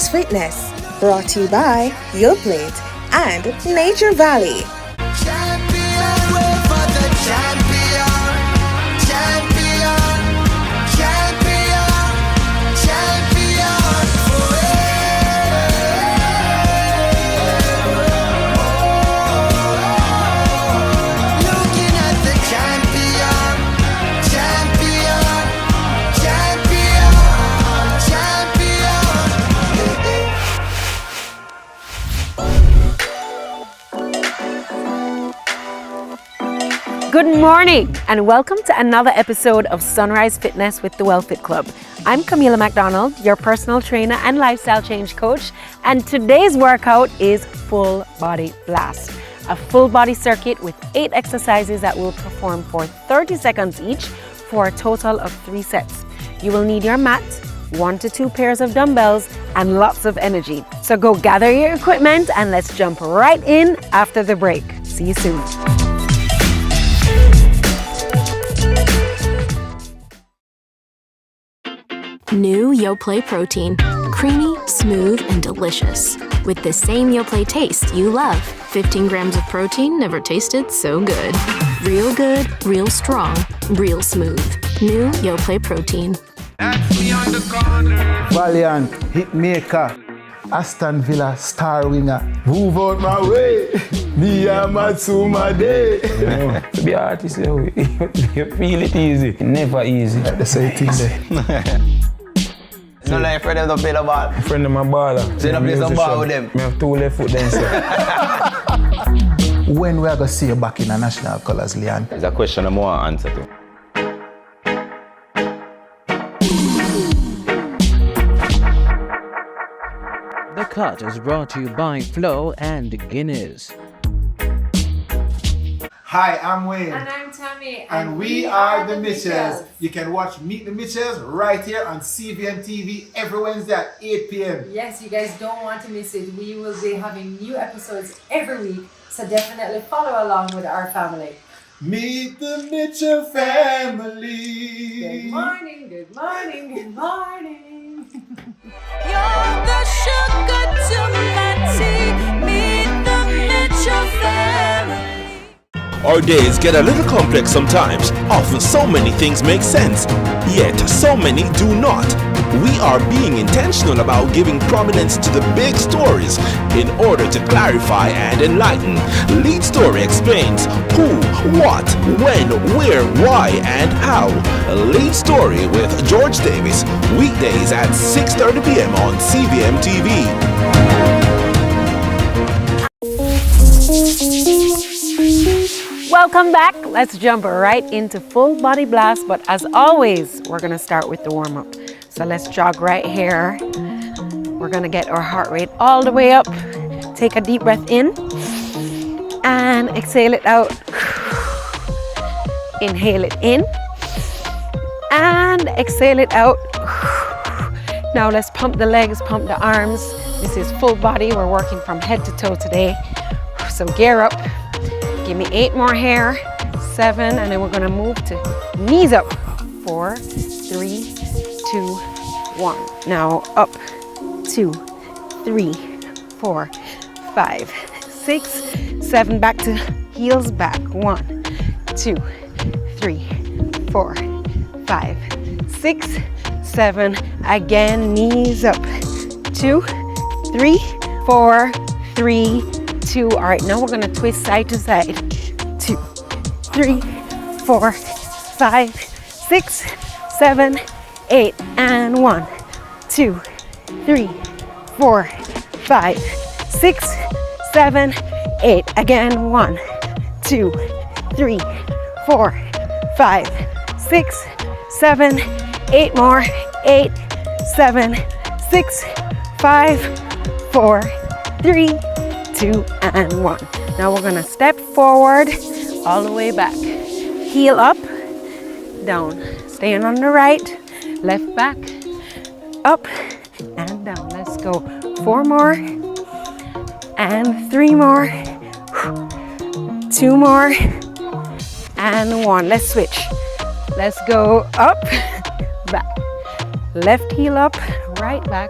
Sunrise Fitness. Brought to you by YoPlate and Nature Valley. Good morning and welcome to another episode of Sunrise Fitness with the WellFit Club. I'm Camila McDonald, your personal trainer and lifestyle change coach, and today's workout is full body blast, a full body circuit with 8 exercises that we'll perform for 30 seconds each for a total of 3 sets. You will need your mat, 1 to 2 pairs of dumbbells, and lots of energy. So go gather your equipment and let's jump right in after the break. See you soon. New YoPlate protein. Creamy, smooth, and delicious. With the same YoPlate taste you love. 15 grams of protein never tasted so good. Real good, real strong, real smooth. New YoPlate protein. Valiant, Hitmaker, Aston Villa, star winger. Move out my way, me and Matsuma Day. To be an artist, you feel it easy. Never easy. The same thing there. No, like your friend them don't play the ball. Friend of my baller. So you don't play some ball with them? I have 2 left foot then, sir. When we are going to see you back in the national colours, Leon? It's a question I'm more answer to. The Cut is brought to you by Flo and Guinness. Hi, I'm Wayne. And I'm Tami. And we are the Mitchells. You can watch Meet the Mitchells right here on CVMTV every Wednesday at 8 p.m. Yes, you guys don't want to miss it. We will be having new episodes every week, so definitely follow along with our family. Meet the Mitchell family. Good morning, good morning, good morning. You're the sugar to my tea. Meet the Mitchell family. Our days get a little complex sometimes. Often so many things make sense, yet so many do not. We are being intentional about giving prominence to the big stories in order to clarify and enlighten. Lead Story explains who, what, when, where, why, and how. Lead Story with George Davis, weekdays at 6:30 p.m. on CVMTV. Welcome back. Let's jump right into full body blast, but as always, we're gonna start with the warm-up. So let's jog right here. We're gonna get our heart rate all the way up. Take a deep breath in and exhale it out. Inhale it in and exhale it out. Now let's pump the legs, pump the arms. This is full body. We're working from head to toe today. So gear up. Give me 8 more here, 7, and then we're gonna move to knees up. 4, 3, 2, 1. Now up, 2, 3, 4, 5, 6, 7. Back to heels back. 1, 2, 3, 4, 5, 6, 7. Again, knees up. 2, 3, 4, 3, 2. All right, now we're gonna twist side to side. 2, 3, 4, 5, 6, 7, 8, and 1, 2, 3, 4, 5, 6, 7, 8. Again, 1, 2, 3, 4, 5, 6, 7, 8 more. 8, 7, 6, 5, 4, 3, 2, and 1. Now we're gonna step forward all the way back. Heel up, down. Staying on the right, left back, up and down. Let's go. 4 more and 3 more, 2 more and 1. Let's switch. Let's go up, back. Left heel up, right back,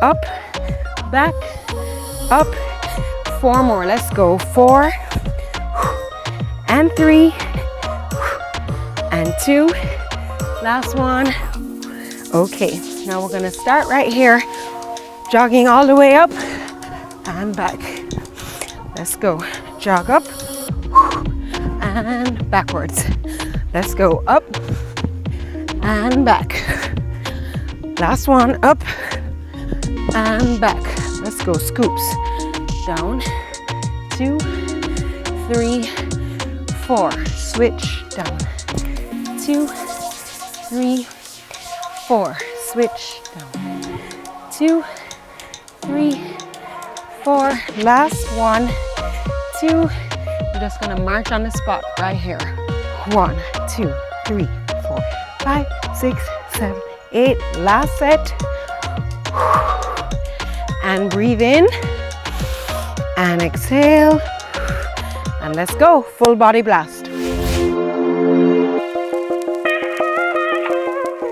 up back, up. 4 more. Let's go. 4 and 3 and 2. Last one. Okay, now we're gonna start right here, jogging all the way up and back. Let's go. Jog up and backwards. Let's go up and back. Last one, up and back. Let's go. Scoops. Down. 2, 3, 4. Switch. Down. 2, 3, 4. Switch. Down. 2, 3, 4. Last 1, 2. We're just gonna march on the spot right here. 1, 2, 3, 4, 5, 6, 7, 8. Last set. And breathe in and exhale. And let's go. Full body blast.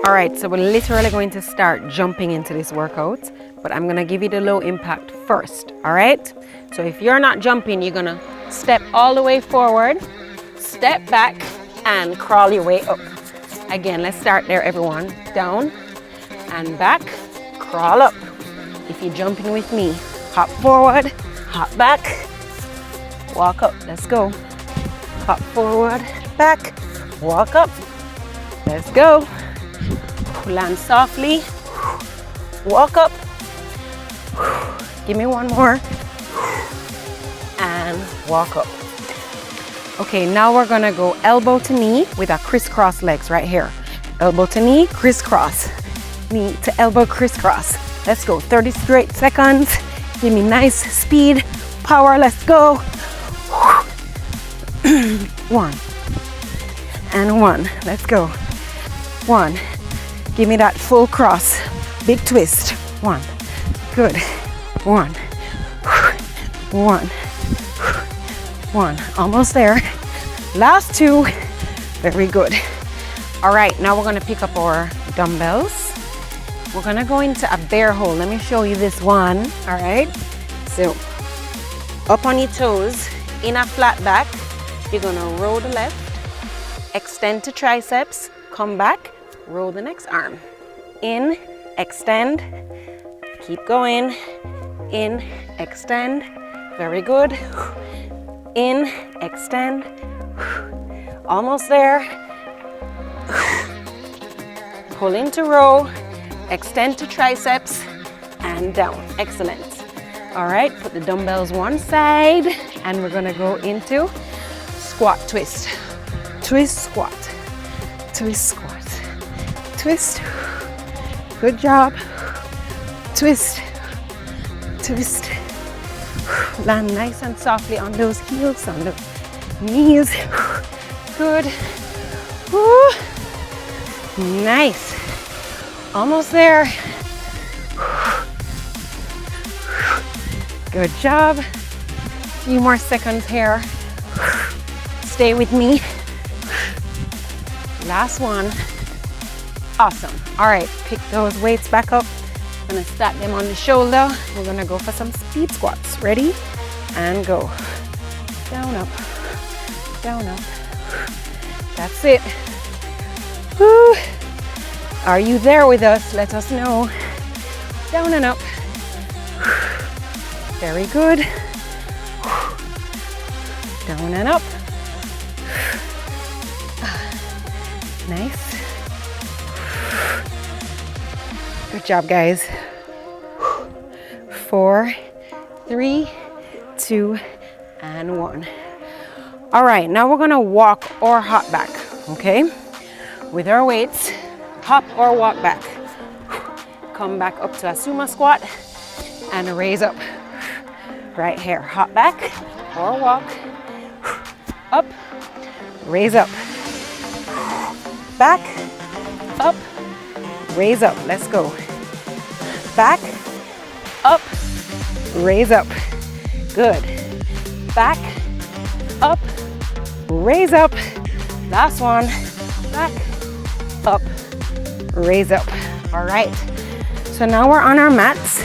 All right, so we're literally going to start jumping into this workout, but I'm gonna give you the low impact first, all right? So if you're not jumping, you're gonna step all the way forward, step back, and crawl your way up. Again, let's start there, everyone. Down and back, crawl up. If you're jumping with me, hop forward, hop back, walk up. Let's go. Hop forward, back, walk up. Let's go. Land softly, walk up. Give me one more and walk up. Okay, now we're gonna go elbow to knee with our crisscross legs right here. Elbow to knee, crisscross. Knee to elbow, crisscross. Let's go. 30 straight seconds. Give me nice speed, power. Let's go. 1 and 1. Let's go. 1. Give me that full cross. Big twist. 1. Good. 1. 1. 1. Almost there. Last 2. Very good. All right, now we're gonna pick up our dumbbells. We're gonna go into a bear hold. Let me show you this one. All right. So up on your toes, in a flat back, you're gonna roll the left, extend to triceps, come back, roll the next arm. In, extend, keep going. In, extend, very good. In, extend, almost there. Pull into row, extend to triceps, and down. Excellent. All right, put the dumbbells one side, and we're gonna go into squat twist. Twist, squat, twist, squat, twist. Good job. Twist, twist. Land nice and softly on those heels, on the knees. Good. Woo. Nice. Almost there. Good job. Few more seconds here. Stay with me. Last one. Awesome. All right, pick those weights back up. I'm gonna stack them on the shoulder. We're gonna go for some speed squats. Ready? And go. Down, up. Down, up. That's it. Woo. Are you there with us? Let us know. Down and up. Very good. Down and up. Nice. Good job, guys. 4, 3, 2, and 1. All right, now we're gonna walk or hop back, okay? With our weights, hop or walk back. Come back up to a sumo squat and raise up. Right here, hop back or walk. Up, raise up. Back, up, raise up. Let's go. Back, up, raise up. Good. Back, up, raise up. Last one. Back, up, raise up. All right. So now we're on our mats.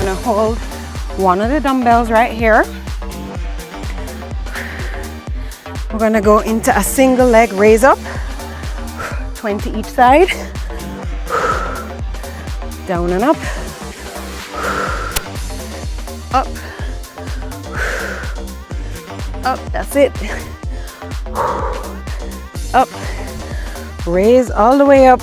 gonna hold one of the dumbbells right here. We're gonna go into a single leg raise up, 20 each side, down and up, up, up, that's it, up, raise all the way up.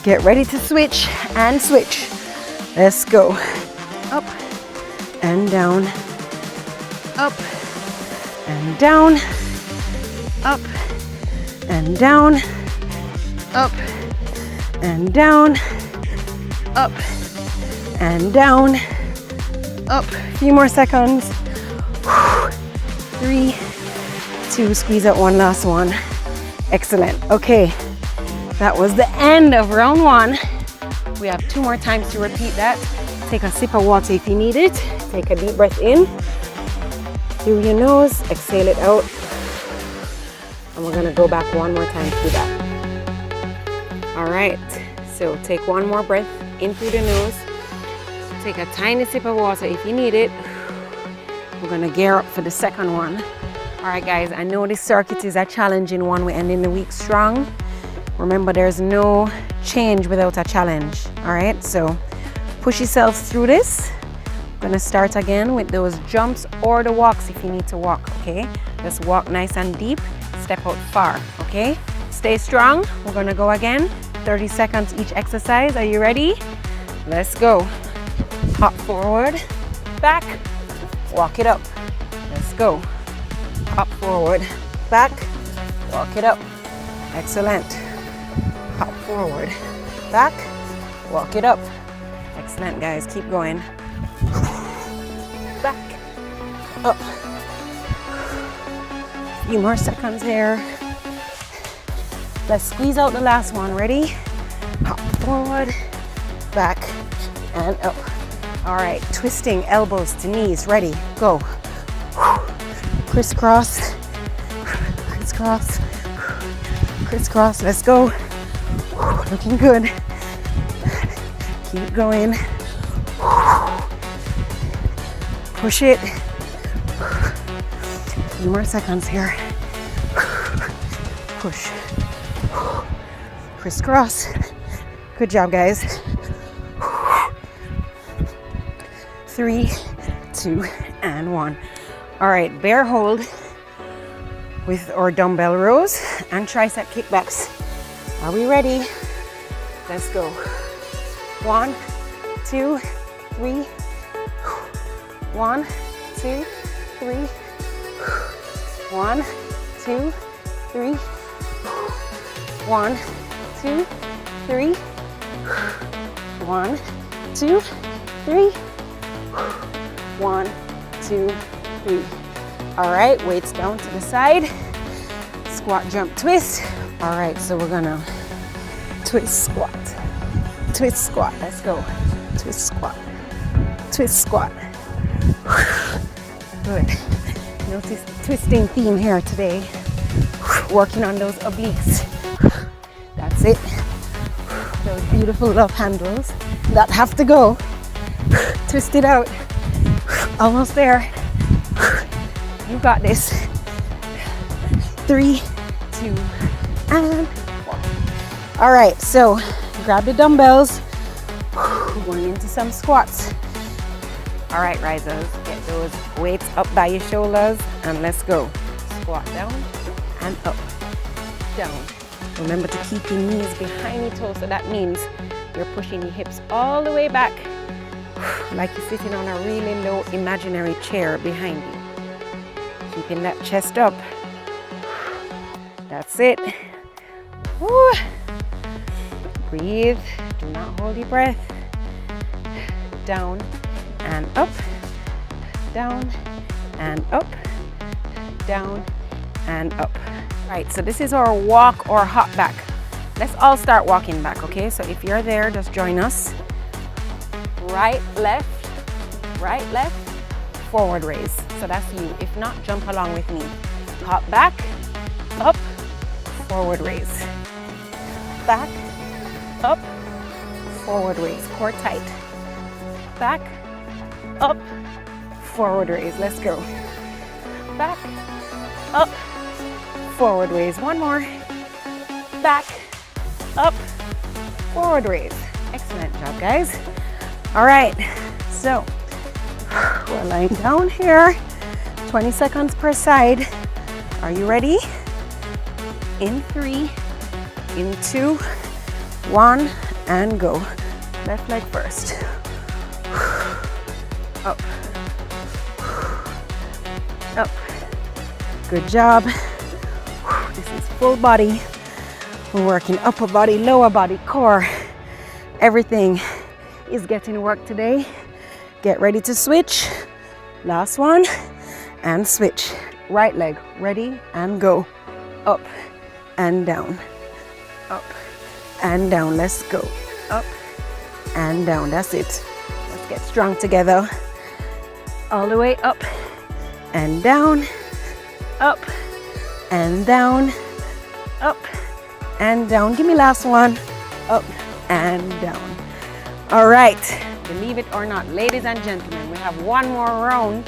Get ready to switch and switch. Let's go. Up and down, up and down, up and down, up and down, up and down, up. A few more seconds. 3, 2, squeeze out one last one. Excellent. Okay, that was the end of round 1. We have 2 more times to repeat that. Take a sip of water if you need it. Take a deep breath in through your nose, exhale it out. And we're gonna go back 1 more time through that. All right, so take 1 more breath in through the nose. Take a tiny sip of water if you need it. We're gonna gear up for the second one. All right, guys, I know this circuit is a challenging one. We're ending the week strong. Remember, there's no change without a challenge. All right, so push yourselves through this. We're gonna start again with those jumps or the walks if you need to walk, okay? Just walk nice and deep, step out far, okay? Stay strong. We're gonna go again. 30 seconds each exercise. Are you ready? Let's go. Hop forward, back, walk it up. Let's go. Hop forward, back, walk it up. Excellent. Hop forward, back, walk it up. Excellent, guys. Keep going. Back, up. A few more seconds here. Let's squeeze out the last one. Ready? Hop forward, back, and up. All right, twisting elbows to knees. Ready? Go. Crisscross, crisscross, crisscross. Let's go. Looking good. Keep going. Push it. A few more seconds here. Push. Crisscross. Good job, guys. 3, 2, and 1. All right, bear hold with our dumbbell rows and tricep kickbacks. Are we ready? Let's go. 1, 2, 3. 1, 2, 3. 1, 2, 3. 1, 2, 3. 1, 2, 3. 1, 2, 3. All right, weights down to the side. Squat, jump, twist. All right, so we're gonna twist, squat. Twist, squat. Let's go. Twist, squat. Twist, squat. Good. Notice the twisting theme here today. Working on those obliques. That's it. Those beautiful love handles that have to go. Twist it out. Almost there. You got this. 3, 2, and 1. All right, so grab the dumbbells. We're going into some squats. All right, risers, get those weights up by your shoulders and let's go. Squat down and up, down. Remember to keep your knees behind your toes, so that means you're pushing your hips all the way back, like you're sitting on a really low imaginary chair behind you. Keeping that chest up. That's it. Woo. Breathe. Do not hold your breath. Down and up. Down and up. Down and up. Right, so this is our walk or hop back. Let's all start walking back, okay? So if you're there, just join us. Right, left, forward raise. So that's you. If not, jump along with me. Hop back, up, forward raise. Back, up, forward raise, core tight. Back, up, forward raise. Let's go. Back, up, forward raise. One more. Back, up, forward raise. Excellent job, guys. All right, so we're lying down here, 20 seconds per side. Are you ready? In 3, in 2, 1, and go. Left leg first. Up. Up. Good job. This is full body. We're working upper body, lower body, core. Everything is getting work today. Get ready to switch. Last one. And switch. Right leg. Ready and go. Up and down. Up and down. Let's go. Up and down. That's it. Let's get strong together. All the way up and down. Up and down. Up and down. Give me last one. Up and down. All right. Believe it or not, ladies and gentlemen, we have one more round.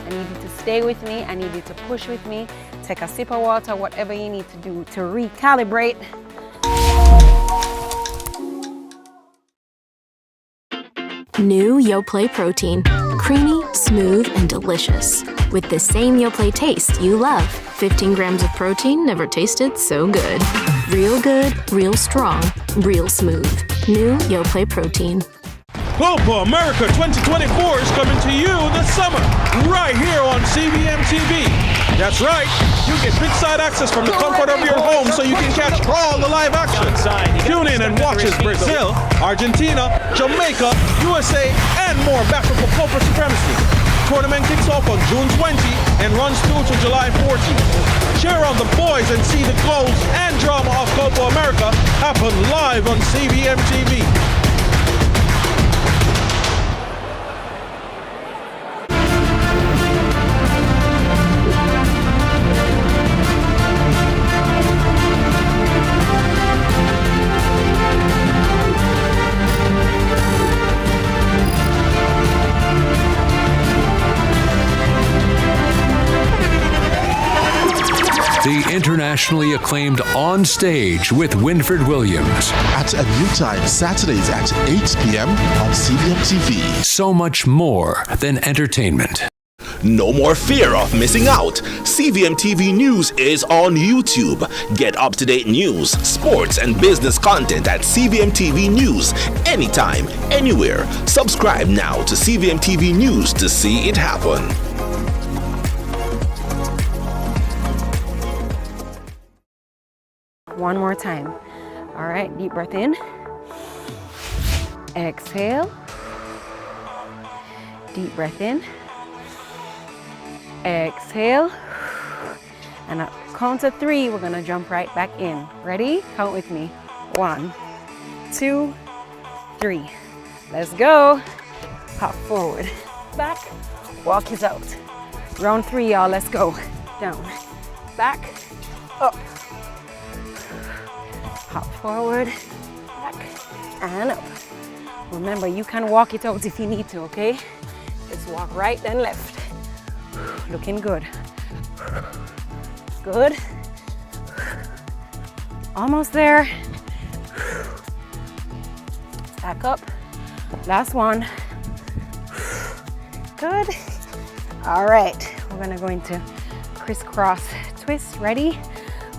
I need you to stay with me. I need you to push with me. Take a sip of water, whatever you need to do to recalibrate. New Yoplait protein. Creamy, smooth, and delicious. With the same Yoplait taste you love. 15 grams of protein, never tasted so good. Real strong, real smooth. New Yoplait protein. Copa America 2024 is coming to you this summer, right here on CVMTV. That's right, you get big-side access from the comfort of your home so you can catch all the live action. Tune in and watch as Brazil, Argentina, Jamaica, USA, and more battle for Copa supremacy. Tournament kicks off on June 20 and runs through to July 14. Cheer on the boys and see the goals and drama of Copa America happen live on CVMTV. The internationally acclaimed On Stage with Winfred Williams. At a new time, Saturdays at 8 p.m. on CVMTV. So much more than entertainment. No more fear of missing out. CVMTV News is on YouTube. Get up-to-date news, sports, and business content at CVMTV News anytime, anywhere. Subscribe now to CVMTV News to see it happen. One more time. All right, deep breath in. Exhale. Deep breath in. Exhale. And at count of 3, we're gonna jump right back in. Ready? Count with me. 1, 2, 3. Let's go. Hop forward. Back. Walk it out. Round 3, y'all. Let's go. Down. Back. Up. Hop forward, back, and up. Remember, you can walk it out if you need to, okay? Just walk right and left. Looking good. Good. Almost there. Back up. Last one. Good. All right, we're gonna go into crisscross twist. Ready?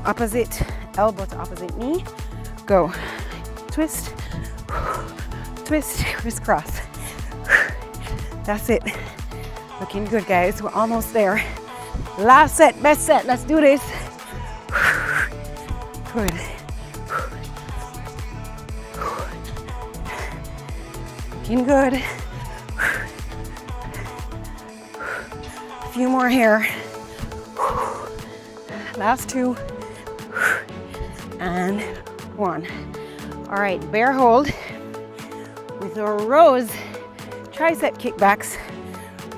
Opposite elbow to opposite knee. Go. Twist, twist, crisscross. That's it. Looking good, guys. We're almost there. Last set, best set. Let's do this. Good. Looking good. A few more here. Last 2. And 1. All right, bear hold with our rows, tricep kickbacks,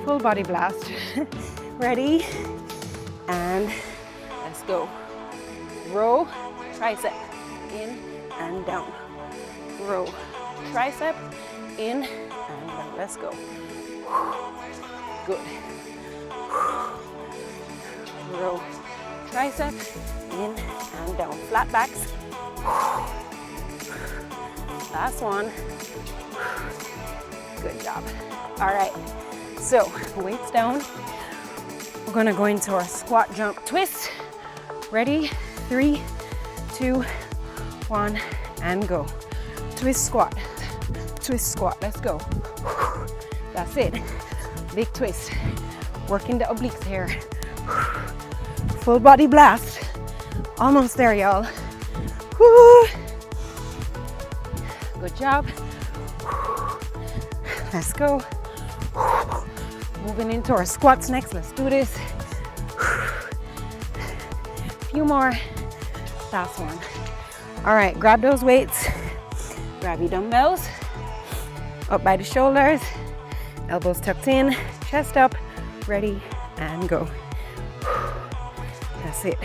full body blast. Ready? And let's go. Row, tricep, in and down. Row, tricep, in and down. Let's go. Good. Row, tricep, in and down. Flat backs. Last one. Good job. All right, so weights down. We're gonna go into our squat, jump, twist. Ready? 3, 2, 1, and go. Twist, squat. Twist, squat. Let's go. That's it. Big twist. Working the obliques here. Full body blast. Almost there, y'all. Good job. Let's go. Moving into our squats next. Let's do this. Few more. Last one. All right, grab those weights. Grab your dumbbells. Up by the shoulders. Elbows tucked in. Chest up. Ready and go. That's it.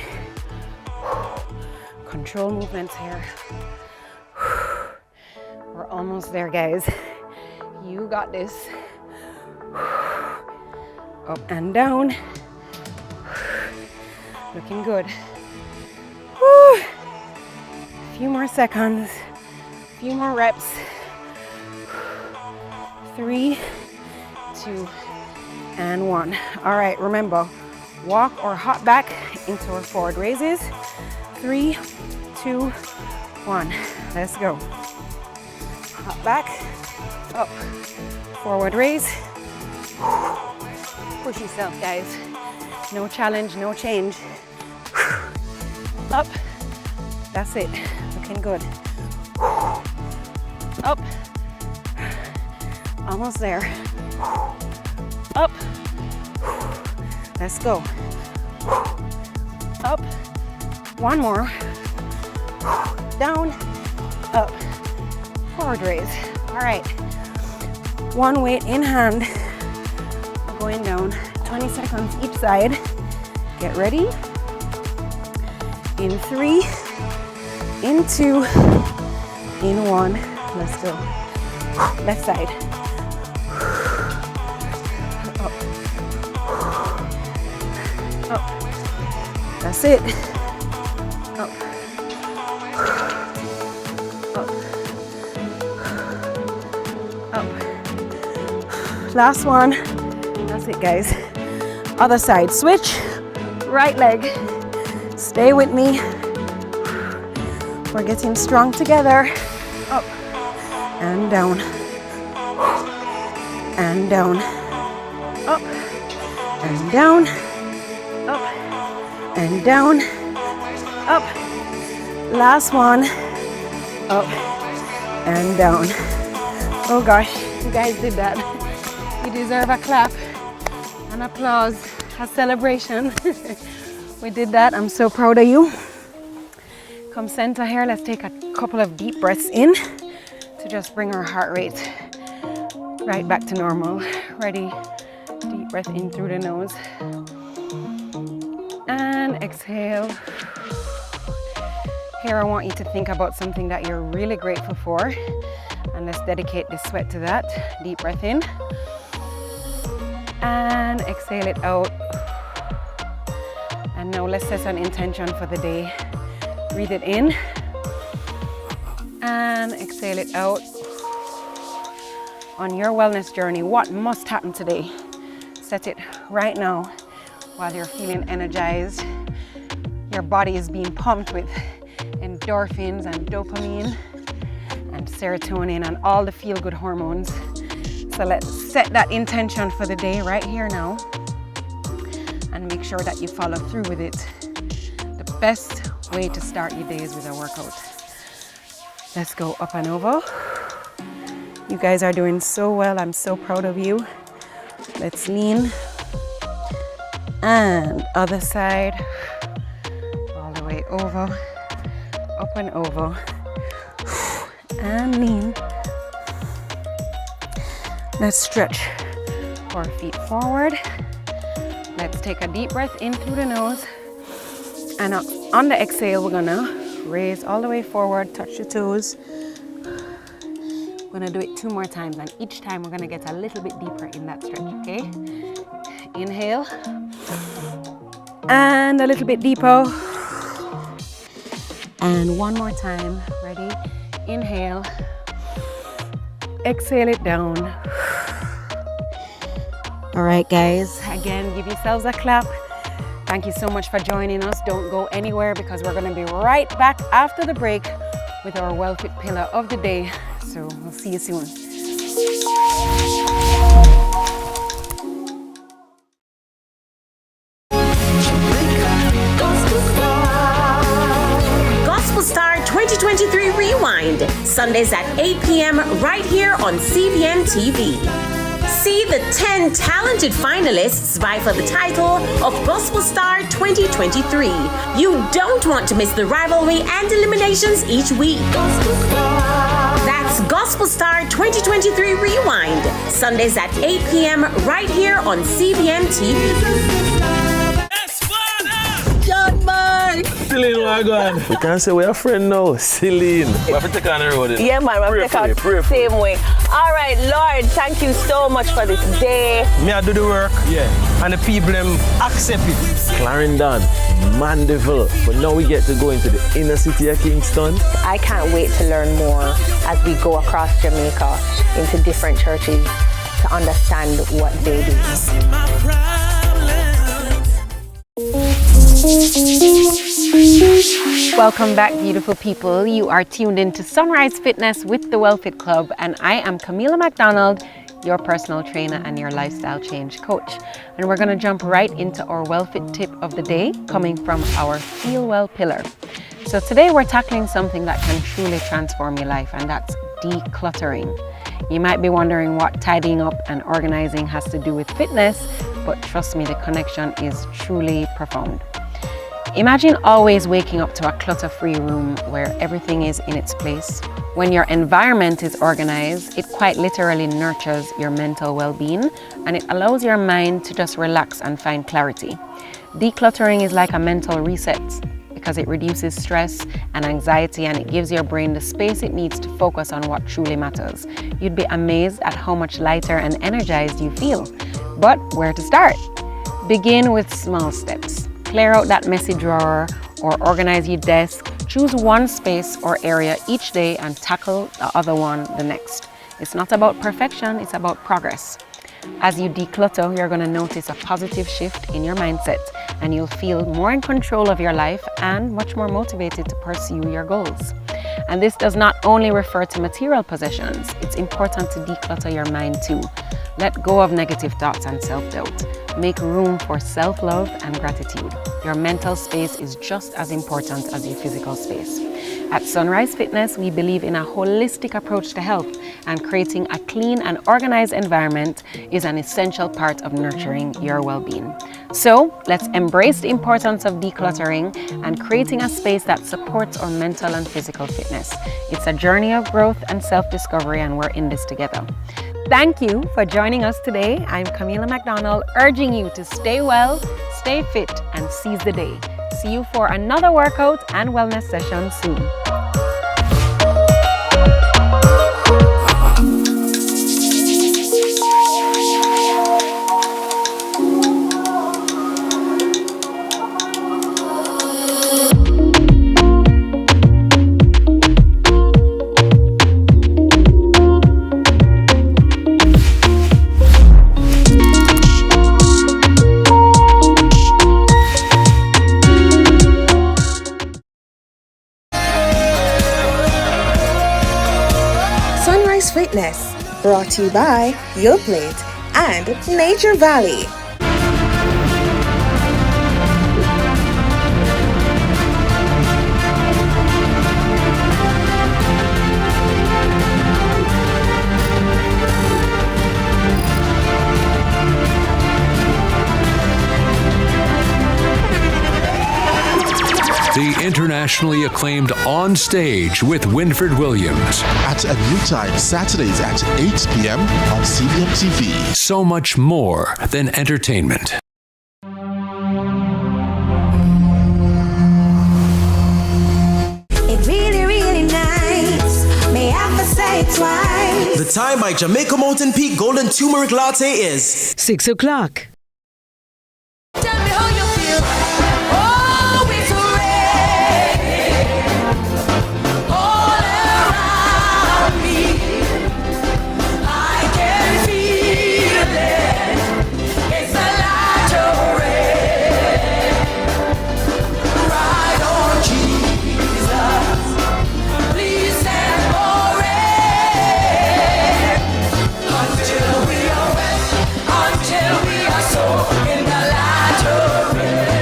Control movements here. We're almost there, guys. You got this. Up and down. Looking good. Whew. Few more seconds. Few more reps. 3, 2, and 1. All right, remember, walk or hop back into our forward raises. 3, 2, 1. Let's go. Hop back, up, forward raise. Push yourself, guys. No challenge, no change. Up. That's it. Looking good. Up. Almost there. Up. Let's go. Up. One more. Down. Up. Forward raise. All right. One weight in hand. We're going down. 20 seconds each side. Get ready. In 3, in 2, in 1. Let's go. Left side. Up. Up. That's it. Up. Up. Up. Last one. That's it, guys. Other side. Switch. Right leg. Stay with me. We're getting strong together. Up and down. And down. Up and down. Up and down. Up. Last one. Up and down. Oh gosh, you guys did that. You deserve a clap, an applause, a celebration. We did that. I'm so proud of you. Come center here. Let's take a couple of deep breaths in to just bring our heart rate right back to normal. Ready? Deep breath in through the nose. And exhale. Here I want you to think about something that you're really grateful for. And let's dedicate this sweat to that. Deep breath in. And exhale it out. And now let's set an intention for the day. Breathe it in. And exhale it out. On your wellness journey, what must happen today? Set it right now while you're feeling energized. Your body is being pumped with endorphins and dopamine and serotonin and all the feel-good hormones. So let's set that intention for the day right here now and make sure that you follow through with it. The best way to start your day is with a workout. Let's go up and over. You guys are doing so well. I'm so proud of you. Let's lean. And other side. All the way over. Up and over. And lean. Let's stretch our feet forward. Let's take a deep breath in through the nose. And on the exhale, we're gonna raise all the way forward, touch the toes. We're gonna do it 2 more times, and each time we're gonna get a little bit deeper in that stretch, okay? Inhale. And a little bit deeper. And 1 more time. Ready? Inhale. Exhale it down. All right, guys. Again, give yourselves a clap. Thank you so much for joining us. Don't go anywhere because we're going to be right back after the break with our well-fit pillar of the day. So we'll see you soon. Gospel Star 2023 Rewind, Sundays at 8 p.m. right here on CVMTV. See the 10 talented finalists vie for the title of Gospel Star 2023. You don't want to miss the rivalry and eliminations each week. That's Gospel Star 2023 Rewind, Sundays at 8 p.m. right here on CVMTV. Celine, where you going? We can't say we're a friend now. Celine. We have to take on the road. Yeah, man, we have to take on the same way. All right, Lord, thank you so much for this day. Me, I do the work. Yeah. And the people, them accept it. Clarendon, Mandeville. But now we get to go into the inner city of Kingston. I can't wait to learn more as we go across Jamaica into different churches to understand what they do. Welcome back, beautiful people. You are tuned in to Sunrise Fitness with the WellFit Club, and I am Camila McDonald, your personal trainer and your lifestyle change coach. And we're going to jump right into our WellFit tip of the day, coming from our Feel Well pillar. So today we're tackling something that can truly transform your life, and that's decluttering. You might be wondering what tidying up and organizing has to do with fitness, but trust me, the connection is truly profound. Imagine always waking up to a clutter-free room where everything is in its place. When your environment is organized, it quite literally nurtures your mental well-being, and it allows your mind to just relax and find clarity. Decluttering is like a mental reset because it reduces stress and anxiety, and it gives your brain the space it needs to focus on what truly matters. You'd be amazed at how much lighter and energized you feel. But where to start? Begin with small steps. Clear out that messy drawer or organize your desk. Choose one space or area each day and tackle the other one the next. It's not about perfection, it's about progress. As you declutter, you're going to notice a positive shift in your mindset, and you'll feel more in control of your life and much more motivated to pursue your goals. And this does not only refer to material possessions, it's important to declutter your mind too. Let go of negative thoughts and self-doubt. Make room for self-love and gratitude. Your mental space is just as important as your physical space. At Sunrise Fitness, we believe in a holistic approach to health, and creating a clean and organized environment is an essential part of nurturing your well-being. So let's embrace the importance of decluttering and creating a space that supports our mental and physical fitness. It's a journey of growth and self-discovery, and we're in this together. Thank you for joining us today. I'm Camila McDonald, urging you to stay well, stay fit, and seize the day. See you for another workout and wellness session soon. Fitness, brought to you by Your Plate and Nature Valley. The internationally acclaimed On Stage with Winfred Williams. At a new time, Saturdays at 8 p.m. on CVMTV. So much more than entertainment. It's really, really nice. May I have to say it twice? The time by Jamaica Mountain Peak Golden Turmeric Latte is 6 o'clock. Tell me how you feel. Oh, it's raining all around me. I can feel it. It's a lot of rain. Ride on, Jesus. Please send more rain until we are wet, until we are soaked in the light of rain.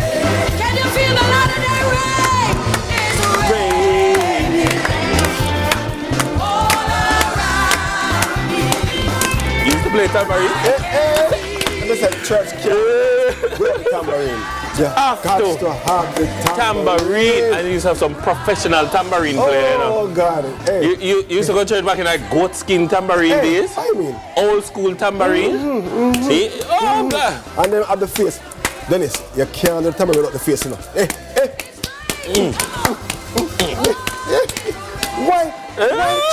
Can you feel the light of that rain? It's raining all around me. You used to play tambourine? And they said church kid with the tambourine. You have to have the Tambourine. And you used to have some professional tambourine player, you know. Oh, God. Hey. You used to go to church back in like goat skin tambourine days? I mean. Old school tambourine. See? Oh, God. And then at the face. Dennis, you can't do the tambourine without the face, you know. Hey, hey. Why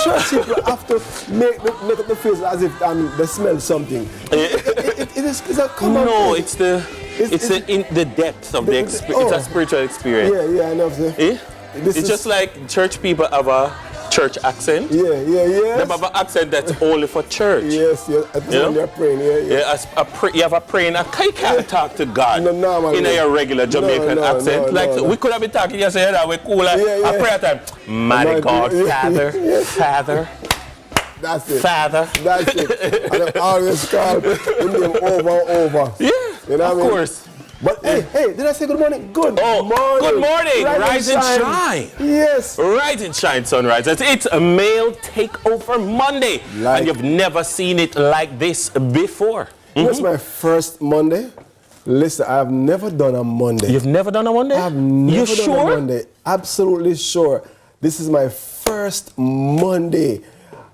church people have to make up the face as if they smell something? It's a common No, thing. it's the depth of the experience. It's a spiritual experience. Yeah, I know. It's just like church people have a church accent. Yeah. They have an accent that's only for church. Yes. At the time they're praying, you have a praying. You can't talk to God in a regular Jamaican accent. We could have been talking yesterday that we're cool. A prayer time. My God, Father, Father. That's it. Father. That's it. And I always call him over and over. Yeah, you know of what I mean? course. But hey, did I say good morning? Good morning. Good morning. Rise and shine. Yes. Rise and shine, sunrise. It's a male takeover Monday. And you've never seen it like this before. It's my first Monday. Listen, I have never done a Monday. You've never done a Monday? I've never done sure? a Monday. Absolutely sure. This is my first Monday.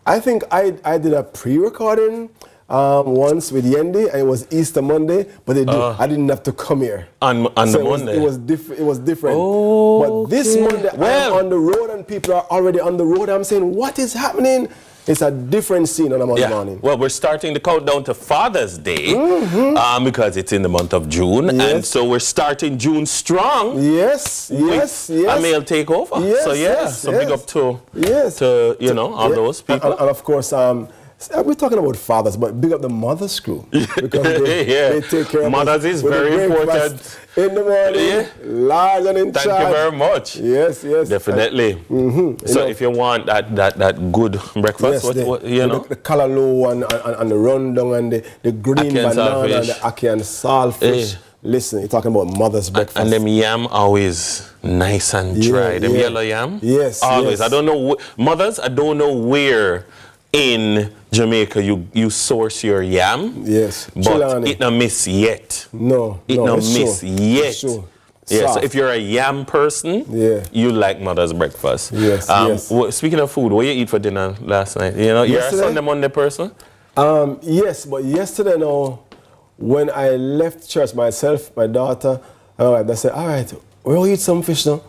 I think I did a pre-recording once with Yendi, and it was Easter Monday, but I didn't have to come here. On the Monday? It was different. Oh, but this Monday, I'm on the road, and people are already on the road. I'm saying, what is happening? It's a different scene on a Monday morning. Well, we're starting the countdown to Father's Day because it's in the month of June. Yes. And so we're starting June strong. Yes. A male takeover. So big up to all those people. And of course, we're talking about fathers, but big up the mothers crew. Because they take care of mothers us is with very the breakfast important. In the morning, large and in charge. Thank you very much. Yes. Definitely. So if you want that good breakfast, the callaloo and the rundown and the green banana and the ackee and saltfish. Listen, you're talking about mother's breakfast. And them yam always nice and dry. Them yellow yam? Yes. Always. I don't know, mothers, I don't know where in Jamaica you source your yam. Yes. But it not miss yet. No. It not miss yet. Sure. Yeah, so if you're a yam person, you like mother's breakfast. Yes. Speaking of food, what you eat for dinner last night? You're a Sunday, Monday person? Yes, but yesterday when I left church, myself, my daughter, they said, all right, we'll eat some fish now.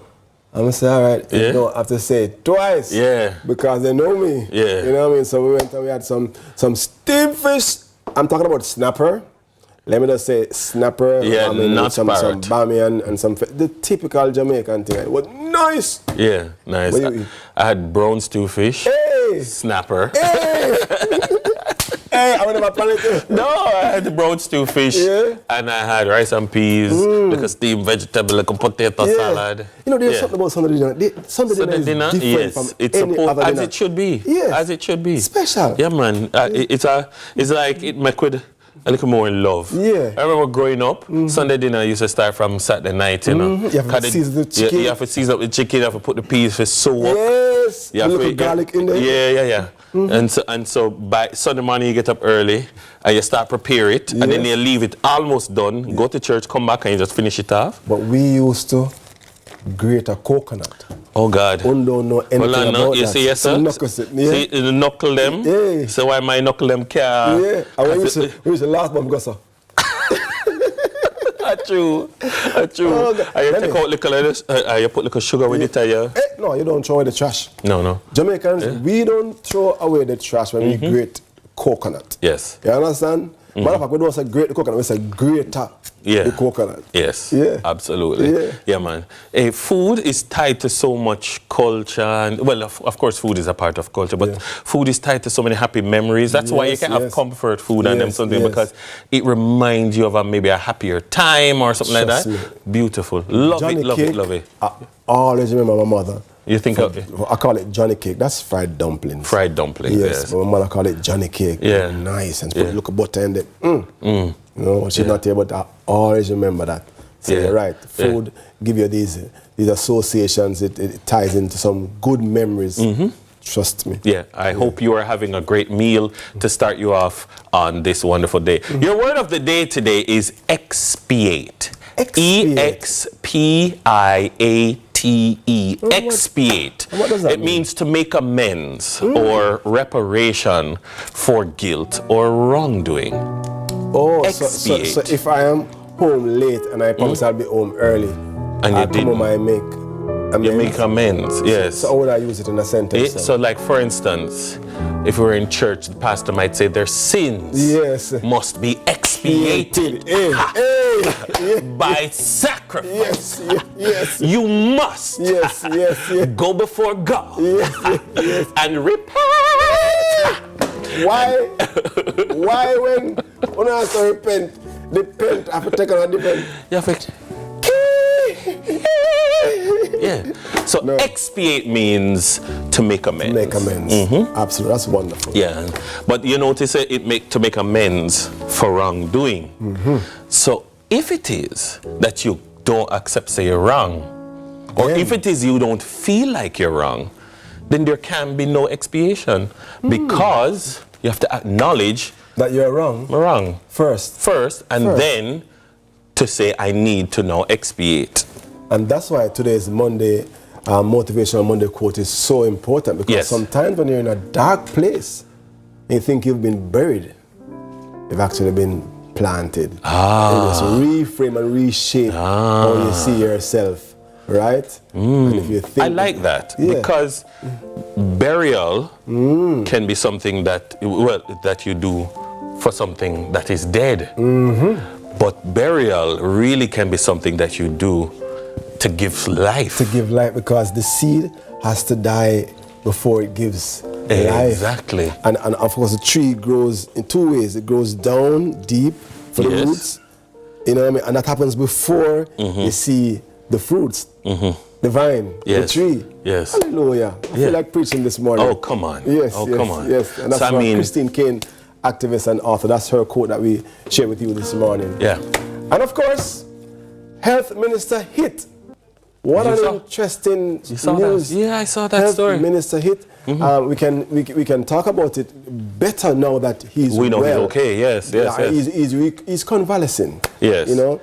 I'm going to say, all right, you don't have to say it twice. Yeah. Because they know me. Yeah. You know what I mean? So we went and we had some steamed fish. I'm talking about snapper. Let me just say snapper. Yeah, not some bami and some the typical Jamaican thing. It was nice. Yeah, nice. I had brown stew fish. Hey. Snapper. Hey. Hey, I never planned it. No, I had the brown stew fish. Yeah. And I had rice and peas, like a steamed vegetable, like a potato salad. You know, there's something about Sunday dinner. Sunday dinner is different from it's any other dinner. As it should be. Yes. As it should be. Special. Yeah, man. It's like it make with a little more in love. Yeah. I remember growing up, Sunday dinner used to start from Saturday night, you know. You have to season the chicken. You have to season up the chicken, you have to put the peas for soak. Yes. You have little garlic in there. Yeah. And so by Sunday morning you get up early and you start prepare it and then you leave it almost done, go to church, come back and you just finish it off. But we used to grate a coconut. Oh God. One don't know anything about you that. see, yes, sir? See, you knuckle them. Yeah. So why my knuckle them car? Yeah. And we used to last month go, sir. True. And you take out little lettuce, you put little sugar with it. No, you don't throw away the trash. No. Jamaicans, we don't throw away the trash when we grate coconut. Yes. You understand? Matter of fact, we don't say grate the coconut, we say grater the coconut. Yes. Yeah. Absolutely. Yeah, man. Food is tied to so much culture, and well, of course, food is a part of culture, but food is tied to so many happy memories. That's why you can have comfort food and them something because it reminds you of maybe a happier time or something like that. Beautiful. Love it. I always remember my mother. You think of it? I call it Johnny cake. That's fried dumplings. Fried dumplings, yes. But my mother call it Johnny cake. Yeah. Nice. And put a little butter in it. You know, she's not here, but I always remember that. So you're right. Food give you these associations. It ties into some good memories. Trust me. Yeah, I hope you are having a great meal to start you off on this wonderful day. Your word of the day today is expiate. E-X-P-I-A-T-E. Expiate. What does that mean? It means to make amends or reparation for guilt or wrongdoing. Expiate. So if I am home late and I promise I'll be home early, and you didn't, home I make amends. You make amends, yes. So how would I use it in a sentence? So like for instance, if we were in church, the pastor might say their sins must be expiated by sacrifice. Yes. You must go before God and repent. Why when I have to repent, I have to take on a different... So expiate means to make amends. Make amends. Absolutely, that's wonderful. Yeah, but you notice to make amends for wrongdoing. So if it is that you don't accept say you're wrong, or if it is you don't feel like you're wrong, then there can be no expiation because you have to acknowledge that you're wrong. Wrong first, and then to say I need to now expiate. And that's why today's Monday Motivational Monday quote is so important, because sometimes when you're in a dark place and you think you've been buried, you've actually been planted. You just reframe and reshape how you see yourself, right? And if you think I like that because burial can be something that you do for something that is dead. But burial really can be something that you do to give life. To give life, because the seed has to die before it gives life. Exactly. And of course the tree grows in two ways. It grows down deep for the roots. You know what I mean? And that happens before you see the fruits. The vine, the tree. Yes. Hallelujah. I feel like preaching this morning. Oh, come on. Yes. Come on. Yes. And that's Christine Kane, activist and author. That's her quote that we shared with you this morning. Yeah. And of course, Health Minister hit. What an interesting news. Yeah, I saw that story. Health Minister hit. We can talk about it better now that he's we know well. he's okay. Yes. He's convalescing. Yes. You know,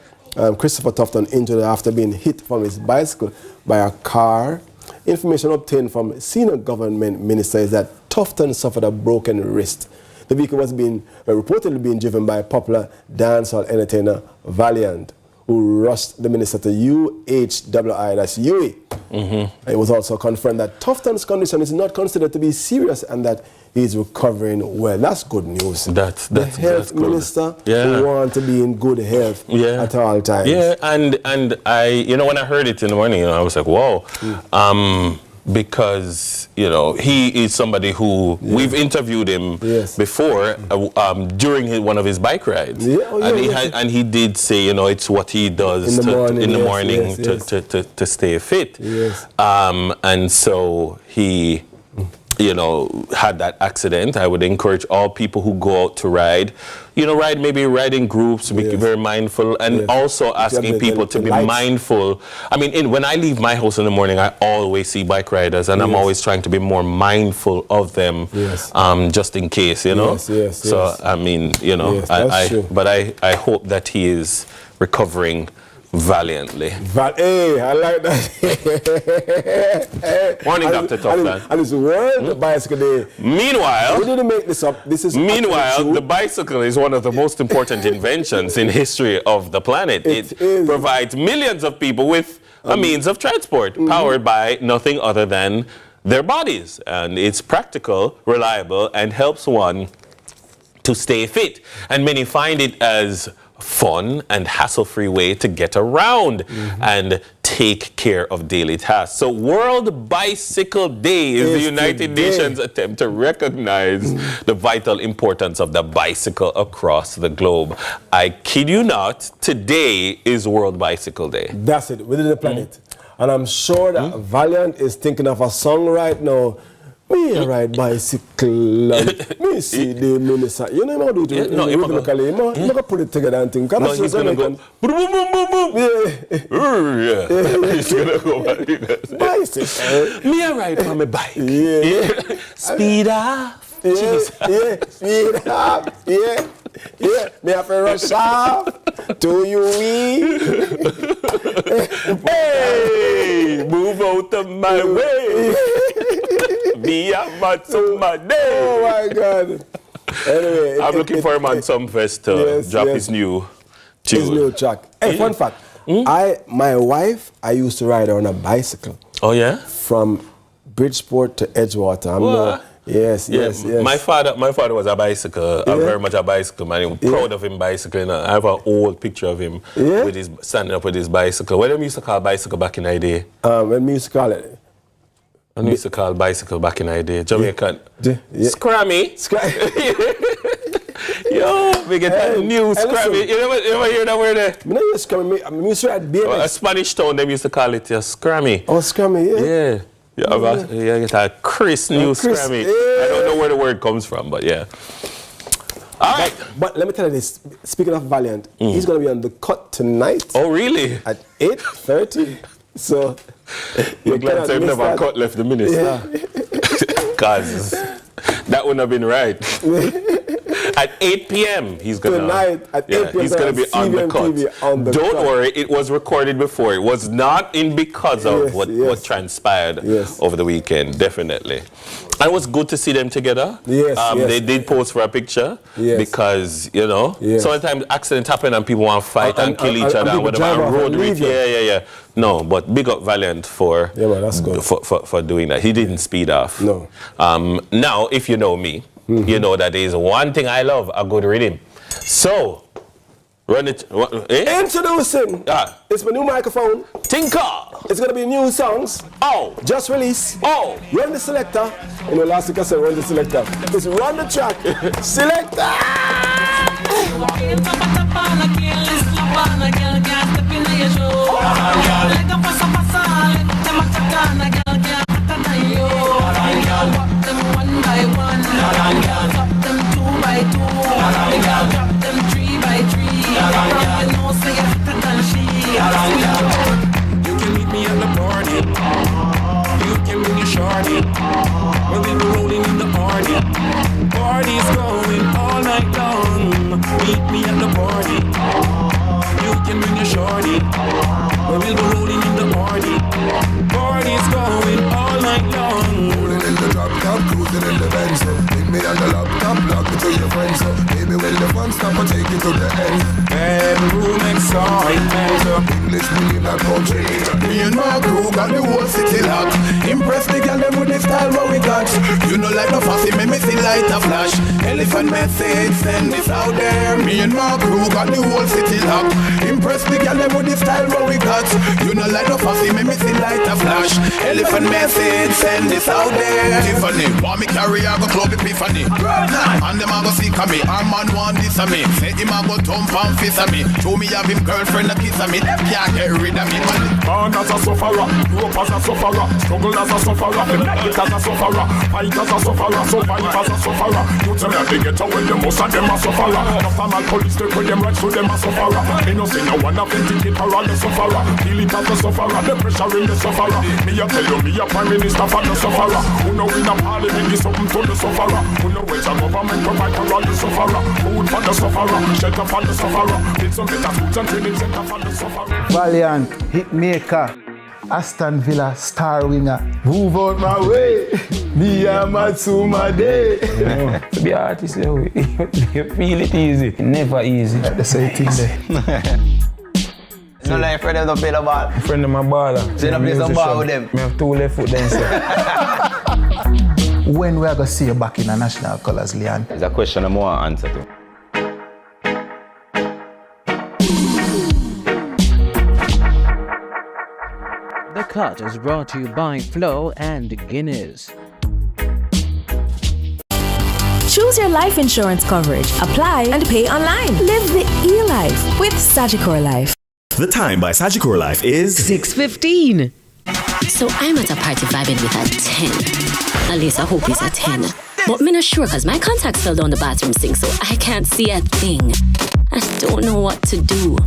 Christopher Tufton injured after being hit from his bicycle by a car. Information obtained from senior government minister is that Tufton suffered a broken wrist. The vehicle was reportedly being driven by popular dancehall entertainer Valiant, who rushed the minister to UHWI, that's UE. It was also confirmed that Tufton's condition is not considered to be serious and that he is recovering well. That's good news. That's the health minister who wants to be in good health at all times. Yeah, and I, when I heard it in the morning, I was like, whoa. Because, he is somebody who we've interviewed him before during one of his bike rides. And he did say, it's what he does in the morning to stay fit. And so he, had that accident. I would encourage all people who go out to ride, ride in groups, be very mindful, and also asking people to be mindful. I mean, when I leave my house in the morning, I always see bike riders, and I'm always trying to be more mindful of them, just in case, So, I mean, but I hope that he is recovering valiantly. Hey, I like that. Morning, Dr. Toplan. And it's World Bicycle Day. Meanwhile, we didn't make this up. This is the bicycle is one of the most important inventions in history of the planet. It provides millions of people with a means of transport powered by nothing other than their bodies. And it's practical, reliable, and helps one to stay fit. And many find it as fun and hassle-free way to get around and take care of daily tasks. So World Bicycle Day is the United Nations attempt to recognize the vital importance of the bicycle across the globe. I kid you not, today is World Bicycle Day. That's it, within the planet. And I'm sure that Valiant is thinking of a song right now. Me ride bicycle and me see the minister. You know how to do it? No, you're going to put it together and think. No, he's going to go boom, boom, boom, boom, boom. Yeah. He's going to go bicycle. Me ride on my bike. Speed up. Speed up. Me have to rush off to you. Hey, move out of my way. Be a man to my day. Oh my God. Anyway, I'm looking for him on some fest to drop his new tune. His new track. Hey, fun fact. My wife, I used to ride her on a bicycle. Oh yeah? From Bridgeport to Edgewater. Yes. My father was a bicycle. I'm very much a bicycle man. I'm proud of him bicycling. I have an old picture of him with his standing up with his bicycle. What did we used to call bicycle back in the day? When we used to call it? We used to call bicycle back in the day. Jamaican. Scrammy. Yo, we get that new Scrammy. You ever hear that word there? I know you're Scrammy. I used to ride BMX. A Spanish town, they used to call it Scrammy. Oh, Scrammy, yeah. You get a crisp new Scrammy. I don't know where the word comes from, but yeah. All right. But let me tell you this. Speaking of Valiant, he's going to be on the cut tonight. Oh, really? At 8:30. So, you're glad to never cut left the minister. Because that wouldn't have been right. At 8 p.m. he's gonna tonight at 8 p.m. he's gonna be on the cut. Don't worry, it was recorded before. It was not in because of what transpired over the weekend. Definitely, and it was good to see them together. They did pose for a picture because sometimes accidents happen and people want to fight and kill each other. Whatever road rage. Yeah. No, but big up Valiant for for doing that. He didn't speed off. No. Now, if you know me. You know that there is one thing I love, a good rhythm. So, run it. Introducing. It's my new microphone. Tinker. It's going to be new songs. Oh. Just release. Oh. Run the selector. You know, last week I said run the selector. Just run the track. Selector. One by one, drop them 2 by 2, drop them 3 by 3. You know, say you're fitter than she. You can meet me at the party. You can bring your shorty. We'll be rolling in the party. Party's going all night long. Meet me at the party. You can bring your shorty. We'll be rolling in the party. Party's going all night long. Rolling in the drop top, cruising in the Benz. Bring me on the laptop, lock it to your friends. Baby, when the fun stop, I take it to the end. Bedroom excitement. English, we live like country. Me and my crew got the whole city locked. Impress the girl them with the style what we got. You know like no fussy, make me see light a flash. Elephant message, send this out there. Me and my crew got the whole city locked. Impress the girl them with the style what we got. You know like no fussy, make me see light a flash. Elephant message, send this out there. Tiffany, want me carry, I go club Epiphany. And them a go see me, a man want this of me. Say him a go thump and fist of me. Show me have him girlfriend a kiss of me. Them can't get rid of me. Born as a sufferer, grew up as a sufferer, struggle as a sufferer, make it as a sufferer, fight as a sufferer, survive as a sufferer. You tell me they get away, the most of them a sufferer. After my police take with them right, so them a sufferer. Me no see no one of them think it all the sufferer. Feel it as a sufferer, the pressure in the sufferer. Me a tell you, me a prime minister for the sufferer. sufferer. Who know in a parliament is something to the sufferer. Who know it's a government provide for all the sufferer. Food for the sufferer, shelter for the sufferer. Build some better schools and training center for the sufferer. Valiant, hitmaker, Aston Villa star winger. Move out my way, me and Matsuma day. To be an artist, you feel it easy. Never easy. The same thing there. No like friend them don't play the ball. Friend of my baller. So you don't play some ball with them? I have 2 left foot then, sir. When we are going to see you back in the national colours, Leon? It's a question I'm more answer to. The Cut is brought to you by Flo and Guinness. Choose your life insurance coverage, apply, and pay online. Live the e-life with Sagicor Life. The time by Sagicor Life is 6:15. So I'm at a party vibing with a 10. At least I hope it's a 10. But I'm not sure because my contacts fell down the bathroom sink, so I can't see a thing. I don't know what to do.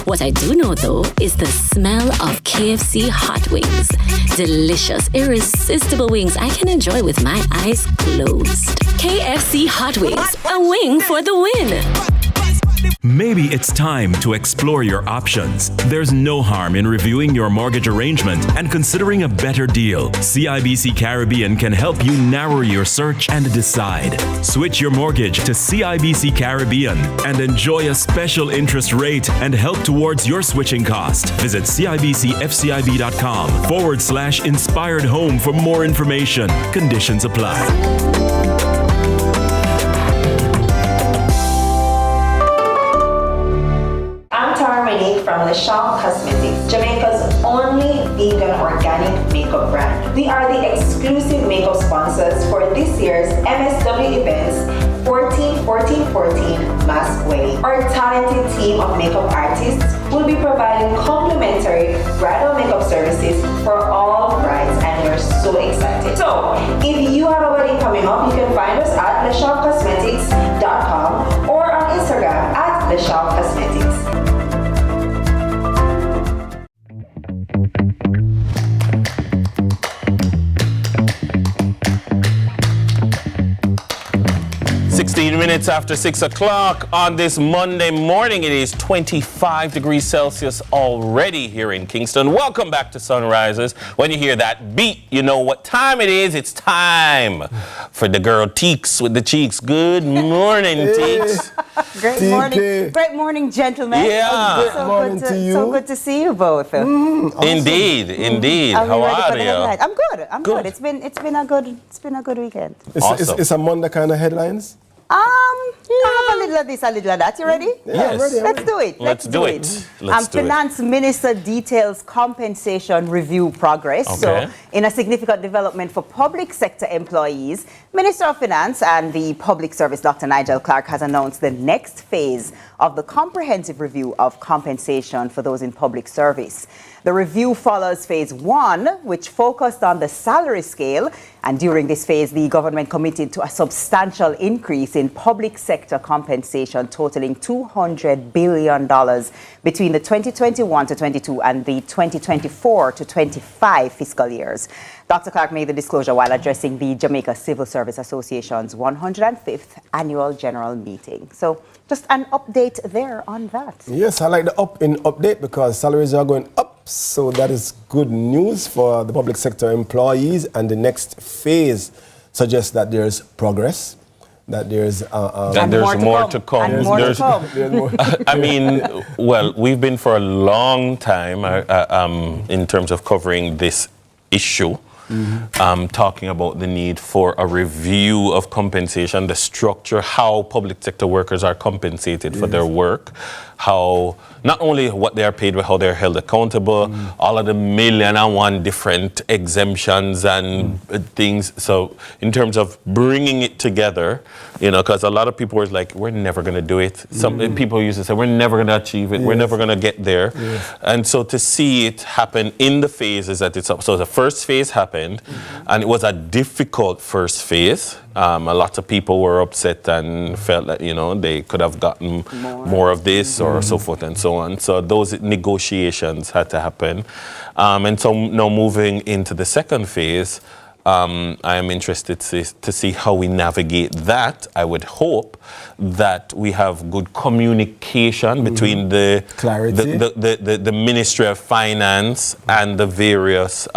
What I do know though is the smell of KFC hot wings. Delicious, irresistible wings I can enjoy with my eyes closed. KFC hot wings, a wing for the win. Maybe it's time to explore your options. There's no harm in reviewing your mortgage arrangement and considering a better deal. CIBC Caribbean can help you narrow your search and decide. Switch your mortgage to CIBC Caribbean and enjoy a special interest rate and help towards your switching cost. Visit CIBCFCIB.com/inspired home for more information. Conditions apply. From Le Shop Cosmetics, Jamaica's only vegan organic makeup brand. We are the exclusive makeup sponsors for this year's MSW events 14-14-14 Mask Wedding. Our talented team of makeup artists will be providing complimentary bridal makeup services for all brides, and we're so excited. So, if you have a wedding coming up, you can find us at leshopcosmetics.com or on Instagram at leshopcosmetics. Minutes after 6 o'clock on this Monday morning. It is 25 degrees Celsius already here in Kingston. Welcome back to Sunrises. When you hear that beat, you know what time it is. It's time for the girl Teeks with the cheeks. Good morning, Teeks. Great morning. Great morning, gentlemen. Yeah. So morning to you. So good to see you both. Awesome. Indeed. How are you? I'm good. I'm good. It's been a good weekend. It's a Monday kind of headlines. I have a little of this, a little of that. You ready? Yes. Let's do it. Let's do it. Finance Minister details compensation review progress. Okay. So, in a significant development for public sector employees, Minister of Finance and the Public Service, Dr. Nigel Clark, has announced the next phase of the comprehensive review of compensation for those in public service. The review follows phase 1, which focused on the salary scale. And during this phase, the government committed to a substantial increase in public sector compensation totaling $200 billion between the 2021 to 22 and the 2024 to 25 fiscal years. Dr. Clark made the disclosure while addressing the Jamaica Civil Service Association's 105th annual general meeting. So just an update there on that. Yes, I like the update because salaries are going up. So that is good news for the public sector employees, and the next phase suggests that there's progress, that there's more to come. I mean, well, we've been for a long time in terms of covering this issue. Talking about the need for a review of compensation, the structure, how public sector workers are compensated for their work, how not only what they are paid, but how they're held accountable, all of the 1,000,001 different exemptions and things. So in terms of bringing it together, because a lot of people were like, we're never going to do it. Some people used to say, we're never going to achieve it. We're never going to get there. And so to see it happen in the phases that it's up. So the first phase happened, and it was a difficult first phase. A lot of people were upset and felt that, they could have gotten more of this or so forth and so on. So those negotiations had to happen. And so now moving into the second phase, I am interested to see how we navigate that. I would hope that we have good communication between the Ministry of Finance and the various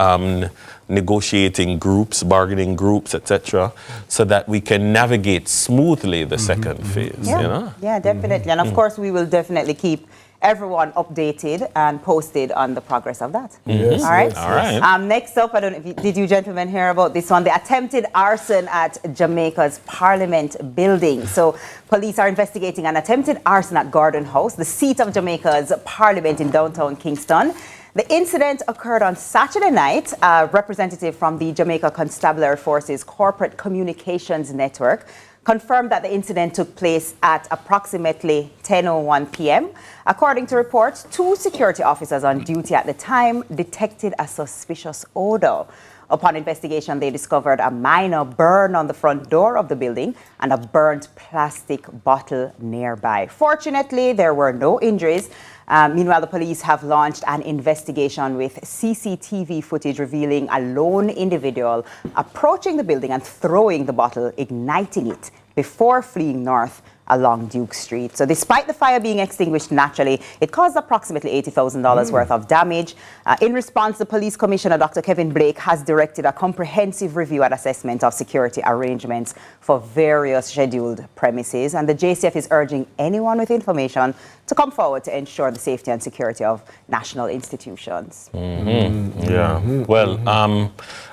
negotiating groups, bargaining groups, etc., so that we can navigate smoothly the second phase. Yeah, you know? Yeah, definitely. And of course, we will definitely keep everyone updated and posted on the progress of that. Yes, all right. yes, all right. Next up, I don't know if did you gentlemen hear about this one? The attempted arson at Jamaica's Parliament building. So, police are investigating an attempted arson at Gordon House, the seat of Jamaica's Parliament in downtown Kingston. The incident occurred on Saturday night. A representative from the Jamaica Constabulary Force's Corporate Communications Network confirmed that the incident took place at approximately 10:01 p.m. According to reports, 2 security officers on duty at the time detected a suspicious odor. Upon investigation, they discovered a minor burn on the front door of the building and a burnt plastic bottle nearby. Fortunately, there were no injuries. Meanwhile, the police have launched an investigation with CCTV footage revealing a lone individual approaching the building and throwing the bottle, igniting it before fleeing north along Duke Street. So despite the fire being extinguished naturally, it caused approximately $80,000 worth of damage. In response, the police commissioner, Dr. Kevin Blake, has directed a comprehensive review and assessment of security arrangements for various scheduled premises. And the JCF is urging anyone with information to come forward to ensure the safety and security of national institutions. Yeah. Well,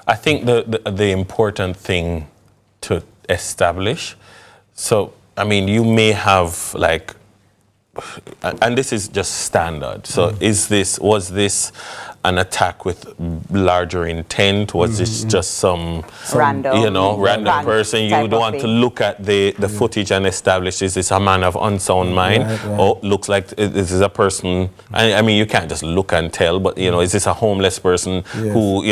I think the important thing to establish, so I mean, you may have like, and this is just standard. So was this an attack with larger intent? Was this just some random person? You don't want to look at the footage and establish, is this a man of unsound mind? Or looks like this is a person, I mean, you can't just look and tell, but is this a homeless person who,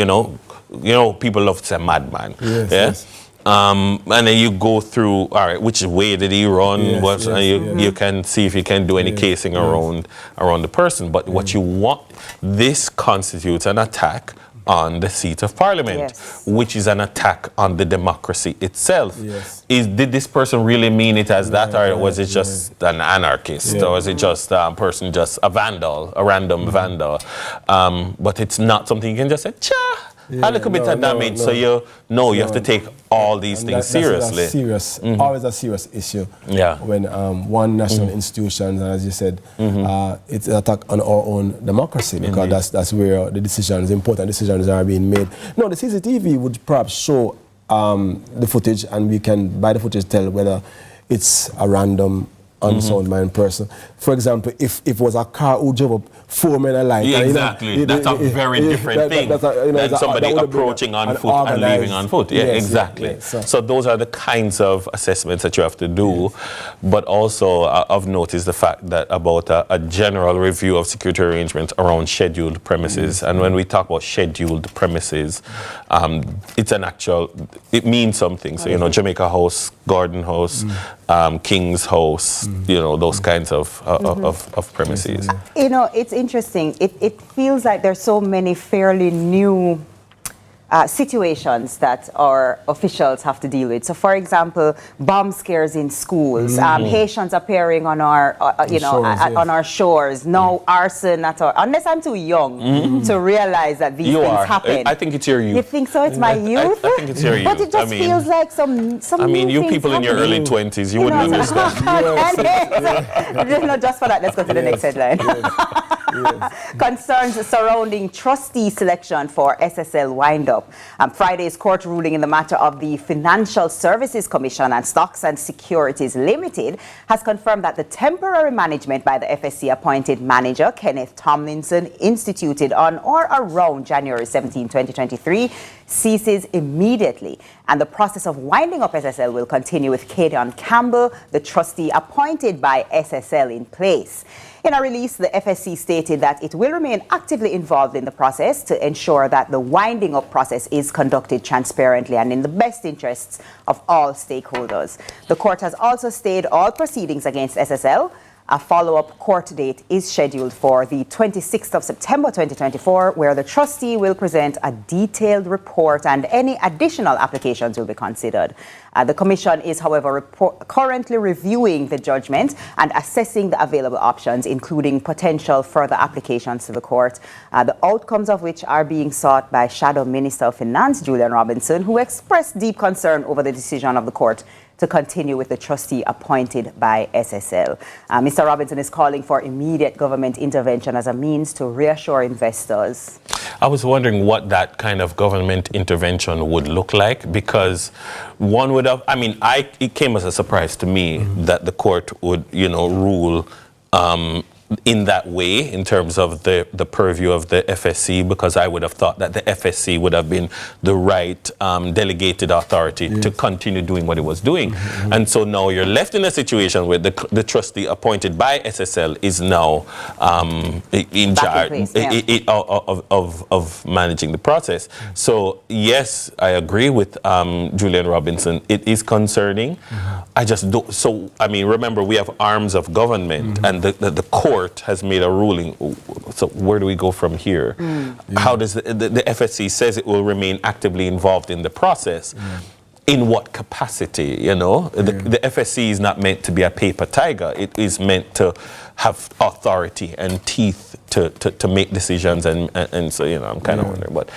people love to say madman. Yes. And then you go through, all right, which way did he run? You can see if you can do any casing around the person. But what you want, this constitutes an attack on the seat of Parliament, which is an attack on the democracy itself. Did this person really mean it as that, or was it just an anarchist, or was it just a person, just a vandal, a random vandal? But it's not something you can just say, cha. A little bit of damage, so you have to take all these things seriously. Always a serious issue. Yeah. When one national institution, as you said, it's an attack on our own democracy, because that's where the important decisions are being made. No, the CCTV would perhaps show the footage, and we can, by the footage, tell whether it's a random unsound mind person. For example, if it was a car who drove up 4 men alike. Exactly. That's a very different thing than somebody approaching on foot and leaving on foot. Yeah, exactly. So those are the kinds of assessments that you have to do. But also of note is the fact that about a general review of security arrangements around scheduled premises. And when we talk about scheduled premises, it's an actual, it means something. So, Jamaica House, Gordon House, King's House, those kinds of premises. It's interesting. It feels like there's so many fairly new situations that our officials have to deal with. So, for example, bomb scares in schools, Haitians appearing on our, on our shores. No arson at all. Unless I'm too young to realize that these things happen. I think it's your youth. You think so? It's my youth. I think it's your youth. But it just feels like some. I mean, you people in your early 20s, you wouldn't understand. Just for that, let's go to the next headline. Concerns surrounding trustee selection for SSL wind-up. Friday's court ruling in the matter of the Financial Services Commission and Stocks and Securities Limited has confirmed that the temporary management by the FSC appointed manager Kenneth Tomlinson, instituted on or around January 17, 2023, ceases immediately, and the process of winding up SSL will continue with Kadion Campbell, the trustee appointed by SSL, in place. In a release, the FSC stated that it will remain actively involved in the process to ensure that the winding up process is conducted transparently and in the best interests of all stakeholders. The court has also stayed all proceedings against SSL A follow-up court date is scheduled for the 26th of September 2024, where the trustee will present a detailed report and any additional applications will be considered. The Commission is, however, currently reviewing the judgment and assessing the available options, including potential further applications to the court, the outcomes of which are being sought by Shadow Minister of Finance Julian Robinson, who expressed deep concern over the decision of the court to continue with the trustee appointed by SSL. Mr. Robinson is calling for immediate government intervention as a means to reassure investors. I was wondering what that kind of government intervention would look like, because one would have, it came as a surprise to me that the court would, rule in that way in terms of the purview of the FSC, because I would have thought that the FSC would have been the right delegated authority to continue doing what it was doing. And so now you're left in a situation where the trustee appointed by SSL is now in charge of managing the process. So yes, I agree with Julian Robinson. It is concerning. I just don't. So remember, we have arms of government, and the court has made a ruling. So where do we go from here? How does the FSC says it will remain actively involved in the process? In what capacity? The FSC is not meant to be a paper tiger. It is meant to have authority and teeth to make decisions, and so I'm kind of wondering. But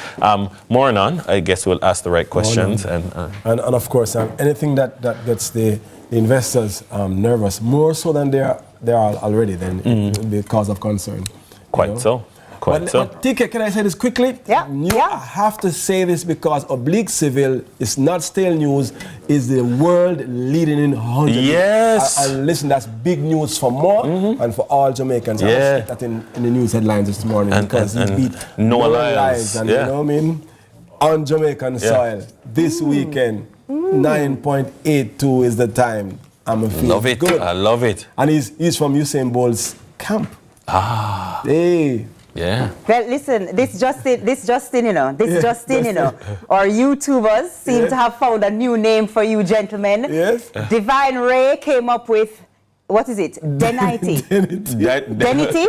more on, I guess we'll ask the right questions, and of course anything that gets the investors nervous, more so than they are already, then it will be a cause of concern. Quite so. But TK, can I say this quickly? I have to say this because Oblique Civil is not stale news, is the world leading in 100. Yes. And listen, that's big news for more and for all Jamaicans. I was that in the news headlines this morning, because he beat Noah Lyles. And you know what I mean? On Jamaican soil this weekend. 9.82 is the time. Love it. Good. I love it. And he's from Usain Bolt's camp. Hey. Yeah. Well, listen, this Justin, our YouTubers seem to have found a new name for you gentlemen. Yes. Divine Ray came up with, what is it? Denity. Denity?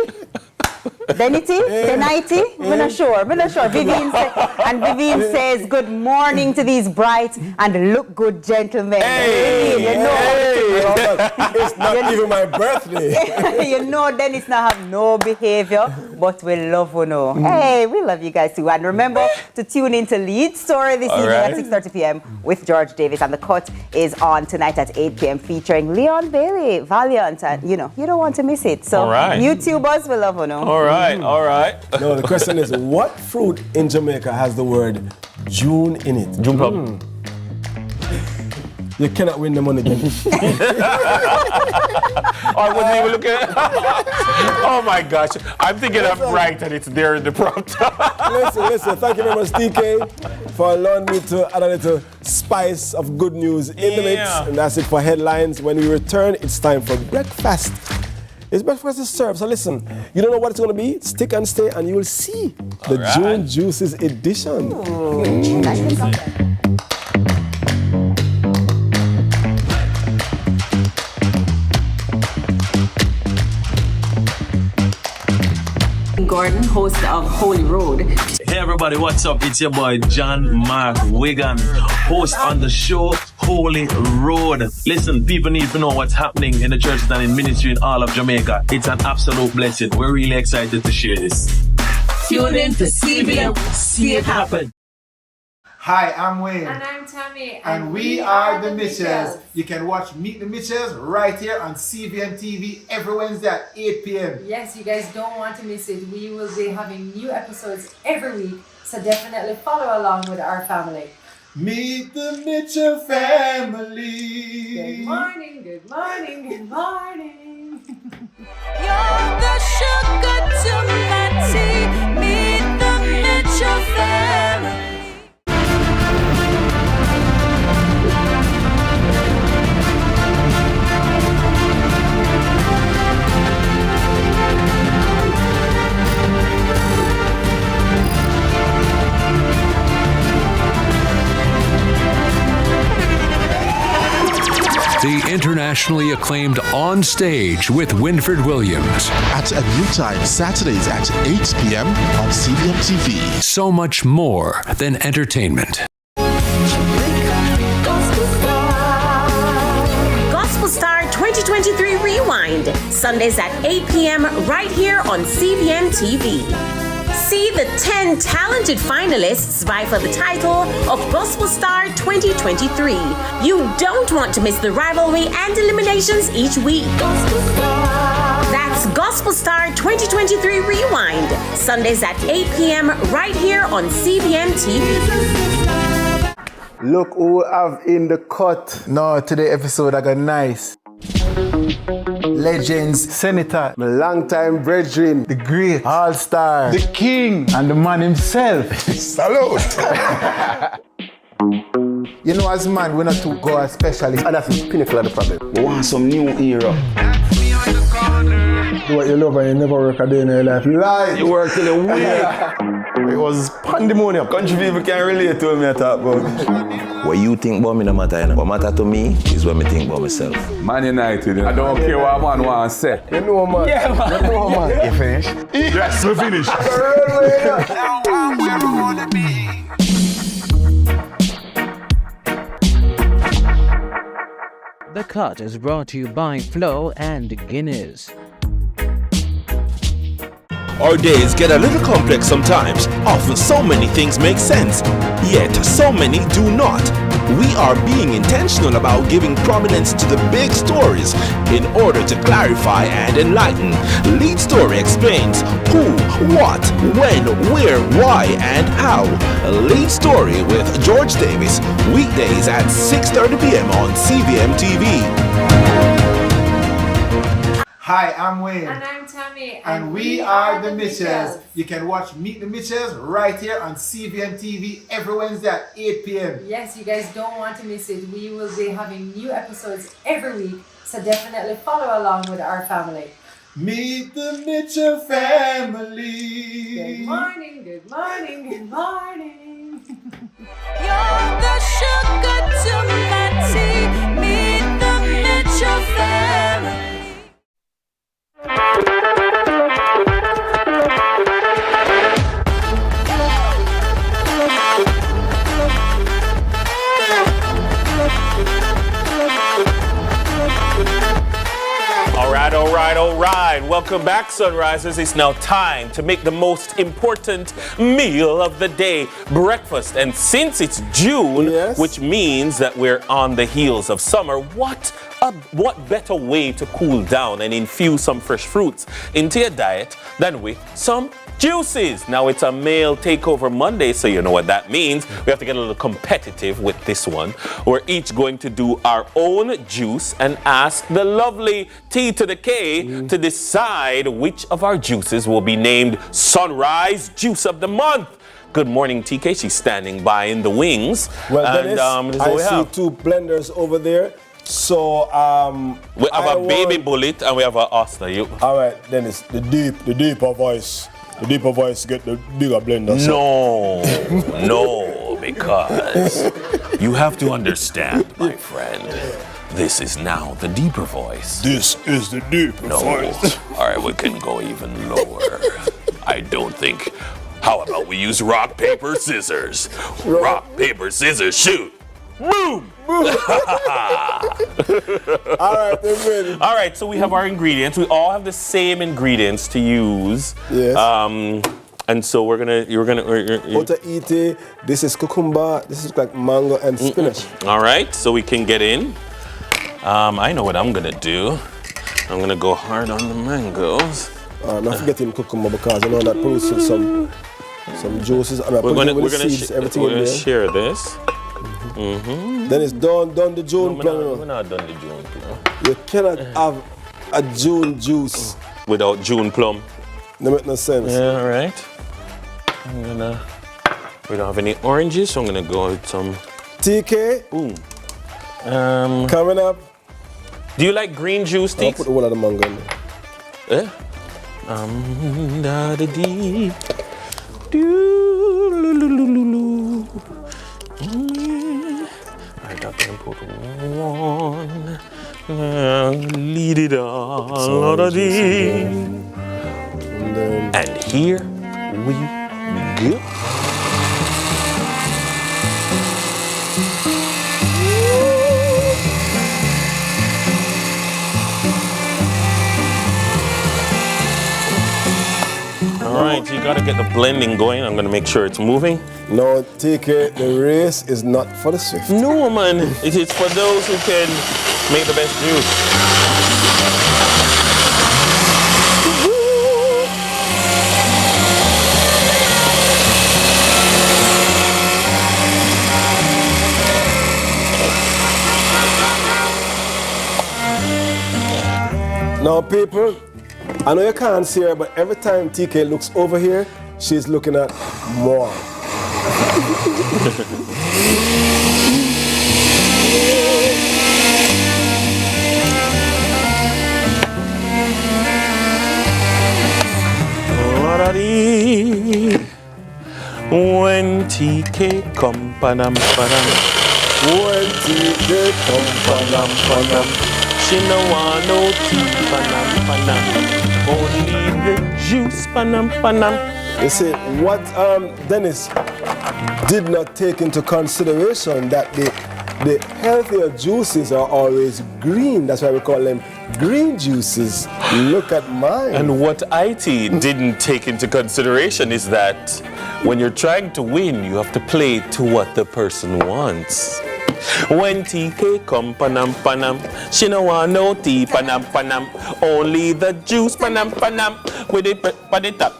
I'm not sure. Vivian says, good morning to these bright and look good gentlemen. It's not even my birthday. Dennis now have no behavior, but we love you know. Hey, we love you guys too. And remember to tune in to Lead Story this evening at 6:30 p.m. with George Davis. And the cut is on tonight at 8 p.m. featuring Leon Bailey, Valiant. And you don't want to miss it. So YouTubers, we love you know. All right. No, the question is, what fruit in Jamaica has the word June in it? June plum. You cannot win the money then. I wasn't even looking at Oh my gosh. I'm thinking I'm right and it's there in the prompt. Listen. Thank you very much, TK, for allowing me to add a little spice of good news in the mix. And that's it for headlines. When we return, it's time for breakfast. It's breakfast is served. So listen, you don't know what it's going to be? Stick and stay and you will see the June Juices edition. Gordon, host of Holy Road. Hey everybody, what's up? It's your boy John Mark Wigan, host on the show Holy Road. Listen, people need to know what's happening in the churches and in ministry in all of Jamaica. It's an absolute blessing. We're really excited to share this. Tune in to CVM. See it happen. Hi, I'm Wayne. And I'm Tami. And we are the Mitchells. You can watch Meet the Mitchells right here on CVMTV every Wednesday at 8 p.m. Yes, you guys don't want to miss it. We will be having new episodes every week, so definitely follow along with our family. Meet the Mitchell family. Good morning, good morning, good morning. You're the sugar to my tea. Meet the Mitchell family. the internationally acclaimed On Stage with Winfred Williams. At a new time, Saturdays at 8 p.m. on CVMTV. So much more than entertainment. Gospel Star 2023 Rewind, Sundays at 8 p.m. right here on CVMTV. See the 10 talented finalists vie for the title of Gospel Star 2023. You don't want to miss the rivalry and eliminations each week. That's Gospel Star 2023 Rewind, Sundays at 8 p.m. right here on CVMTV. Look who we have in the cut. No, today episode I got nice. Legends, Senator, my longtime brethren, the great all-star, the king, and the man himself. Salute! You know, as man, we're not to go as specialists, and that's the pinnacle of the problem. We want some new era. Do what you love and you never work a day in your life. You lie! You work till you weak. It was pandemonium. Country people can relate to me I talk about. What you think about me no matter, you know. What matter to me is what me think about myself. Man United, you know. I don't care what man want to say. You know, man. Yeah, man. You know, man. You finished? Yes, we finished. The Cut is brought to you by Flo and Guinness. Our days get a little complex sometimes. Often so many things make sense, yet so many do not. We are being intentional about giving prominence to the big stories in order to clarify and enlighten. Lead Story explains who, what, when, where, why, and how. Lead Story with George Davis, weekdays at 6:30 p.m. on CVMTV. Hi, I'm Wayne. And I'm Tami. And we are the Mitchells. You can watch Meet the Mitchells right here on CVMTV every Wednesday at 8 p.m. Yes, you guys don't want to miss it. We will be having new episodes every week, so definitely follow along with our family. Meet the Mitchell family. Good morning, good morning, good morning. You're the sugar to my tea. Meet the Mitchell family. All right. Welcome back, Sunrisers. It's now time to make the most important meal of the day, breakfast. And since it's June, which means that we're on the heels of summer, what better way to cool down and infuse some fresh fruits into your diet than with some juices? Now, it's a male takeover Monday, so you know what that means. We have to get a little competitive with this one. We're each going to do our own juice and ask the lovely T to the K to decide which of our juices will be named Sunrise Juice of the Month. Good morning, TK. She's standing by in the wings. Well, Dennis, I see two blenders over there. So, we have a baby bullet and we have an Oster. All right, Dennis, the deeper voice. The deeper voice get the bigger blender. No, because you have to understand, my friend. This is now the deeper voice. This is the deeper voice. All right, we can go even lower. I don't think. How about we use rock, paper, scissors? Rock, paper, scissors, shoot. Boom! All right, they're ready. All right, so we have our ingredients. We all have the same ingredients to use. Yes. And so you're gonna. Otaite, this is cucumber, this is like mango and spinach. All right, so we can get in. I know what I'm gonna do. I'm gonna go hard on the mangoes. Not forgetting cucumber because I know that produces some juices. And we're gonna share this. Then it's done the June plan. We're not done the June plum. You cannot have a June juice without June plum. That makes no sense. Yeah, all right. We don't have any oranges, so I'm gonna go with some TK. Boom. Coming up. Do you like green juice, TK? I'll put the one of the mango in there. up and put one. Lead it on. And here we go. All right, you gotta get the blending going. I'm gonna make sure it's moving. No, take it. The race is not for the swift. No, man. It is for those who can make the best juice. Now, people, I know you can't see her, but every time TK looks over here, she's looking at more. When TK come, panam, panam. When TK come, panam, panam. She no want no tea, panam, panam. Only the juice, panam, panam. You see, what Dennis did not take into consideration that the healthier juices are always green. That's why we call them green juices. Look at mine. And what IT didn't take into consideration is that when you're trying to win, you have to play to what the person wants. When TK come, panam, panam, she no want no tea, panam, panam. Only the juice, panam, panam. With it, up,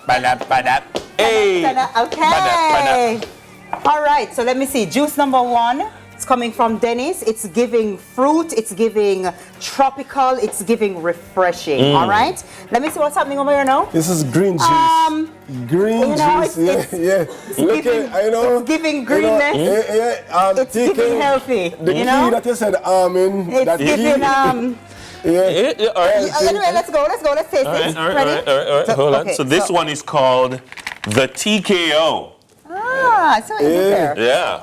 panam, panam. Hey. Okay. All right, so let me see. Juice number 1. It's coming from Dennis. It's giving fruit. It's giving tropical. It's giving refreshing. All right. Let me see what's happening over here now. This is green juice. Green juice. It's giving greenness. It's giving healthy. The key that you said, almond. It's giving Anyway, let's go. Let's taste it. All right. Hold on. So this one is called the TKO. So it's there. Yeah.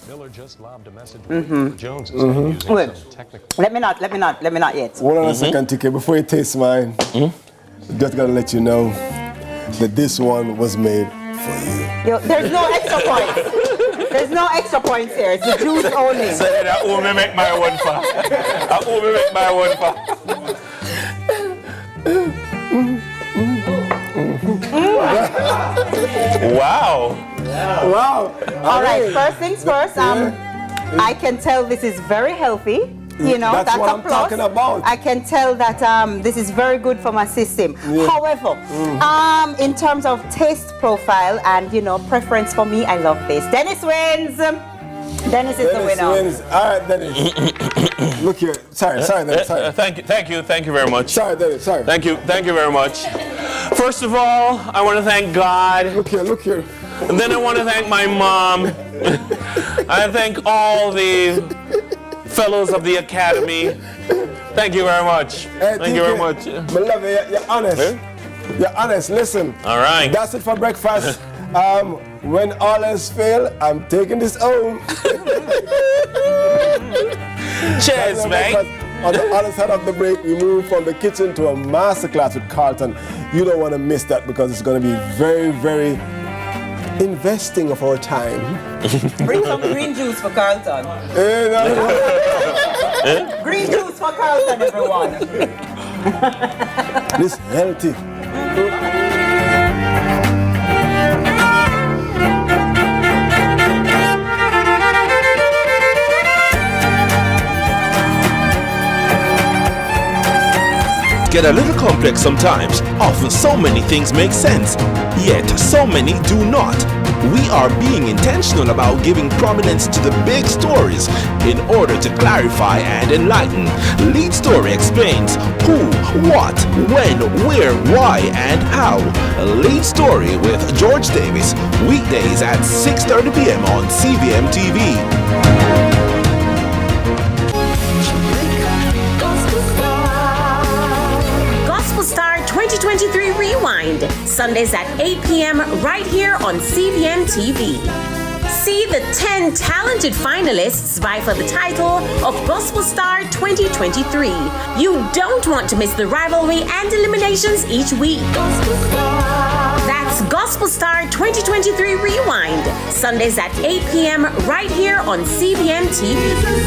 Miller just lobbed a message Jones is Wait. Let me not yet. Hold on a second, TK, before you taste mine. Just gotta let you know that this one was made for you. There's no extra points. There's no extra points here. It's the juice only. Say that I only make my one for. Wow. All right, first things first, I can tell this is very healthy. You know, that's what a I'm plus. talking about. I can tell that this is very good for my system. Yeah. However, in terms of taste profile and, preference for me, I love this. Dennis wins. Dennis is the winner. Wins. All right, Dennis. Look here. Sorry, Dennis. Sorry. Thank you very much. Sorry, Dennis. Sorry. Thank you very much. First of all, I want to thank God. Look here. And then I want to thank my mom. I thank all the fellows of the academy. Thank you very much. Thank you very much. My love, you're honest. You're honest. Listen. All right. That's it for breakfast. When all else fail, I'm taking this home. Cheers, mate. On the other side of the break, we move from the kitchen to a masterclass with Carlton. You don't want to miss that because it's going to be very, very investing of our time. Bring some green juice for Carlton. Green juice for Carlton, everyone. This healthy. Get a little complex sometimes. Often so many things make sense, yet so many do not. We are being intentional about giving prominence to the big stories in order to clarify and enlighten. Lead Story explains who, what, when, where, why, and how. Lead Story with George Davis, weekdays at 6:30 p.m. on CVMTV. Star 2023 Rewind, Sundays at 8 p.m. right here on CVMTV. See the 10 talented finalists vie for the title of Gospel Star 2023. You don't want to miss the rivalry and eliminations each week. That's Gospel Star 2023 Rewind, Sundays at 8 p.m. right here on CVMTV.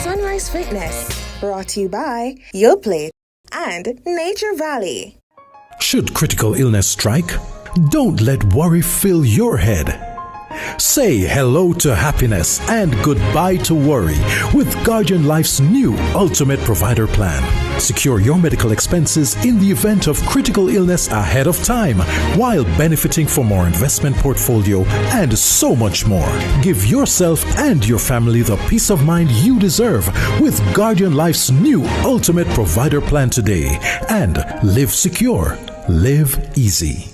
Sunrise Fitness, brought to you by Your Plate and Nature Valley. Should critical illness strike, don't let worry fill your head. Say hello to happiness and goodbye to worry with Guardian Life's new Ultimate Provider Plan. Secure your medical expenses in the event of critical illness ahead of time while benefiting from our investment portfolio and so much more. Give yourself and your family the peace of mind you deserve with Guardian Life's new Ultimate Provider Plan today. And live secure, live easy.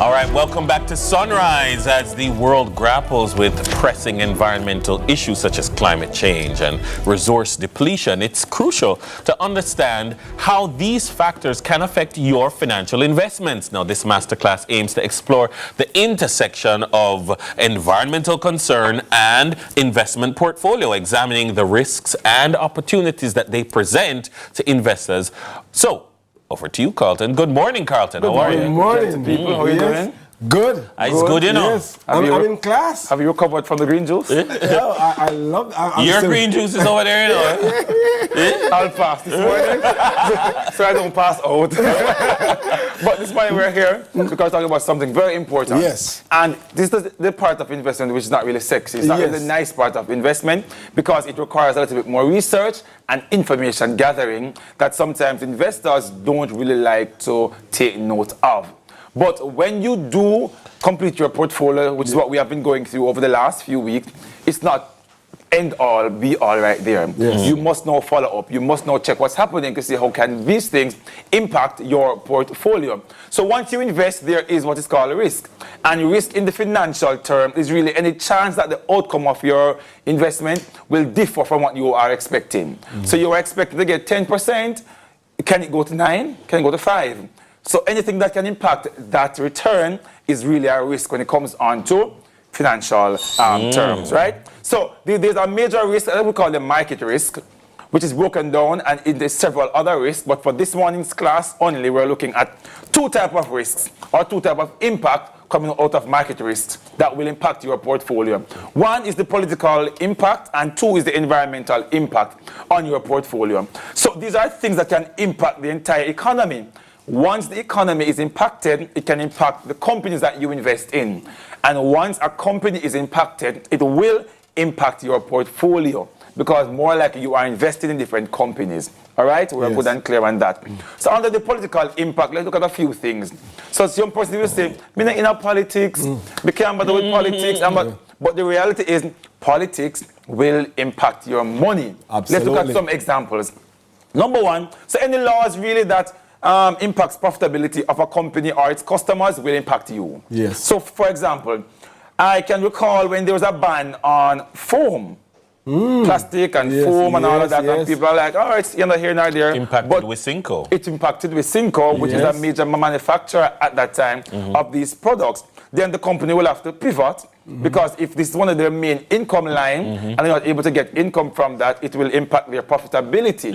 All right, welcome back to Sunrise. As the world grapples with pressing environmental issues such as climate change and resource depletion, it's crucial to understand how these factors can affect your financial investments. Now, this masterclass aims to explore the intersection of environmental concern and investment portfolio, examining the risks and opportunities that they present to investors. So, over to you, Carlton. Good morning, Carlton. How are you? Good morning, people. How are you doing? Good. It's good, you know. Yes. I'm in class. Have you recovered from the green juice? I love your green juice is over there, you know. I'll pass this morning, so I don't pass out. But this morning we're here because we're talking about something very important. Yes. And this is the part of investment which is not really sexy. It's not really the nice part of investment because it requires a little bit more research and information gathering that sometimes investors don't really like to take note of. But when you do complete your portfolio, which is what we have been going through over the last few weeks, it's not end all, be all right there. Yes. You must now follow up. You must now check what's happening to see how can these things impact your portfolio. So once you invest, there is what is called a risk. And risk in the financial term is really any chance that the outcome of your investment will differ from what you are expecting. So you are expecting to get 10%. Can it go to 9? Can it go to 5? So anything that can impact that return is really a risk when it comes on to financial terms, right? So there's a major risk that we call the market risk, which is broken down, and there's several other risks. But for this morning's class only, we're looking at two types of risks or two types of impact coming out of market risks that will impact your portfolio. One is the political impact, and two is the environmental impact on your portfolio. So these are things that can impact the entire economy. Once the economy is impacted, it can impact the companies that you invest in. And once a company is impacted, it will impact your portfolio because more likely you are invested in different companies. All right? We're good and clear on that. So under the political impact, let's look at a few things. So some person will say, me not in politics, we can't bother with politics. But the reality is politics will impact your money. Absolutely. Let's look at some examples. Number one, so any laws really that impacts profitability of a company or its customers will impact you. Yes. So, for example, I can recall when there was a ban on foam, plastic and foam and all of that, and people are like, oh, it's neither here nor there. Impacted with Cinco. It impacted with Cinco, which is a major manufacturer at that time of these products. Then the company will have to pivot because if this is one of their main income line and they're not able to get income from that, it will impact their profitability.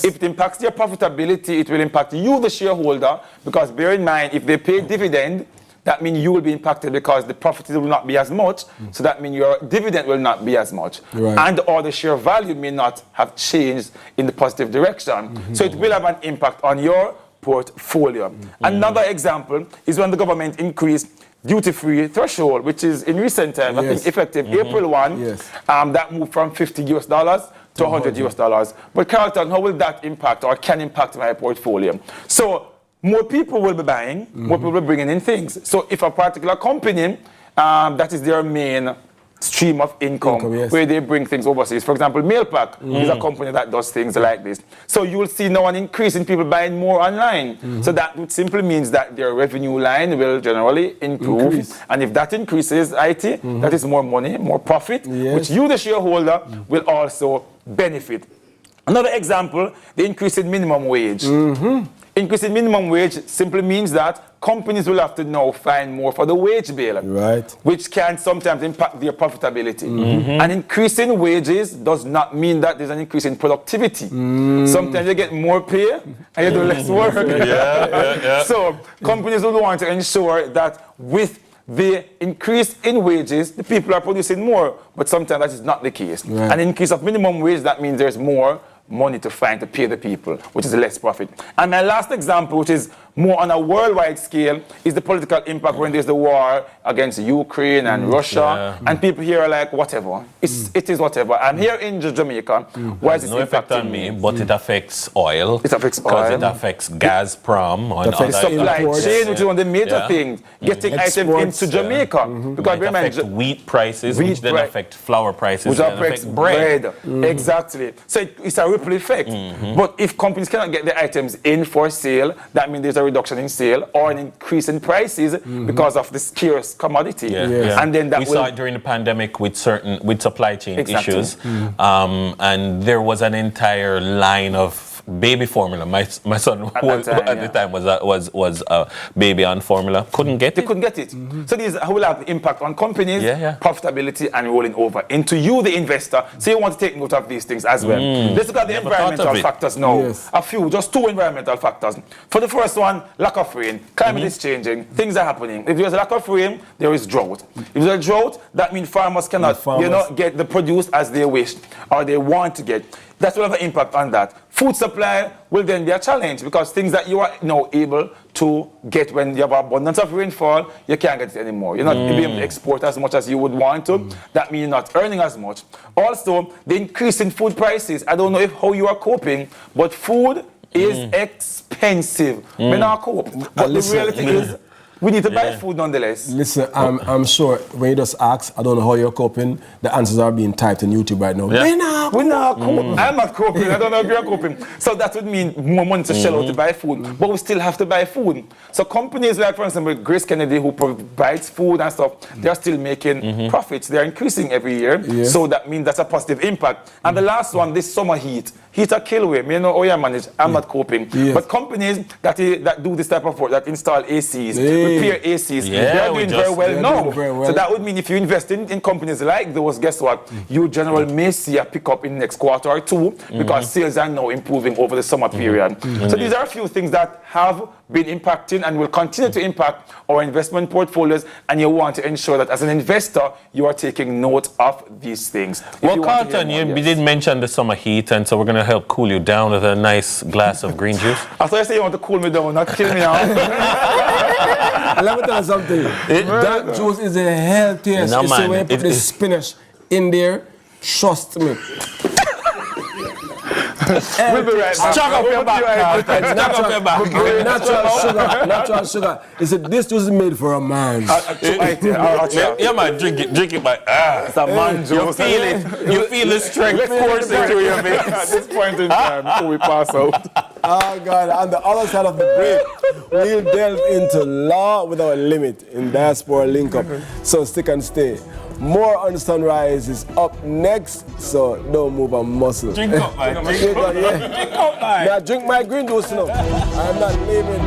If it impacts their profitability, it will impact you, the shareholder, because bear in mind, if they pay dividend, that means you will be impacted because the profit will not be as much. So that means your dividend will not be as much. And or the share value may not have changed in the positive direction. So it will have an impact on your portfolio. Another example is when the government increased duty-free threshold, which is in recent time, I think effective April 1, that moved from $50 to $100. But Carlton, how will that impact or can impact my portfolio? So more people will be buying, more people will be bringing in things. So if a particular company, that is their main stream of income, where they bring things overseas. For example, Mailpack is a company that does things like this. So you will see now an increase in people buying more online. So that simply means that their revenue line will generally improve. And if that increases, IT, that is more money, more profit, which you, the shareholder, will also benefit. Another example, the increase in minimum wage. Increase in minimum wage simply means that companies will have to now find more for the wage bill, which can sometimes impact their profitability. And increasing wages does not mean that there's an increase in productivity. Sometimes you get more pay and you do less work. So companies will want to ensure that with the increase in wages, the people are producing more, but sometimes that is not the case. An increase of minimum wage, that means there's more money to find to pay the people, which is less profit. And my last example, which is more on a worldwide scale, is the political impact when there's the war against Ukraine and Russia, and people here are like, whatever. It is whatever. I'm here in Jamaica. Why is this no effect on me? But it affects oil. It affects because oil. it affects Gazprom. It affects supply chain, which is one of the major things. Getting items into Jamaica. Because it affects wheat prices, which then affect flour prices, which affects bread. Exactly. So it's a ripple effect. But if companies cannot get the items in for sale, that means there's a reduction in sale or an increase in prices because of the scarce commodity. And then that we saw it during the pandemic with supply chain issues. And there was an entire line of baby formula. My son at the time was a baby on formula. Couldn't get it. They couldn't get it. So these will have impact on companies, profitability, and rolling over into you, the investor. So you want to take note of these things as well. Let's look at the environmental factors now. A few, just two environmental factors. For the first one, lack of rain. Climate is changing. Things are happening. If there's a lack of rain, there is drought. If there's a drought, that means farmers cannot get the produce as they wish or they want to get. That will have an impact on that. Food supply will then be a challenge because things that you are now able to get when you have abundance of rainfall, you can't get it anymore. You're not able to export as much as you would want to. That means you're not earning as much. Also, the increase in food prices. I don't know how you are coping, but food is expensive. We not cope. But the reality is, we need to buy food nonetheless. Listen, I'm sure when you just ask, I don't know how you're coping, the answers are being typed on YouTube right now. We're not coping. I'm not coping. I don't know if you're coping. So that would mean more money to shell out to buy food. But we still have to buy food. So companies like, for example, Grace Kennedy, who provides food and stuff, they're still making profits. They're increasing every year. So that means that's a positive impact. And the last one, this summer heat. Heat a kill way. You know how you manage. I'm not coping. But companies that do this type of work, that install ACs, repair ACs, they're doing very well now. So that would mean if you invest in companies like those, guess what? You generally may see a pickup in the next quarter or two because sales are now improving over the summer period. So these are a few things that have been impacting and will continue to impact our investment portfolios, and you want to ensure that as an investor, you are taking note of these things. Well, Carlton, you did mention the summer heat, and so we're going to help cool you down with a nice glass of green juice. I thought you said you want to cool me down, not kill me now. Let me tell you something. That juice is the healthiest. No, you see when you put the spinach in there, trust me. We'll be right back. Chuck up your back. Natural sugar. He said, this juice is made for a man. Yeah, man, drink it, man. It's a man juice. You feel the strength coursing through your veins. At this point in time, before we pass out. Oh, God. On the other side of the break, we'll delve into law without limit in Diaspora Link Up. So stick and stay. More on Sunrise is up next, so don't move a muscle. Drink up, man. Drink up, man. Now drink my green juice now. I'm not leaving.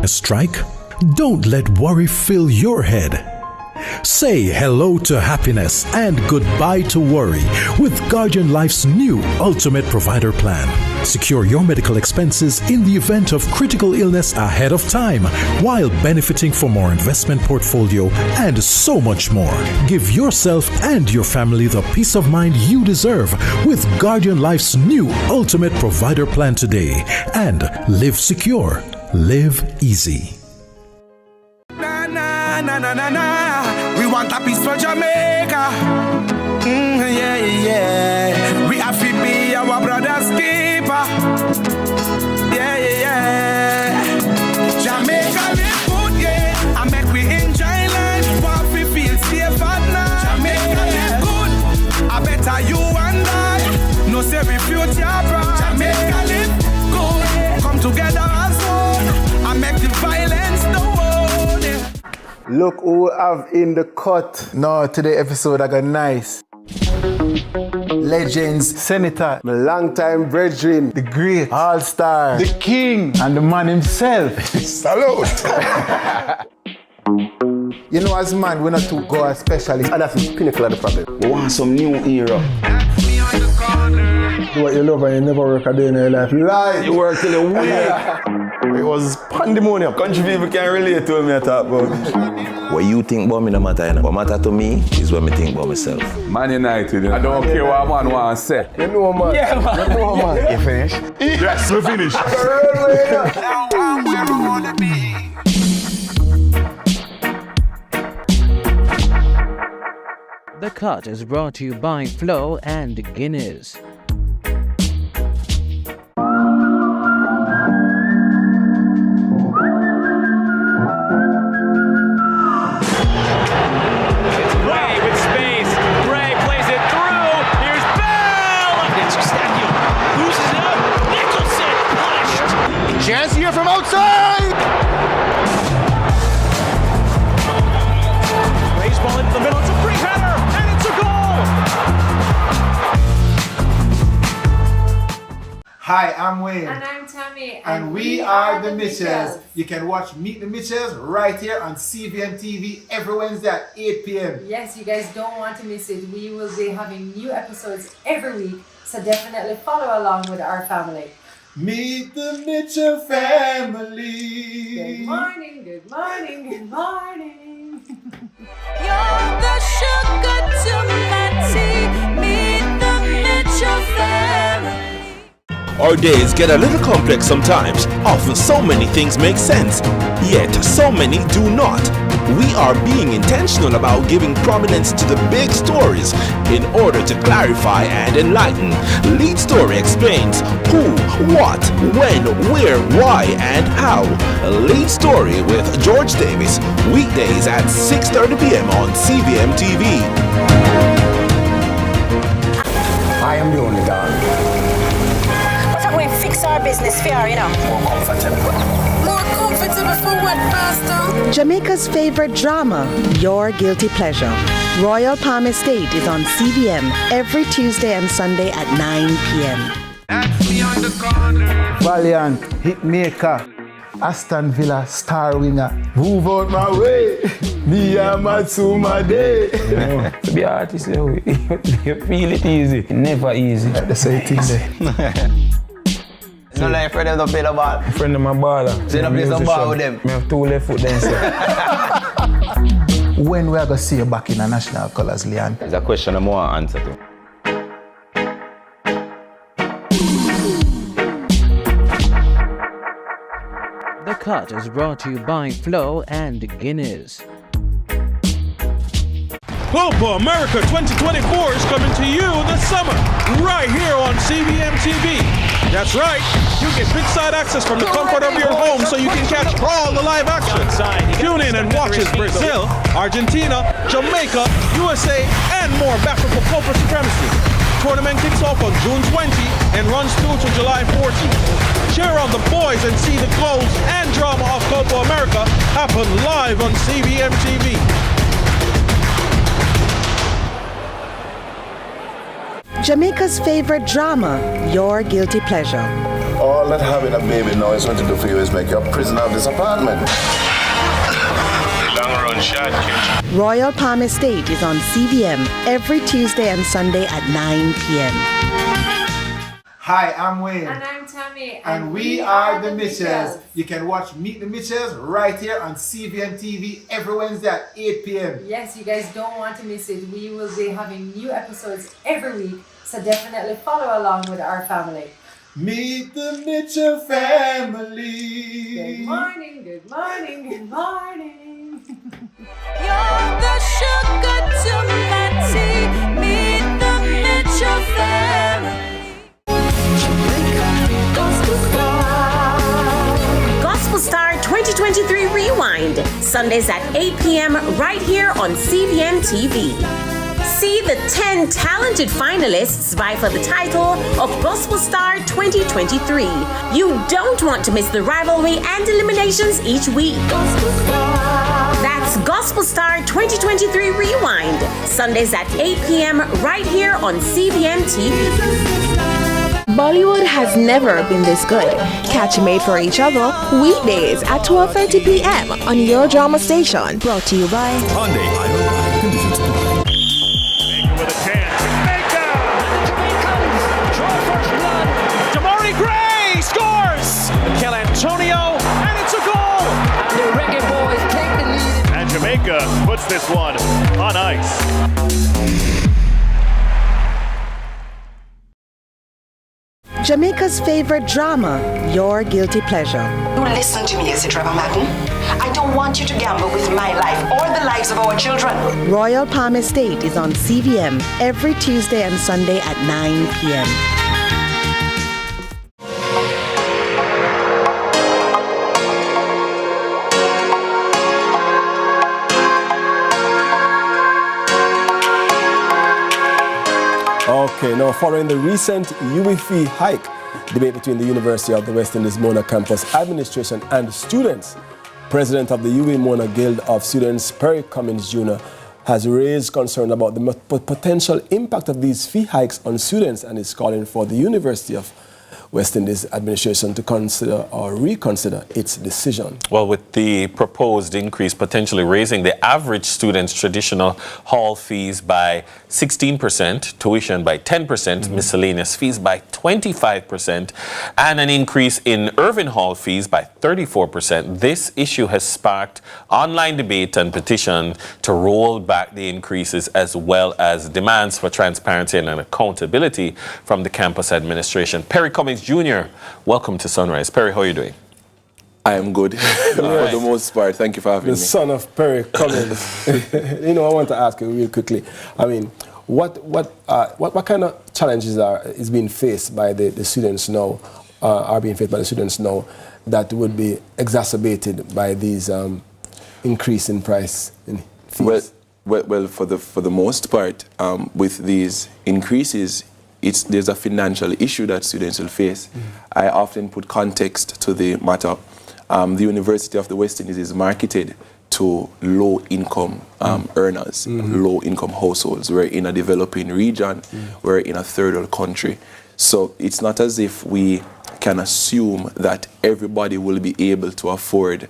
A strike? Don't let worry fill your head. Say hello to happiness and goodbye to worry with Guardian Life's new Ultimate Provider Plan. Secure your medical expenses in the event of critical illness ahead of time while benefiting from more investment portfolio and so much more. Give yourself and your family the peace of mind you deserve with Guardian Life's new Ultimate Provider Plan today. And live secure. Live easy. Na na na na na na. We want a peace for Jamaica. Yeah, yeah. We have to be our brother's keeper. Yeah, yeah. Jamaica live good, yeah. And make we enjoy life. What we feel safe at night. Jamaica live good. I better you and I. No say we future bright. Jamaica live good. Come together as one. And make the violence the one. Yeah. Look who we have in the cut. No, today episode I got nice. Legends, Senator, My long-time brethren, the great, all-star, the king, and the man himself. Salute! You know, as man, we're not too go as specialists. And that's the pinnacle of the problem. We want some new era. Do what you love and you never work a day in your life. Lie! You work till a week. It was pandemonium. Country people can relate to me I talk about. What you think about me no matter, you know. What matter to me is what me think about myself. Man United, I don't care what man want to say. You know, man. Yeah, man. You know, man. You finished? Yes, we finished. The Cut is brought to you by Flo and Guinness. Chance here from outside! Raise ball into the middle, it's a free header, and it's a goal! Hi, I'm Wayne. And I'm Tami. And we are the Mitchells. You can watch Meet the Mitchells right here on CVMTV every Wednesday at 8 p.m. Yes, you guys don't want to miss it. We will be having new episodes every week, so definitely follow along with our family. Meet the Mitchell family. Good morning, good morning, good morning. You're the sugar to my tea. Meet the Mitchell family. Our days get a little complex sometimes. Often so many things make sense, yet so many do not. We are being intentional about giving prominence to the big stories in order to clarify and enlighten. Lead Story explains who, what, when, where, why, and how. Lead Story with George Davis, weekdays at 6:30 p.m. on CVMTV. I am the only dog. We fix our business fair, you know. More comfortable. More comfortable for what, Pastor? Jamaica's favorite drama, Your Guilty Pleasure. Royal Palm Estate is on CVM every Tuesday and Sunday at 9 p.m. Valiant, Hitmaker, Aston Villa, star winger. Move out my way. Me and Matsuma Day. To be artist, you feel it easy. Never easy. The same thing there. No like friend them don't play the ball. Friend of my baller. So you don't play some ball with them? I have 2 left foot then, sir. When we are going to see you back in the national colours, Leon? It's a question I'm going to answer to. The Cut is brought to you by Flo and Guinness. Copa America 2024 is coming to you this summer, right here on CVMTV. That's right, you get big-side access from the comfort of your home so you can catch all the live action. Tune in and watch as Brazil, Argentina, Jamaica, USA, and more battle for Copa supremacy. Tournament kicks off on June 20 and runs through to July 14. Cheer on the boys and see the goals and drama of Copa America happen live on CVMTV. Jamaica's favorite drama, Your Guilty Pleasure. All that having a baby now is going to do for you is make you a prisoner of this apartment. Long run shot, kid. Royal Palm Estate is on CVM every Tuesday and Sunday at 9 p.m. Hi, I'm Wayne. And I'm Tami. And we are the Mitchells. You can watch Meet the Mitchells right here on CVMTV every Wednesday at 8 p.m. Yes, you guys don't want to miss it. We will be having new episodes every week, so definitely follow along with our family. Meet the Mitchell family. Good morning, good morning, good morning. You're the sugar to my tea. Meet the Mitchell family. Gospel Star 2023 Rewind, Sundays at 8 p.m. right here on CVMTV. See the 10 talented finalists vie for the title of Gospel Star 2023. You don't want to miss the rivalry and eliminations each week. That's Gospel Star 2023 Rewind, Sundays at 8 p.m. right here on CVMTV. Bollywood has never been this good. Catch Made for Each Other weekdays at 12:30 p.m. on your drama station. Brought to you by Hyundai. Conditions apply. With a chance. Jamari Gray scores! Kel Antonio, and it's a goal! The Reggae Boys take the lead. And Jamaica puts this one on ice. Jamaica's favorite drama, Your Guilty Pleasure. Listen to me, is it, Reverend Martin? I don't want you to gamble with my life or the lives of our children. Royal Palm Estate is on CVM every Tuesday and Sunday at 9 p.m. Okay, now following the recent UWI fee hike debate between the University of the West Indies Mona campus administration and students, President of the UWI Mona Guild of Students, Perry Cummins Jr., has raised concern about the potential impact of these fee hikes on students and is calling for the University of West Indies administration to consider or reconsider its decision. Well, with the proposed increase potentially raising the average student's traditional hall fees by 16%, tuition by 10%, miscellaneous fees by 25%, and an increase in Irving Hall fees by 34%, this issue has sparked online debate and petition to roll back the increases, as well as demands for transparency and accountability from the campus administration. Perry Cummins Jr., welcome to Sunrise. Perry, how are you doing? I am good for the most part. Thank you for having me. The son of Perry Cummins. I want to ask you real quickly. I mean, what kind of challenges is being faced by the students now? Are being faced by the students now that would be exacerbated by these increase in price in fees? Well, for the most part, with these increases, there's a financial issue that students will face. I often put context to the matter. The University of the West Indies is marketed to low-income earners, low-income households. We're in a developing region. We're in a third world country. So it's not as if we can assume that everybody will be able to afford,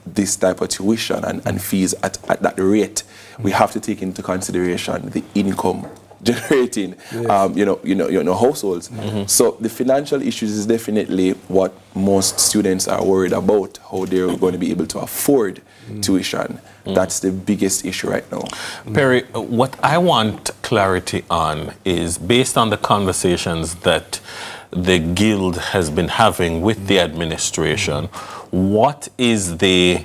this type of tuition and fees at that rate. We have to take into consideration the income generating, households. So the financial issues is definitely what most students are worried about, how they're going to be able to afford tuition. That's the biggest issue right now. Perry, what I want clarity on is, based on the conversations that the Guild has been having with the administration, what is the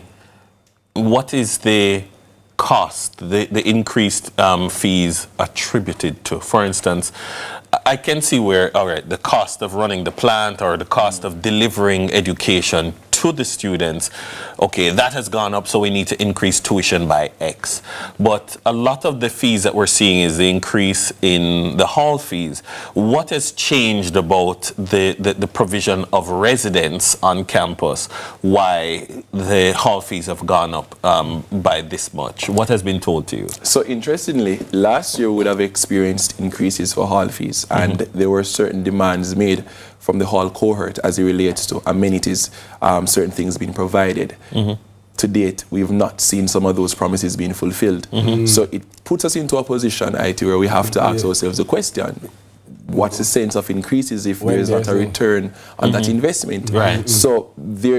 cost, the increased fees attributed to? For instance, I can see where, all right, the cost of running the plant or the cost of delivering education to the students, okay, that has gone up, so we need to increase tuition by X. But a lot of the fees that we're seeing is the increase in the hall fees. What has changed about the provision of residence on campus? Why the hall fees have gone up by this much? What has been told to you? So interestingly, last year we would have experienced increases for hall fees, and there were certain demands made from the hall cohort as it relates to amenities, certain things being provided. to date, we've not seen some of those promises being fulfilled. So it puts us into a position, where we have to ask ourselves the question, what's the sense of increases if there is not a return on that investment? Right. So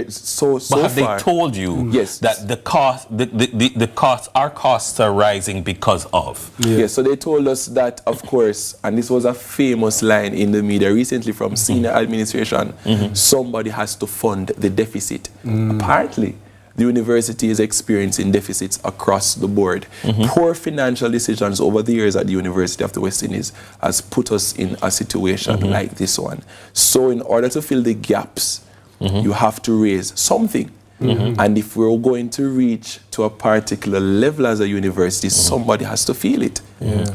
so but have far, they told you that our costs are rising because of? Yes, so they told us that, of course, and this was a famous line in the media recently from senior administration, somebody has to fund the deficit. Apparently, the university is experiencing deficits across the board. Poor financial decisions over the years at the University of the West Indies has put us in a situation like this one. So in order to fill the gaps, you have to raise something. And if we're going to reach to a particular level as a university, somebody has to feel it.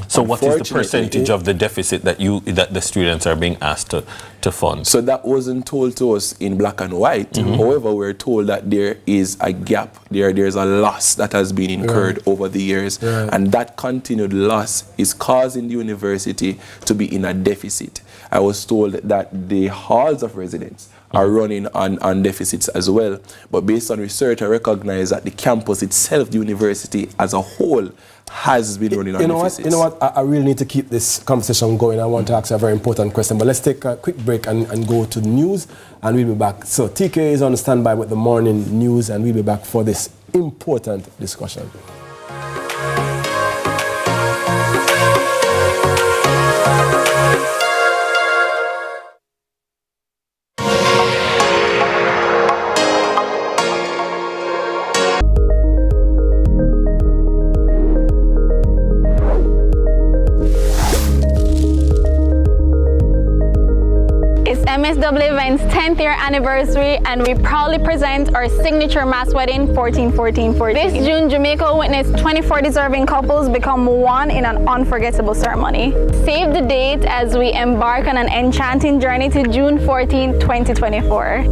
So what is the percentage of the deficit that the students are being asked to fund? So that wasn't told to us in black and white. However, we're told that there is a gap, there's a loss that has been incurred over the years, and that continued loss is causing the university to be in a deficit. I was told that the halls of residence are running on deficits as well. But based on research, I recognize that the campus itself, the university as a whole, has been running on deficits. You know what? I really need to keep this conversation going. I want to ask a very important question, but let's take a quick break and go to the news, and we'll be back. So TK is on standby with the morning news, and we'll be back for this important discussion. MSW Events 10th year anniversary, and we proudly present our signature mass wedding 14-14-14. This June, Jamaica will witness 24 deserving couples become one in an unforgettable ceremony. Save the date as we embark on an enchanting journey to June 14, 2024.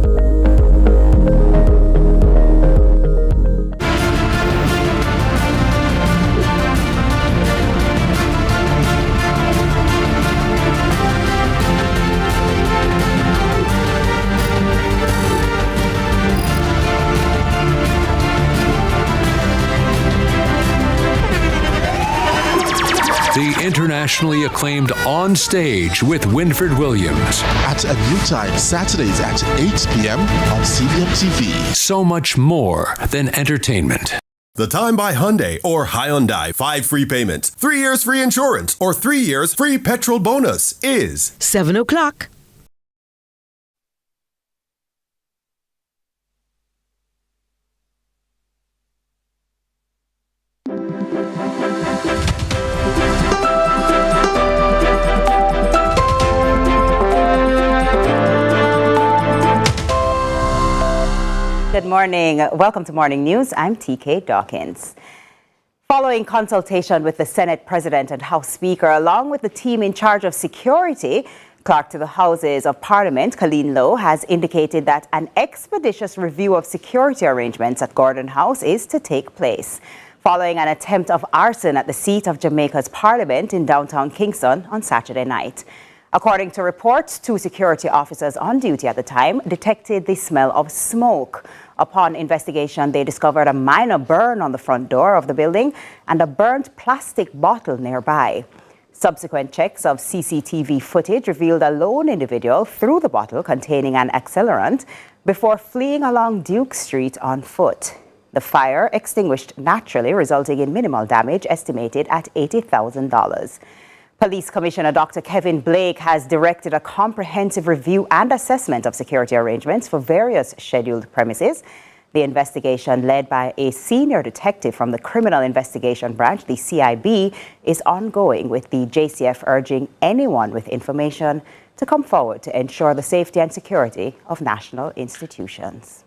The internationally acclaimed On Stage with Winfred Williams. At a new time, Saturdays at 8 p.m. on CVMTV. So much more than entertainment. The Time by Hyundai or Hyundai 5 free payments, 3 years free insurance, or 3 years free petrol bonus is 7 o'clock. Good morning. Welcome to Morning News. I'm TK Dawkins. Following consultation with the Senate President and House Speaker, along with the team in charge of security, Clerk to the Houses of Parliament, Colleen Lowe, has indicated that an expeditious review of security arrangements at Gordon House is to take place, following an attempt of arson at the seat of Jamaica's Parliament in downtown Kingston on Saturday night. According to reports, 2 security officers on duty at the time detected the smell of smoke. Upon investigation, they discovered a minor burn on the front door of the building and a burnt plastic bottle nearby. Subsequent checks of CCTV footage revealed a lone individual threw the bottle containing an accelerant before fleeing along Duke Street on foot. The fire extinguished naturally, resulting in minimal damage estimated at $80,000. Police Commissioner Dr. Kevin Blake has directed a comprehensive review and assessment of security arrangements for various scheduled premises. The investigation, led by a senior detective from the Criminal Investigation Branch, the CIB, is ongoing, with the JCF urging anyone with information to come forward to ensure the safety and security of national institutions.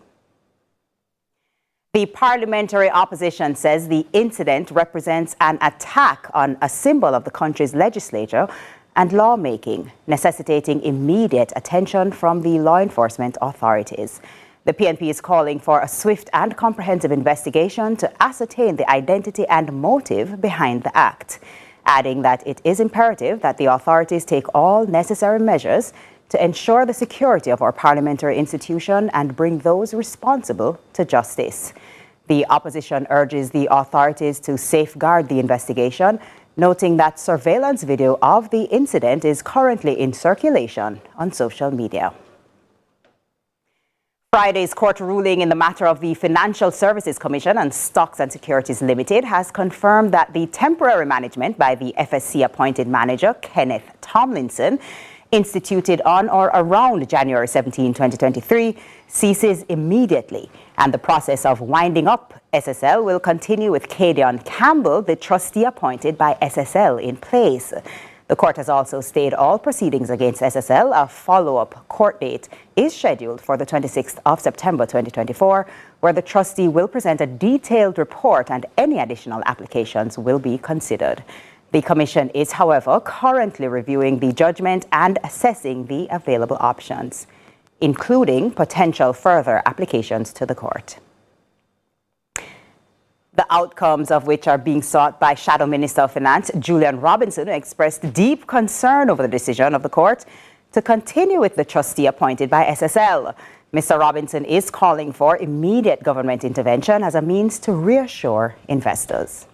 The parliamentary opposition says the incident represents an attack on a symbol of the country's legislature and lawmaking, necessitating immediate attention from the law enforcement authorities. The PNP is calling for a swift and comprehensive investigation to ascertain the identity and motive behind the act, adding that it is imperative that the authorities take all necessary measures to ensure the security of our parliamentary institution and bring those responsible to justice. The opposition urges the authorities to safeguard the investigation, noting that surveillance video of the incident is currently in circulation on social media. Friday's court ruling in the matter of the Financial Services Commission and Stocks and Securities Limited has confirmed that the temporary management by the FSC appointed manager, Kenneth Tomlinson, instituted on or around January 17, 2023, ceases immediately, and the process of winding up SSL will continue with Kadion Campbell, the trustee appointed by SSL, in place. The court has also stayed all proceedings against SSL. A follow-up court date is scheduled for the 26th of September 2024, where the trustee will present a detailed report and any additional applications will be considered. The commission is, however, currently reviewing the judgment and assessing the available options, including potential further applications to the court. The outcomes of which are being sought by Shadow Minister of Finance, Julian Robinson, who expressed deep concern over the decision of the court to continue with the trustee appointed by SSL. Mr. Robinson is calling for immediate government intervention as a means to reassure investors.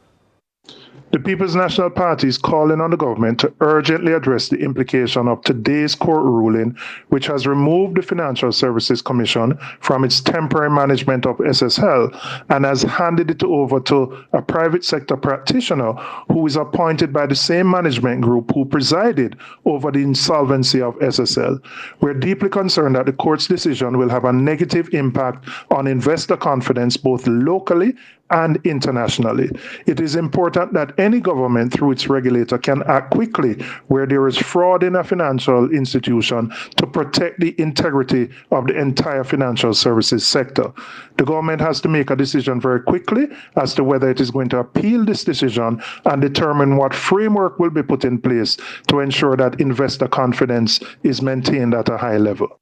The People's National Party is calling on the government to urgently address the implication of today's court ruling, which has removed the Financial Services Commission from its temporary management of SSL and has handed it over to a private sector practitioner who is appointed by the same management group who presided over the insolvency of SSL. We're deeply concerned that the court's decision will have a negative impact on investor confidence both locally and internationally. It is important that any government through its regulator can act quickly where there is fraud in a financial institution to protect the integrity of the entire financial services sector. The government has to make a decision very quickly as to whether it is going to appeal this decision and determine what framework will be put in place to ensure that investor confidence is maintained at a high level.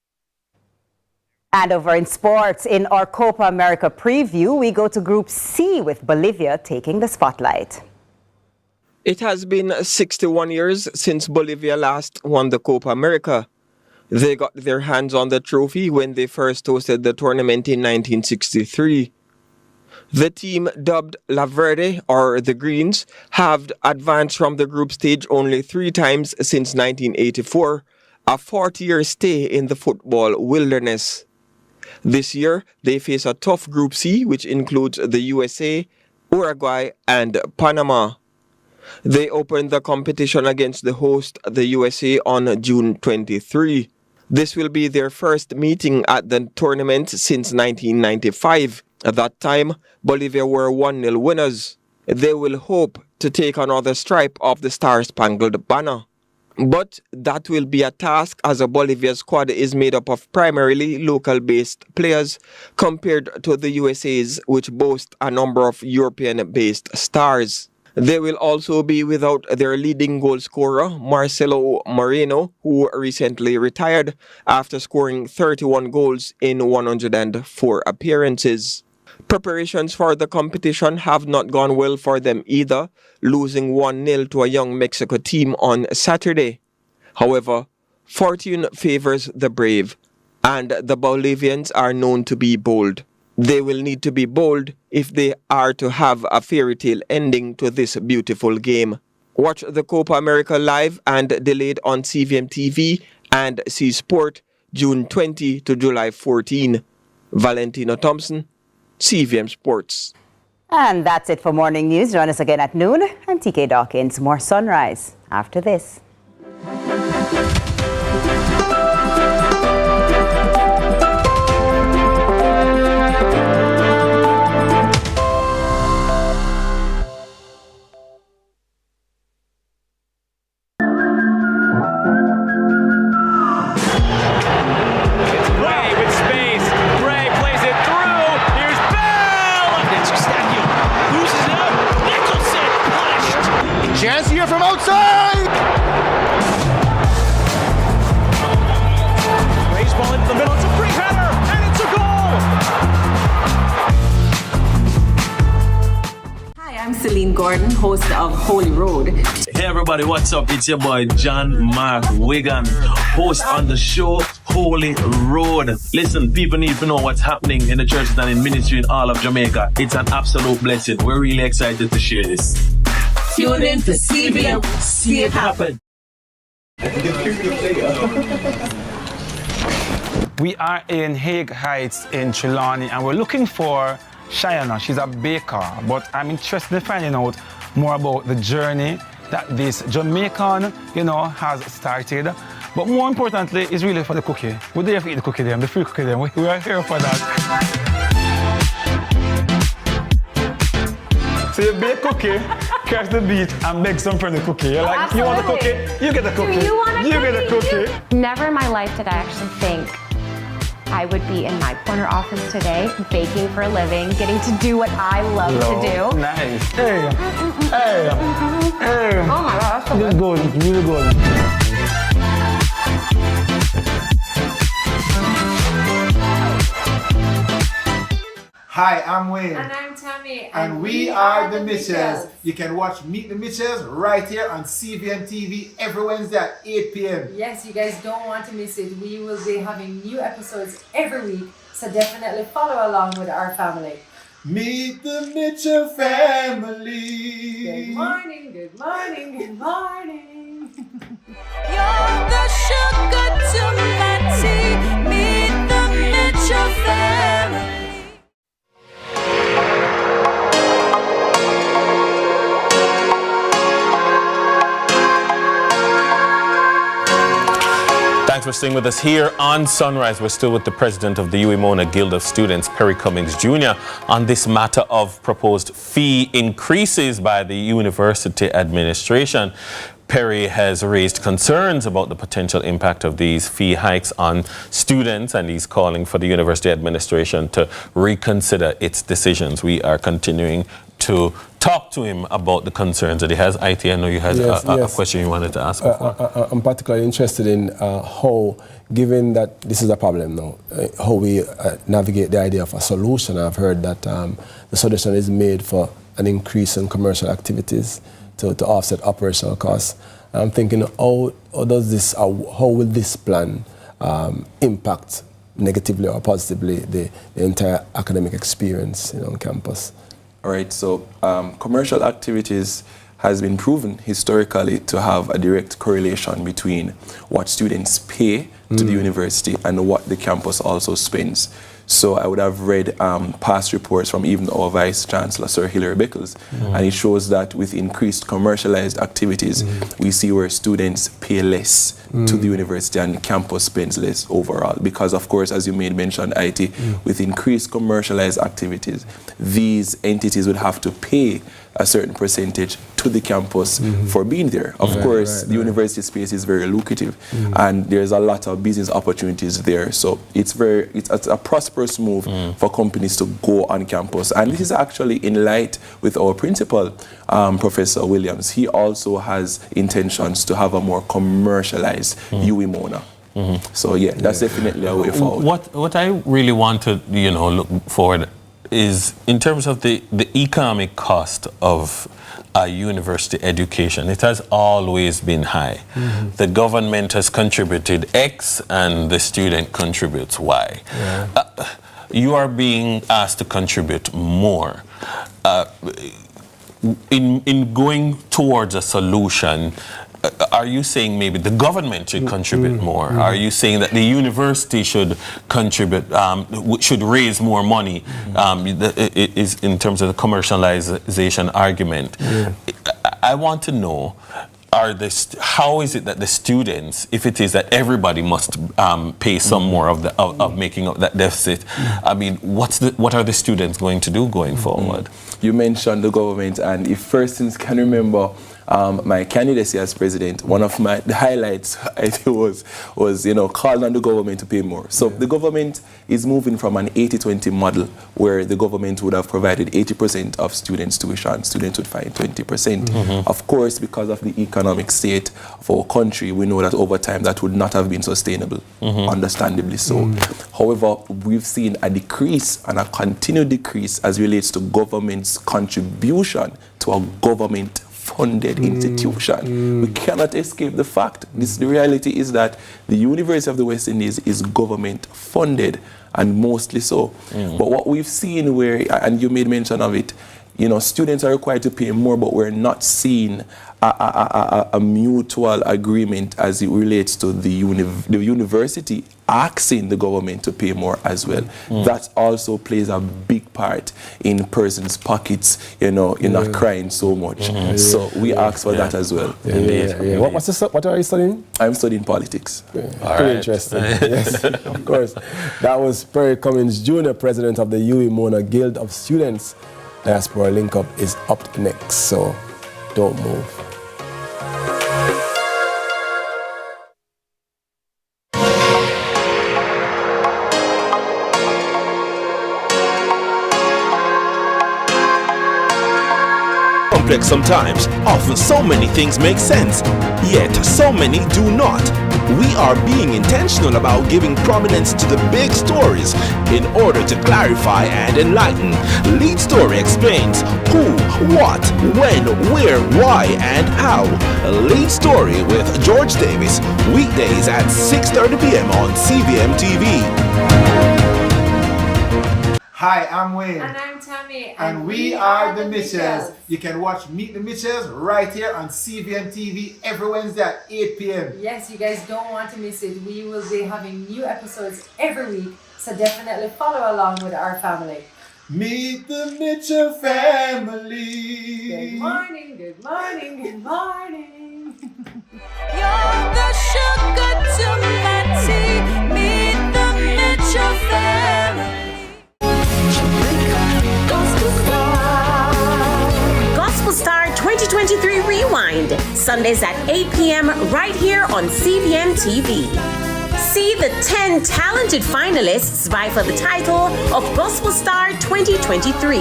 And over in sports, in our Copa America preview, we go to Group C with Bolivia taking the spotlight. It has been 61 years since Bolivia last won the Copa America. They got their hands on the trophy when they first hosted the tournament in 1963. The team, dubbed La Verde, or the Greens, have advanced from the group stage only 3 times since 1984, a 40-year stay in the football wilderness. This year, they face a tough Group C, which includes the USA, Uruguay, and Panama. They opened the competition against the host, the USA, on June 23. This will be their first meeting at the tournament since 1995. At that time, Bolivia were 1-0 winners. They will hope to take another stripe of the Star-Spangled Banner. But that will be a task as Bolivia's squad is made up of primarily local-based players compared to the USA's, which boast a number of European-based stars. They will also be without their leading goal scorer, Marcelo Moreno, who recently retired after scoring 31 goals in 104 appearances. Preparations for the competition have not gone well for them either, losing 1-0 to a young Mexico team on Saturday. However, fortune favors the brave, and the Bolivians are known to be bold. They will need to be bold if they are to have a fairy tale ending to this beautiful game. Watch the Copa America live and delayed on CVMTV and C Sport June 20 to July 14. Valentino Thompson, CVM Sports. And that's it for Morning News. Join us again at noon. I'm TK Dawkins. More Sunrise after this. Chance here from outside! Raise ball into the middle, it's a free header, and it's a goal! Hi, I'm Celine Gordon, host of Holy Road. Hey everybody, what's up? It's your boy John Mark Wigan, host on the show Holy Road. Listen, people need to know what's happening in the churches and in ministry in all of Jamaica. It's an absolute blessing. We're really excited to share this. Tune in to CVM. See it happen. We are in Hague Heights in Trelawney and we're looking for Cheyenne. She's a baker, but I'm interested in finding out more about the journey that this Jamaican, has started. But more importantly, is really for the cookie. We're there to eat the cookie them, the free cookie them. We are here for that. So you bake cookie, catch the beat, and make some friend the cookie. You're like, you want a cookie? You get a cookie. You get a cookie. Never in my life did I actually think I would be in my corner office today, baking for a living, getting to do what I love to do. Nice. Hey. Hey. Hey. Oh my God, that's so good. Good, really good. Hi, I'm Wayne. And I'm Tami. And we are the Mitchells. You can watch Meet the Mitchells right here on CVMTV every Wednesday at 8 p.m. Yes, you guys don't want to miss it. We will be having new episodes every week, so definitely follow along with our family. Meet the Mitchell family. Good morning, good morning, good morning. You're the sugar to my tea. Meet the Mitchell family. Thanks for staying with us here on Sunrise. We're still with the president of the UEMONA Guild of Students, Perry Cummings Jr., on this matter of proposed fee increases by the university administration. Perry has raised concerns about the potential impact of these fee hikes on students, and he's calling for the university administration to reconsider its decisions. We are continuing to talk to him about the concerns that he has. IT, I know you had a question you wanted to ask before. I'm particularly interested in how, given that this is a problem now, how we navigate the idea of a solution. I've heard that the solution is made for an increase in commercial activities to offset operational costs. I'm thinking, how will this plan impact negatively or positively the entire academic experience on campus? All right, so commercial activities has been proven historically to have a direct correlation between what students pay to the university and what the campus also spends. So I would have read past reports from even our Vice Chancellor, Sir Hilary Beckles, and it shows that with increased commercialized activities, we see where students pay less to the university and the campus spends less overall. Because of course, as you made mention, IT, with increased commercialized activities, these entities would have to pay a certain percentage to the campus for being there. Of course, the university space is very lucrative and there's a lot of business opportunities there. So it's a prosperous move for companies to go on campus. And this is actually in light with our principal, Professor Williams. He also has intentions to have a more commercialized UEMONA. So yeah, that's definitely a way forward. What I really want to look forward is in terms of the economic cost of a university education. It has always been high. The government has contributed X and the student contributes Y. You are being asked to contribute more. In going towards a solution, are you saying maybe the government should contribute more? Are you saying that the university should contribute, should raise more money is in terms of the commercialization argument? I want to know, how is it that the students, if it is that everybody must pay some more of making up that deficit, I mean, what are the students going to do going forward? You mentioned the government, and if persons can remember my candidacy as president, one of the highlights I think was calling on the government to pay more. So the government is moving from an 80-20 model where the government would have provided 80% of students' tuition, students would find 20%. Of course, because of the economic state of our country, we know that over time that would not have been sustainable, understandably so. However, we've seen a decrease and a continued decrease as relates to government's contribution to a government funded institution. We cannot escape the fact. The reality is that the University of the West Indies is government funded, and mostly so. But what we've seen where, and you made mention of it, you know, students are required to pay more, but we're not seeing a mutual agreement as it relates to the university asking the government to pay more as well. That also plays a big part in persons' pockets, you know, you're not crying so much. So we ask for that as well. What are you studying? I'm studying politics. Pretty interesting. Yes, of course. That was Perry Cummins Jr., president of the UE Mona Guild of Students. Diaspora Link Up is up next, so don't move. Complex sometimes. Often so many things make sense, yet so many do not. We are being intentional about giving prominence to the big stories in order to clarify and enlighten. Lead Story explains who, what, when, where, why, and how. Lead Story with George Davis, weekdays at 6:30 p.m. on CVMTV. Hi, I'm Wayne. And I'm Tami. And we are the Mitchells. You can watch Meet the Mitchells right here on CVMTV every Wednesday at 8 p.m. Yes, you guys don't want to miss it. We will be having new episodes every week, so definitely follow along with our family. Meet the Mitchell family. Good morning, good morning, good morning. You're the sugar to my tea. Meet the Mitchell family. Gospel Star 2023 Rewind, Sundays at 8 p.m. right here on CVMTV. See the 10 talented finalists vie for the title of Gospel Star 2023.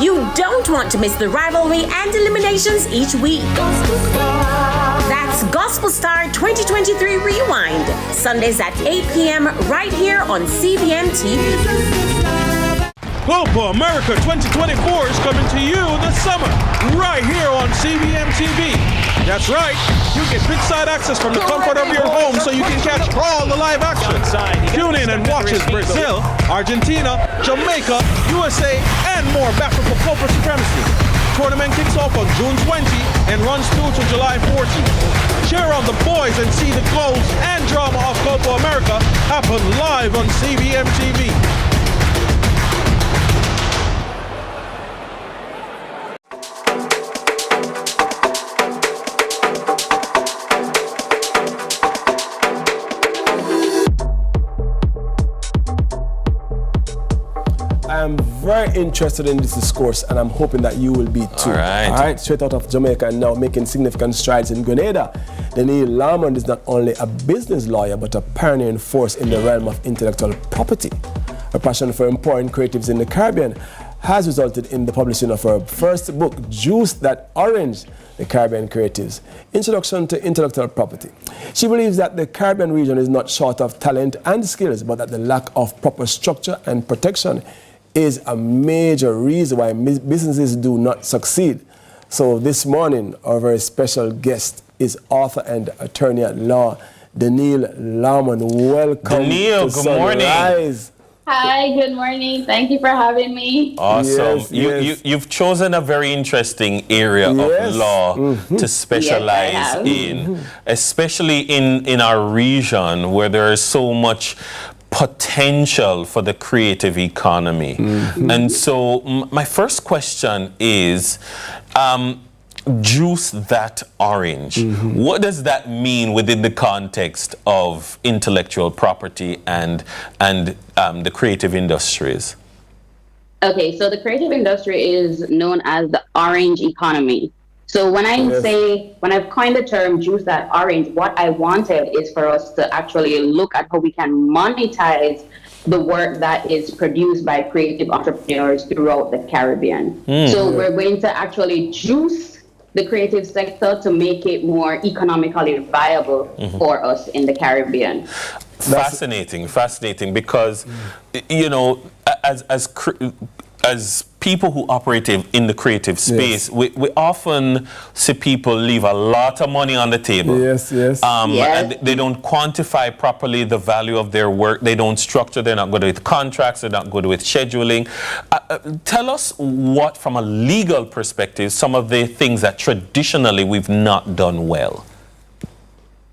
You don't want to miss the rivalry and eliminations each week. That's Gospel Star 2023 Rewind, Sundays at 8 p.m. right here on CVMTV. Copa America 2024 is coming to you this summer, right here on CVMTV. That's right, you get big-side access from the comfort of your home so you can catch all the live action. Tune in and watch as Brazil, Argentina, Jamaica, USA, and more battle for Copa supremacy. Tournament kicks off on June 20 and runs through to July 14. Cheer on the boys and see the goals and drama of Copa America happen live on CVMTV. I'm very interested in this discourse, and I'm hoping that you will be too. All right, straight out of Jamaica and now making significant strides in Grenada. Daniel Lamond is not only a business lawyer, but a pioneering force in the realm of intellectual property. Her passion for empowering creatives in the Caribbean has resulted in the publishing of her first book, Juice That Orange, The Caribbean Creatives, Introduction to Intellectual Property. She believes that the Caribbean region is not short of talent and skills, but that the lack of proper structure and protection is a major reason why businesses do not succeed. So this morning, our very special guest is author and attorney at law, Daniel Lamond. Welcome. Daniel, to good morning. Sunrise. Hi, good morning. Thank you for having me. Awesome. You've chosen a very interesting area of law to specialize in, especially in our region where there is so much potential for the creative economy. And so my first question is, Juice That Orange. What does that mean within the context of intellectual property and the creative industries? Okay, so the creative industry is known as the orange economy. So when when I've coined the term Juice That Orange, what I wanted is for us to actually look at how we can monetize the work that is produced by creative entrepreneurs throughout the Caribbean. So we're going to actually juice the creative sector to make it more economically viable for us in the Caribbean. Fascinating, because, you know, as people who operate in the creative space, we often see people leave a lot of money on the table. Yes. And they don't quantify properly the value of their work. They don't structure. They're not good with contracts. They're not good with scheduling. Tell us what, from a legal perspective, some of the things that traditionally we've not done well.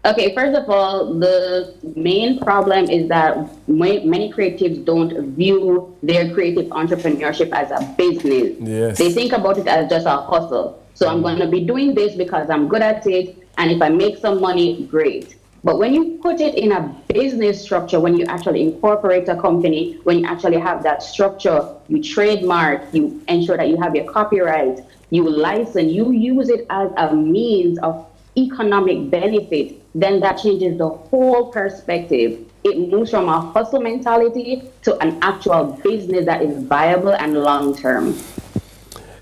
Okay, first of all, the main problem is that many creatives don't view their creative entrepreneurship as a business. Yes. They think about it as just a hustle. So I'm going to be doing this because I'm good at it, and if I make some money, great. But when you put it in a business structure, when you actually incorporate a company, when you actually have that structure, you trademark, you ensure that you have your copyright, you license, you use it as a means of economic benefit, then that changes the whole perspective. It moves from a hustle mentality to an actual business that is viable and long-term.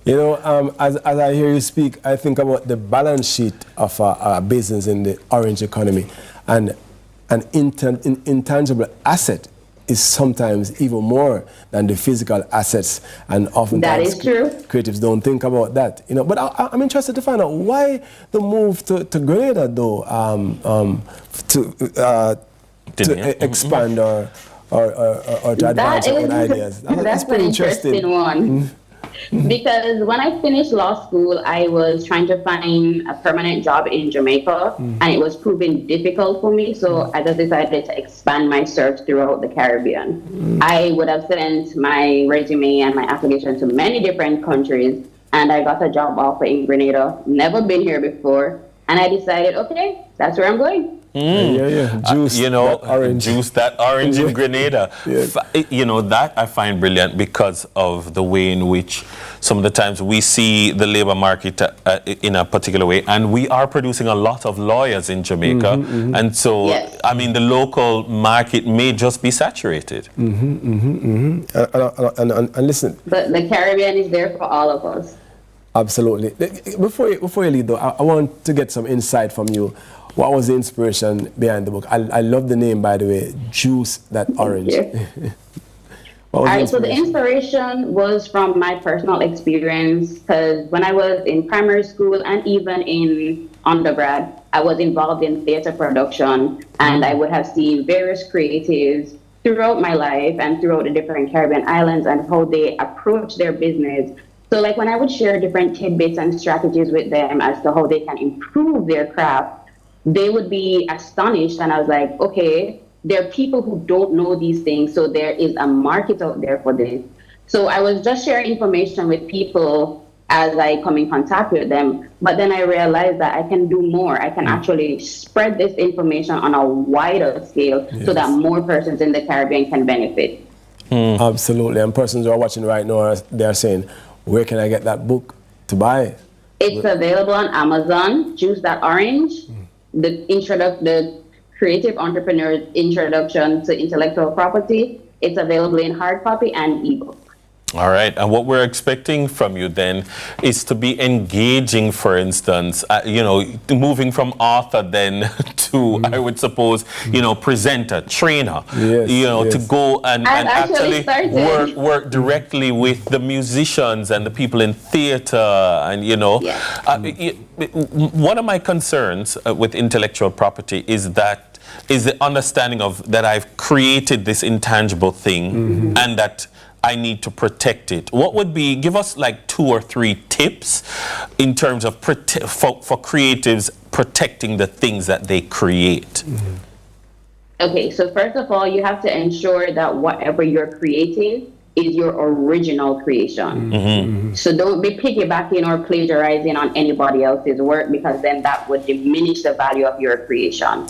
You know, as I hear you speak, I think about the balance sheet of a business in the orange economy, and an intangible asset is sometimes even more than the physical assets, and oftentimes that is true. Creatives don't think about that. You know, but I'm interested to find out why the move to Grenada, though, to expand or to advance your own ideas. That's an interesting one. Because when I finished law school, I was trying to find a permanent job in Jamaica, and it was proving difficult for me. So I just decided to expand my search throughout the Caribbean. I would have sent my resume and my application to many different countries, and I got a job offer in Grenada. Never been here before, and I decided, okay, that's where I'm going. Juice, juice that orange in Grenada. You know, that I find brilliant because of the way in which some of the times we see the labor market in a particular way, and we are producing a lot of lawyers in Jamaica, and so I mean the local market may just be saturated. And listen, but the Caribbean is there for all of us. Absolutely. Before you leave, though, I want to get some insight from you. What was the inspiration behind the book? I love the name, by the way, Juice That Orange. All right, so the inspiration was from my personal experience, because when I was in primary school and even in undergrad, I was involved in theater production, and I would have seen various creatives throughout my life and throughout the different Caribbean islands and how they approach their business. So like when I would share different tidbits and strategies with them as to how they can improve their craft, they would be astonished, and I was like, okay, there are people who don't know these things, so there is a market out there for this. So I was just sharing information with people as I come in contact with them, but then I realized that I can do more. I can actually spread this information on a wider scale so that more persons in the Caribbean can benefit. Absolutely, and persons who are watching right now, they're saying, where can I get that book to buy? It's available on Amazon, Juice That Orange. The Creative Entrepreneur's Introduction to Intellectual Property. It's available in hard copy and ebook. All right, and what we're expecting from you then is to be engaging, for instance, you know, moving from author then to, I would suppose, you know, presenter, trainer, you know, to go and actually work directly with the musicians and the people in theater, and, you know, one of my concerns with intellectual property is the understanding of that I've created this intangible thing and that I need to protect it. What would be, give us like 2 or 3 tips in terms of for creatives protecting the things that they create? Okay, so first of all, you have to ensure that whatever you're creating is your original creation. So don't be piggybacking or plagiarizing on anybody else's work, because then that would diminish the value of your creation.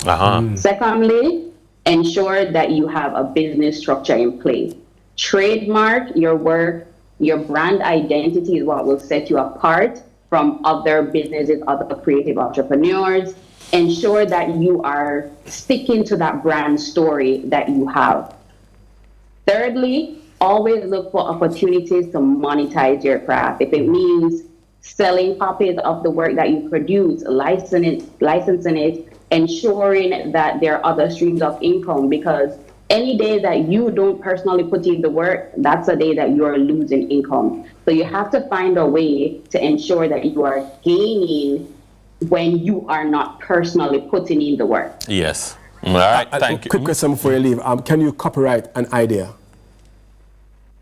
Secondly, ensure that you have a business structure in place. Trademark your work. Your brand identity is what will set you apart from other businesses, other creative entrepreneurs. Ensure that you are sticking to that brand story that you have. Thirdly, always look for opportunities to monetize your craft. If it means selling copies of the work that you produce, licensing it, ensuring that there are other streams of income, because Any day that you don't personally put in the work, that's a day that you are losing income. So you have to find a way to ensure that you are gaining when you are not personally putting in the work. Yes. All right, thank you. Quick question before you leave. Can you copyright an idea?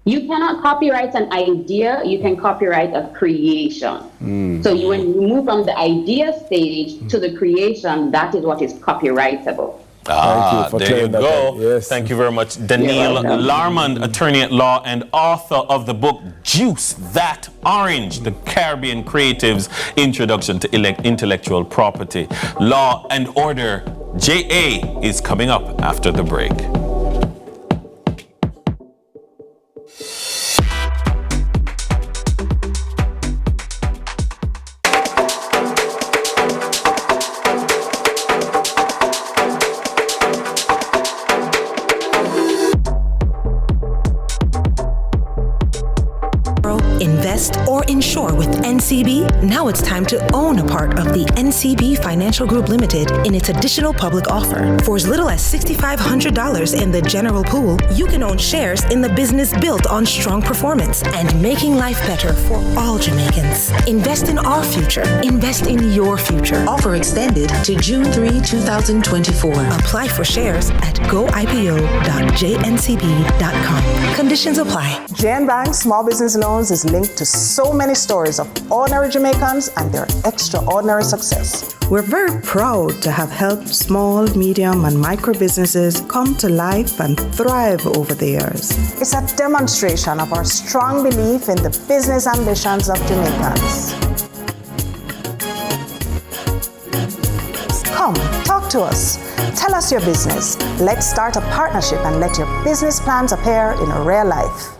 You cannot copyright an idea, you can copyright a creation. So when you move from the idea stage to the creation, that is what is copyrightable. There you go. Yes. Thank you very much. Danielle Larmond, attorney at law and author of the book Juice That Orange, the Caribbean Creatives Introduction to Intellectual Property. Law and Order JA is coming up after the break. Invest or insure with NCB? Now it's time to own a part of the NCB Financial Group Limited in its additional public offer. For as little as $6,500 in the general pool, you can own shares in the business built on strong performance and making life better for all Jamaicans. Invest in our future. Invest in your future. Offer extended to June 3, 2024. Apply for shares at goipo.jncb.com. Conditions apply. JN Bank Small Business Loans is linked to so many stories of ordinary Jamaicans and their extraordinary success. We're very proud to have helped small, medium, and micro businesses come to life and thrive over the years. It's a demonstration of our strong belief in the business ambitions of Jamaicans. Come, talk to us. Tell us your business. Let's start a partnership and let your business plans appear in real life.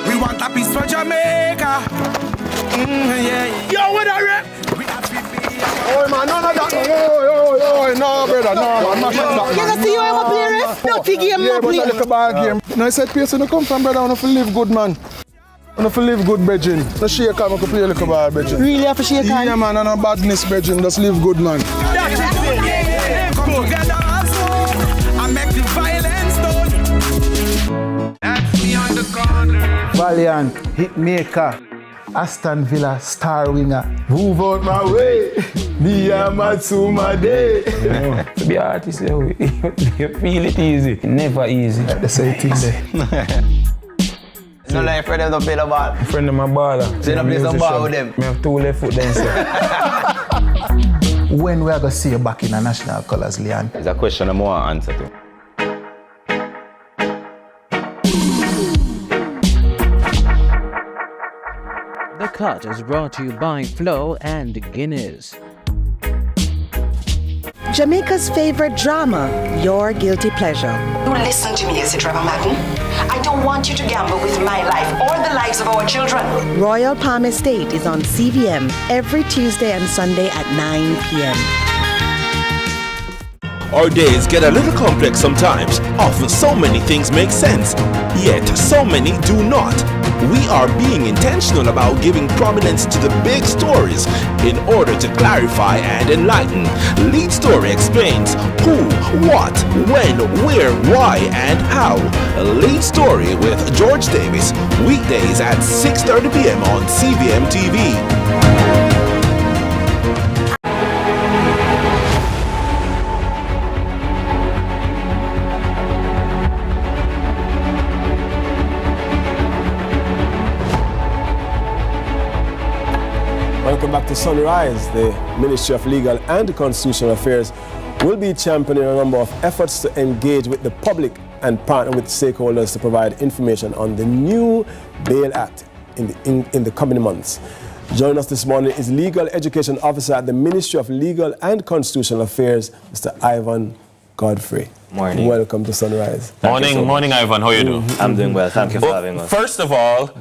We want a piece for Jamaica. Yo, what are you? Oh man, no, brother, no. I'm not sure. You don't see you ever play ref? No, game, no play. Yeah, but I look a bad game. No, I said, person who come from, brother, I want to live good, man. I want to live good, Bridging. No shake hand, I can play a little bad, Bridging. Really have to shake hand? Yeah, man, and no badness, Bridging. Just live good, man. Come together as one and make the violence done. That's me on the corner. Valiant, Hitmaker, Aston Villa, star winger. Move out my way. Niyamatsu day. To be an artist, you feel it easy. Never easy. That's how it is there. No, like friend them don't play the ball. Friend them a baller. So you don't play some ball with them? I have 2 left foot then, sir. When we are going to see you back in the national colours, Leon? It's a question I want to answer to. The Cut is brought to you by Flo and Guinness. Jamaica's favorite drama, Your Guilty Pleasure. Listen to me, is it, Reverend Martin? I don't want you to gamble with my life or the lives of our children. Royal Palm Estate is on CVM every Tuesday and Sunday at 9 p.m. Our days get a little complex sometimes. Often so many things make sense, yet so many do not. We are being intentional about giving prominence to the big stories in order to clarify and enlighten. Lead Story explains who, what, when, where, why, and how. Lead Story with George Davis, weekdays at 6:30 p.m. on CVMTV. Welcome back to Sunrise. The Ministry of Legal and Constitutional Affairs will be championing a number of efforts to engage with the public and partner with stakeholders to provide information on the new Bail Act in the coming months. Joining us this morning is Legal Education Officer at the Ministry of Legal and Constitutional Affairs, Mr. Ivan Godfrey. Morning. Welcome to Sunrise. Morning, Ivan. How are you doing? I'm doing well. Thank you for having us. First of all,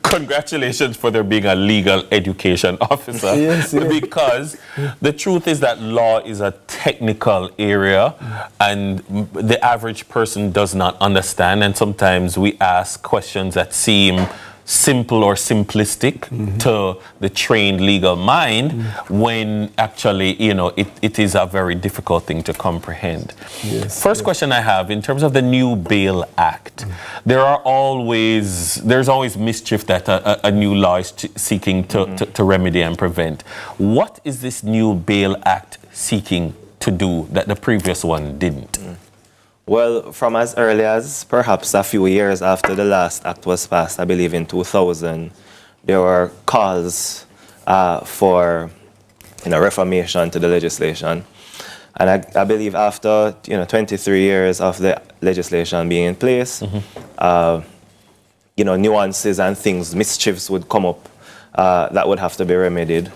congratulations for there being a legal education officer. Yes. Because the truth is that law is a technical area and the average person does not understand. And sometimes we ask questions that seem simple or simplistic to the trained legal mind when actually, it is a very difficult thing to comprehend. Yes, First question I have, in terms of the new Bail Act, there's always mischief that a new law is seeking to remedy and prevent. What is this new Bail Act seeking to do that the previous one didn't? Well, from as early as perhaps a few years after the last act was passed, I believe in 2000, there were calls for reformation to the legislation. And I believe after 23 years of the legislation being in place, nuances and things, mischiefs would come up that would have to be remedied.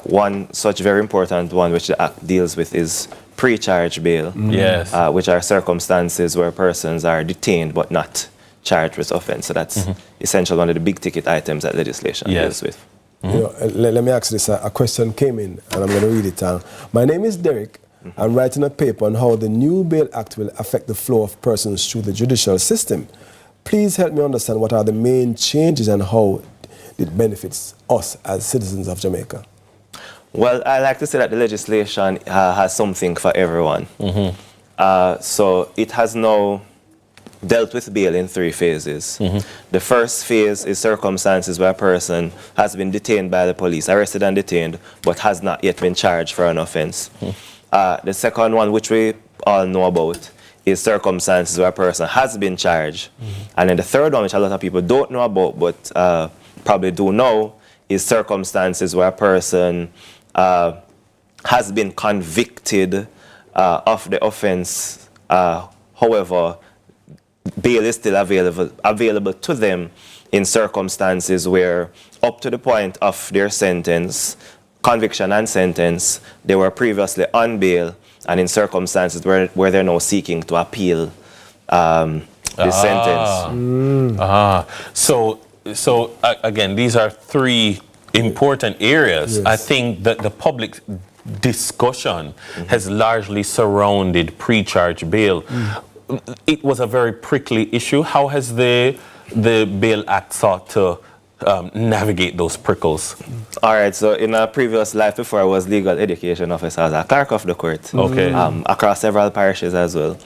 One such very important one which the act deals with is pre-charge bail, yes, which are circumstances where persons are detained but not charged with offense. So that's essentially one of the big ticket items that legislation deals with. Let me ask this. A question came in, and I'm going to read it down. My name is Derek. I'm writing a paper on how the new Bail Act will affect the flow of persons through the judicial system. Please help me understand what are the main changes and how it benefits us as citizens of Jamaica. Well, I like to say that the legislation has something for everyone. So it has now dealt with bail in 3 phases. The first phase is circumstances where a person has been detained by the police, arrested and detained, but has not yet been charged for an offense. The second one, which we all know about, is circumstances where a person has been charged. And then the third one, which a lot of people don't know about, but probably do know, is circumstances where a person has been convicted of the offense. However, bail is still available to them in circumstances where, up to the point of their sentence, conviction and sentence, they were previously on bail, and in circumstances where they're now seeking to appeal the sentence. So again, these are 3 important areas. Yes. I think that the public discussion has largely surrounded pre-charge bail. It was a very prickly issue. How has the Bail Act sought to navigate those prickles? All right, so in a previous life before I was legal education officer, I was a clerk of the court. Okay. Across several parishes as well.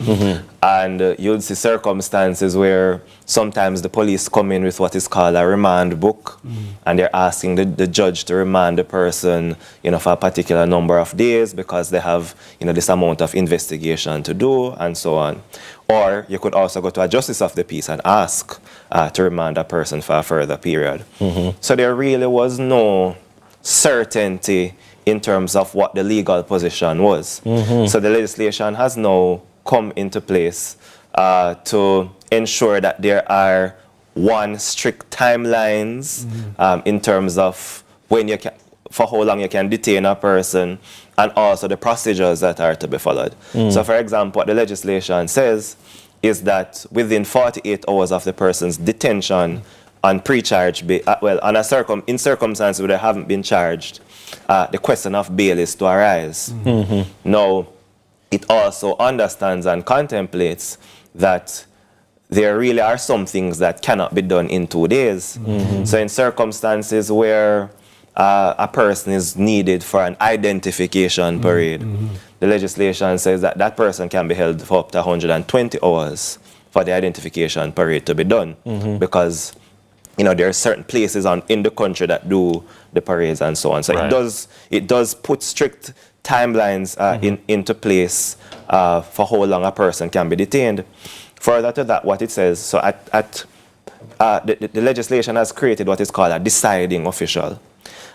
And you'd see circumstances where sometimes the police come in with what is called a remand book, and they're asking the judge to remand the person, for a particular number of days because they have, this amount of investigation to do and so on. Or you could also go to a justice of the peace and ask to remand a person for a further period. So there really was no certainty in terms of what the legal position was. So the legislation has now come into place to ensure that there are strict timelines in terms of when you can, for how long you can detain a person, and also the procedures that are to be followed. So for example, what the legislation says is that within 48 hours of the person's detention on pre-charge bail, in circumstances where they haven't been charged, the question of bail is to arise. Now, it also understands and contemplates that there really are some things that cannot be done in 2 days. So in circumstances where a person is needed for an identification parade, the legislation says that that person can be held for up to 120 hours for the identification parade to be done, because there are certain places in the country that do the parades and so on. So it does put strict timelines into place for how long a person can be detained. Further to that, what it says, so the legislation has created what is called a deciding official.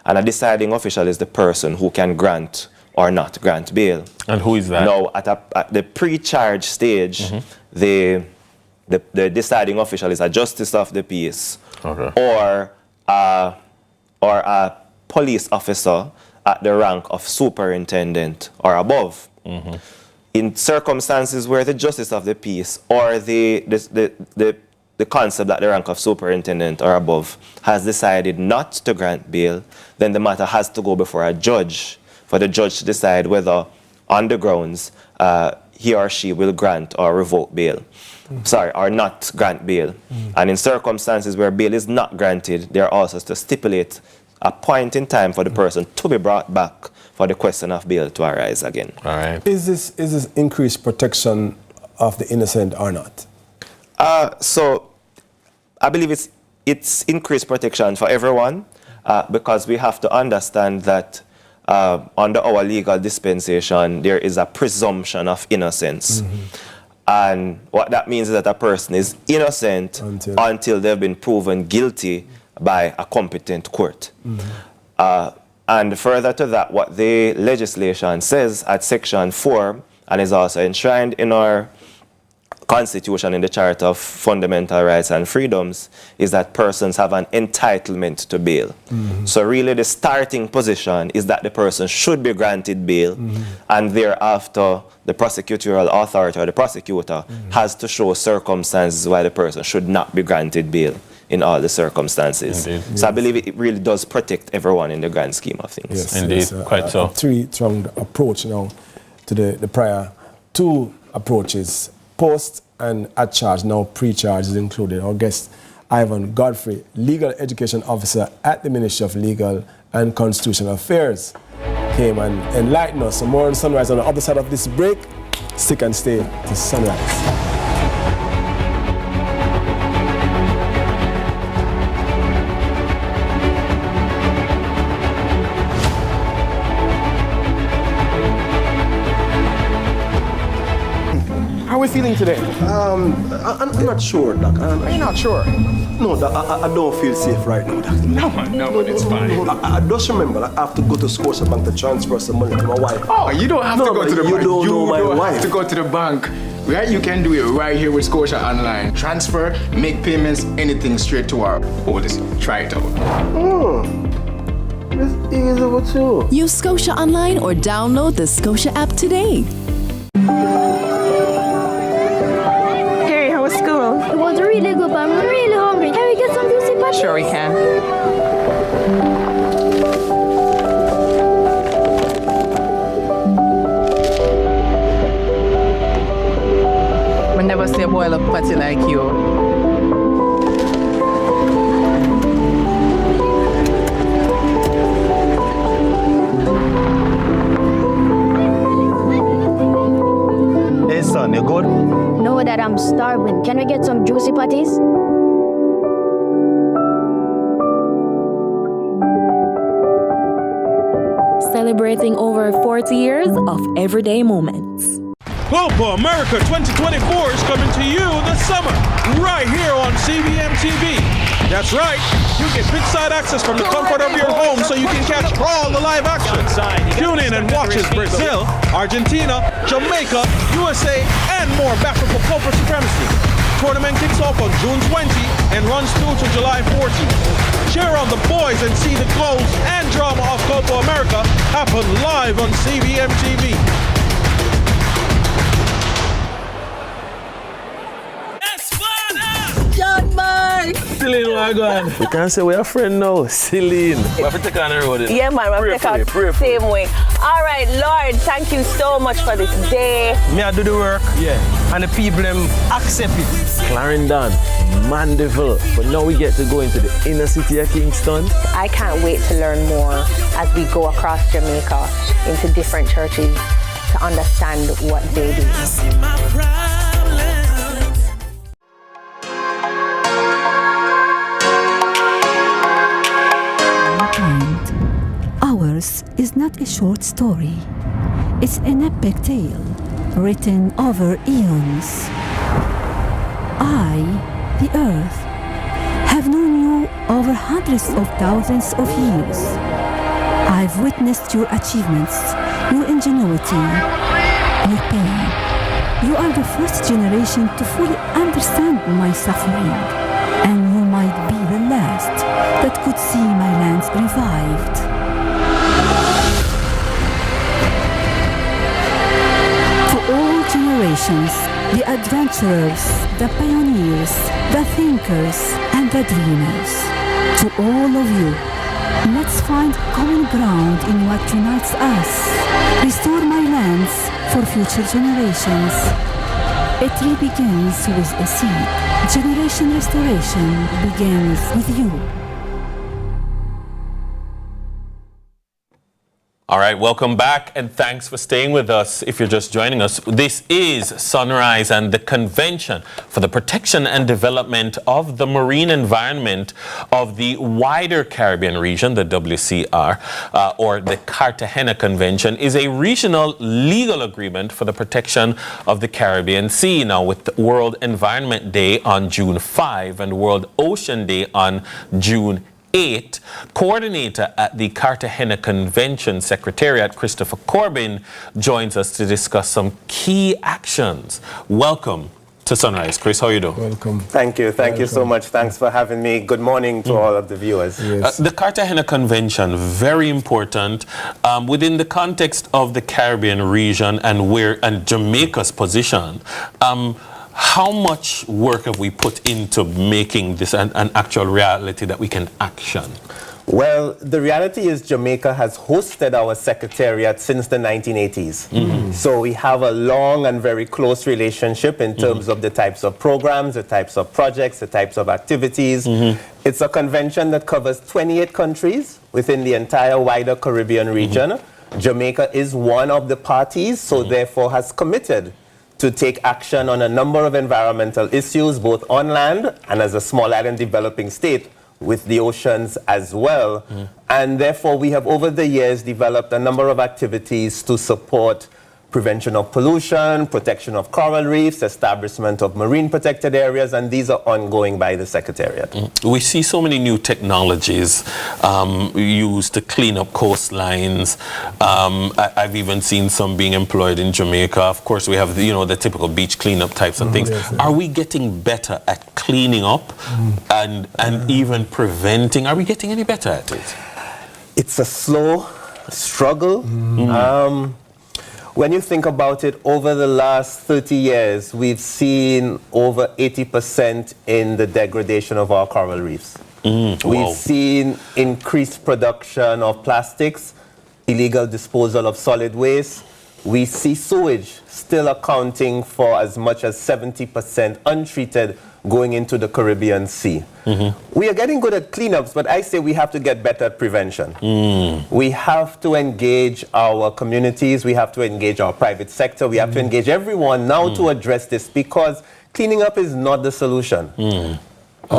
And a deciding official is the person who can grant or not grant bail. And who is that? Now, at the pre-charge stage, the deciding official is a justice of the peace, or a police officer at the rank of superintendent or above. In circumstances where the justice of the peace or the concept at the rank of superintendent or above has decided not to grant bail, then the matter has to go before a judge for the judge to decide whether, on the grounds, he or she will grant or revoke bail. Sorry, or not grant bail. And in circumstances where bail is not granted, they are also to stipulate a point in time for the person to be brought back for the question of bail to arise again. All right. Is this increased protection of the innocent or not? So I believe it's increased protection for everyone because we have to understand that under our legal dispensation, there is a presumption of innocence. And what that means is that a person is innocent until they've been proven guilty by a competent court. And further to that, what the legislation says at Section 4, and is also enshrined in our Constitution in the Charter of Fundamental Rights and Freedoms, is that persons have an entitlement to bail. So really the starting position is that the person should be granted bail, and thereafter the prosecutorial authority or the prosecutor has to show circumstances why the person should not be granted bail in all the circumstances. So I believe it really does protect everyone in the grand scheme of things. Yes, indeed, quite so. A three-pronged approach now to the prior two approaches. Post and at charge, now pre-charge is included. Our guest, Ivan Godfrey, Legal Education Officer at the Ministry of Legal and Constitutional Affairs, came and enlightened us. So more on Sunrise on the other side of this break. Stick and stay to Sunrise. How are we feeling today? I'm not sure, Doc. Are you not sure? No, Doc, I don't feel safe right now, Doc. No, it's fine. I just remember I have to go to Scotiabank to transfer some money to my wife. Oh, you don't have to go to the bank. You don't know my wife. Have to go to the bank. Right? You can do it right here with Scotia Online. Transfer, make payments, anything straight to our oldest. Try it out. It's easy with you. Use Scotia Online or download the Scotia app today. It was really good, but I'm really hungry. Can we get some juicy patties? Sure we can. I never see a boil up patty like you. Hey son, you good? No, Dad, I'm starving. Can we get some juicy patties? Celebrating over 40 years of everyday moments. Copa America 2024 is coming to you this summer, right here on CVMTV. That's right, you get big-side access from the comfort of your home so you can catch all the live action. Tune in and watch as Brazil, Argentina, Jamaica, USA, and more battle for Copa Supremacy. Tournament kicks off on June 20 and runs through to July 14. Cheer on the boys and see the goals and drama of Copa America happen live on CVMTV. John Mark! Celine, where you going? We can't say we're a friend now. Celine. We have to take on the road. Yeah, man, we have to take out the same way. All right, Lord, thank you so much for this day. Me, I do the work. Yeah. And the people them accept it. Clarendon, Mandeville. But now we get to go into the inner city of Kingston. I can't wait to learn more as we go across Jamaica into different churches to understand what they do. Ours is not a short story. It's an epic tale written over eons. I, the Earth, have known you over hundreds of thousands of years. I've witnessed your achievements, your ingenuity, your pain. You are the first generation to fully understand my suffering, and you might be the last that could see my lands revived. All generations, the adventurers, the pioneers, the thinkers, and the dreamers. To all of you, let's find common ground in what unites us. Restore my lands for future generations. A tree begins with a seed. Generation restoration begins with you. All right, welcome back, and thanks for staying with us. If you're just joining us, this is Sunrise and the Convention for the Protection and Development of the Marine Environment of the wider Caribbean region, the WCR, or the Cartagena Convention, is a regional legal agreement for the protection of the Caribbean Sea. Now, with the World Environment Day on June 5 and World Ocean Day on June 8, coordinator at the Cartagena Convention Secretariat, Christopher Corbin, joins us to discuss some key actions. Welcome to Sunrise. Chris, how are you doing? Welcome. Thank you. Thank you so much. Thanks for having me. Good morning to all of the viewers. Yes. The Cartagena Convention, very important within the context of the Caribbean region and Jamaica's position. How much work have we put into making this an actual reality that we can action? Well, the reality is Jamaica has hosted our secretariat since the 1980s. Mm-hmm. So we have a long and very close relationship in terms of the types of programs, the types of projects, the types of activities. It's a convention that covers 28 countries within the entire wider Caribbean region. Jamaica is one of the parties, so therefore has committed to take action on a number of environmental issues, both on land and as a small island developing state with the oceans as well. And therefore, we have over the years developed a number of activities to support prevention of pollution, protection of coral reefs, establishment of marine protected areas, and these are ongoing by the Secretariat. We see so many new technologies used to clean up coastlines. I've even seen some being employed in Jamaica. Of course, we have the typical beach cleanup types of things. Yes, yes. Are we getting better at cleaning up and even preventing? Are we getting any better at it? It's a slow struggle. When you think about it, over the last 30 years, we've seen over 80% in the degradation of our coral reefs. We've seen increased production of plastics, illegal disposal of solid waste. We see sewage still accounting for as much as 70% untreated going into the Caribbean Sea. We are getting good at cleanups, but I say we have to get better at prevention. We have to engage our communities, we have to engage our private sector, we have to engage everyone now to address this, because cleaning up is not the solution.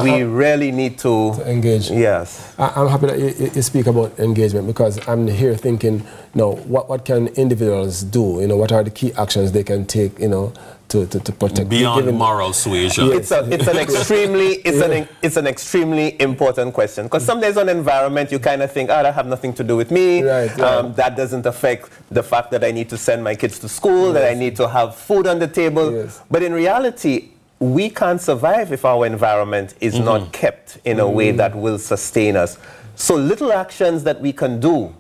We really need to engage. Yes. I'm happy that you speak about engagement, because I'm here thinking, what can individuals do? What are the key actions they can take, to protect beyond moral suasion? It's an extremely important question, because some days on environment you kind of think, that have nothing to do with me. That doesn't affect the fact that I need to send my kids to school, that I need to have food on the table. But in reality, we can't survive if our environment is not kept in a way that will sustain us. So little actions that we can do.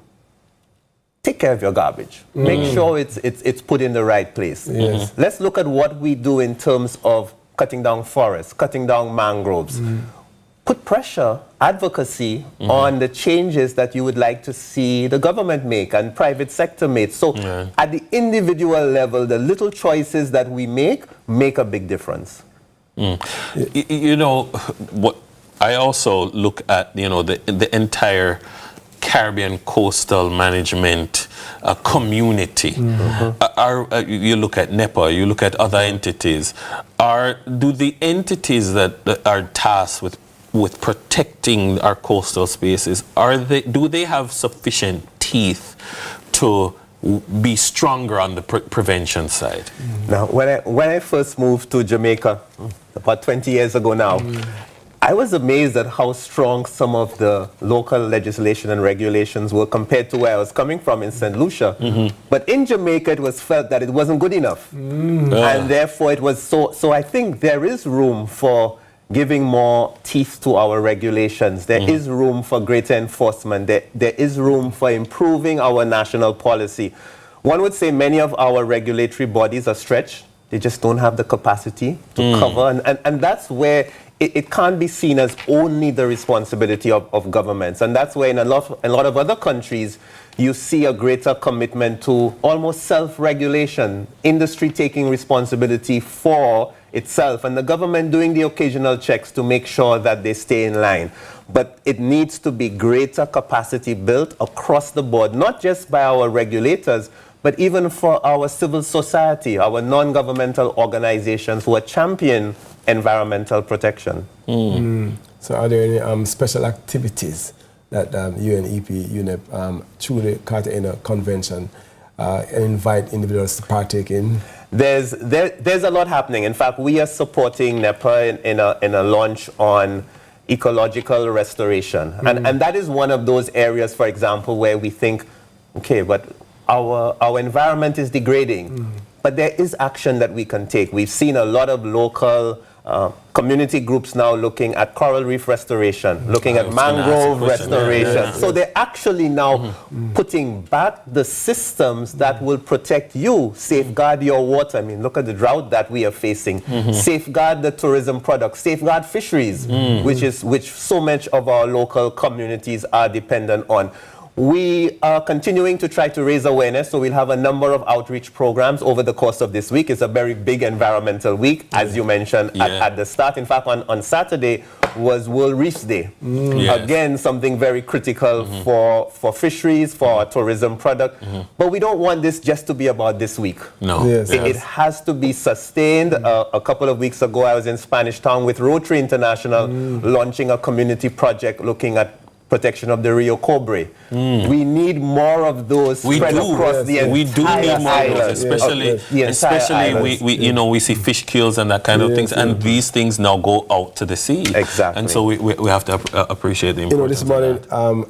Take care of your garbage. Make sure it's put in the right place. Let's look at what we do in terms of cutting down forests, cutting down mangroves. Put pressure, advocacy on the changes that you would like to see the government make and private sector make. So at the individual level, the little choices that we make a big difference. What I also look at, the entire Caribbean coastal management community. You look at NEPA, you look at other entities. Do the entities that are tasked with protecting our coastal spaces, do they have sufficient teeth to be stronger on the prevention side? Now, when I first moved to Jamaica, about 20 years ago now, I was amazed at how strong some of the local legislation and regulations were compared to where I was coming from in St. Lucia. But in Jamaica, it was felt that it wasn't good enough. And therefore, it was so I think there is room for giving more teeth to our regulations. There is room for greater enforcement. There is room for improving our national policy. One would say many of our regulatory bodies are stretched. They just don't have the capacity to cover. And that's where it can't be seen as only the responsibility of governments. And that's where in a lot of other countries, you see a greater commitment to almost self-regulation, industry taking responsibility for itself, and the government doing the occasional checks to make sure that they stay in line. But it needs to be greater capacity built across the board, not just by our regulators, but even for our civil society, our non-governmental organizations who are champion environmental protection. So are there any special activities that UNEP, UNEP, through the Cartagena Convention invite individuals to partake in? There's a lot happening. In fact, we are supporting NEPA in a launch on ecological restoration. And that is one of those areas, for example, where we think, okay, but our environment is degrading. But there is action that we can take. We've seen a lot of local community groups now looking at coral reef restoration, looking at mangrove restoration. So they're actually now putting back the systems that will protect you, safeguard your water. I mean, look at the drought that we are facing. Safeguard the tourism products, safeguard fisheries, which so much of our local communities are dependent on. We are continuing to try to raise awareness, so we'll have a number of outreach programs over the course of this week. It's a very big environmental week, as you mentioned at the start. In fact, on Saturday was World Reefs Day. Again, something very critical for fisheries, for our tourism product. But we don't want this just to be about this week. No. It has to be sustained. A couple of weeks ago, I was in Spanish Town with Rotary International launching a community project looking at protection of the Rio Cobre. We need more of those spread across the entire We do need more of those, especially we see fish kills and that kind of things, and these things now go out to the sea. Exactly. And so we have to appreciate the importance. This morning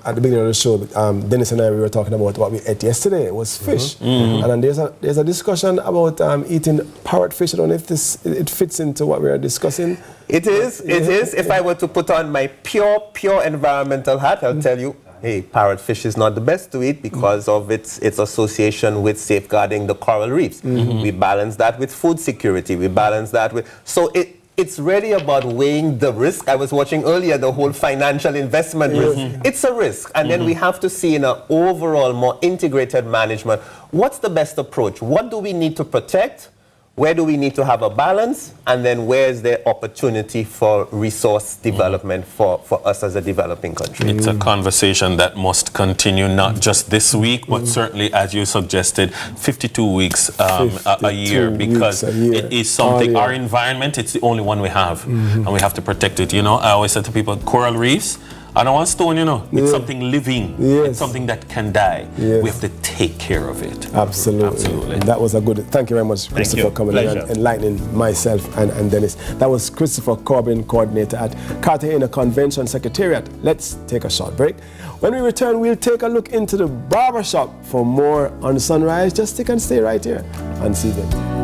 at the beginning of the show, Dennis and I, we were talking about what we ate yesterday. It was fish. And then there's a discussion about eating parrotfish. I don't know if it fits into what we are discussing. It is. If I were to put on my pure environmental hat, I'll tell you, hey, parrotfish is not the best to eat because of its association with safeguarding the coral reefs. We balance that with food security. We balance that with... So it's really about weighing the risk. I was watching earlier the whole financial investment risk. It's a risk. And then we have to see in an overall, more integrated management, what's the best approach? What do we need to protect? Where do we need to have a balance? And then where's the opportunity for resource development for us as a developing country? It's a conversation that must continue, not just this week, but certainly, as you suggested, 52 weeks a year, because it is something, our environment, it's the only one we have, and we have to protect it. I always say to people, coral reefs, I don't want stone, it's something living. It's something that can die. We have to take care of it. Absolutely. That was a good... Thank you very much, Christopher, for coming in and enlightening myself and Dennis. That was Christopher Corbin, coordinator at Cartagena Convention Secretariat. Let's take a short break. When we return, we'll take a look into the barbershop. For more on Sunrise, just stick and stay right here on CVM.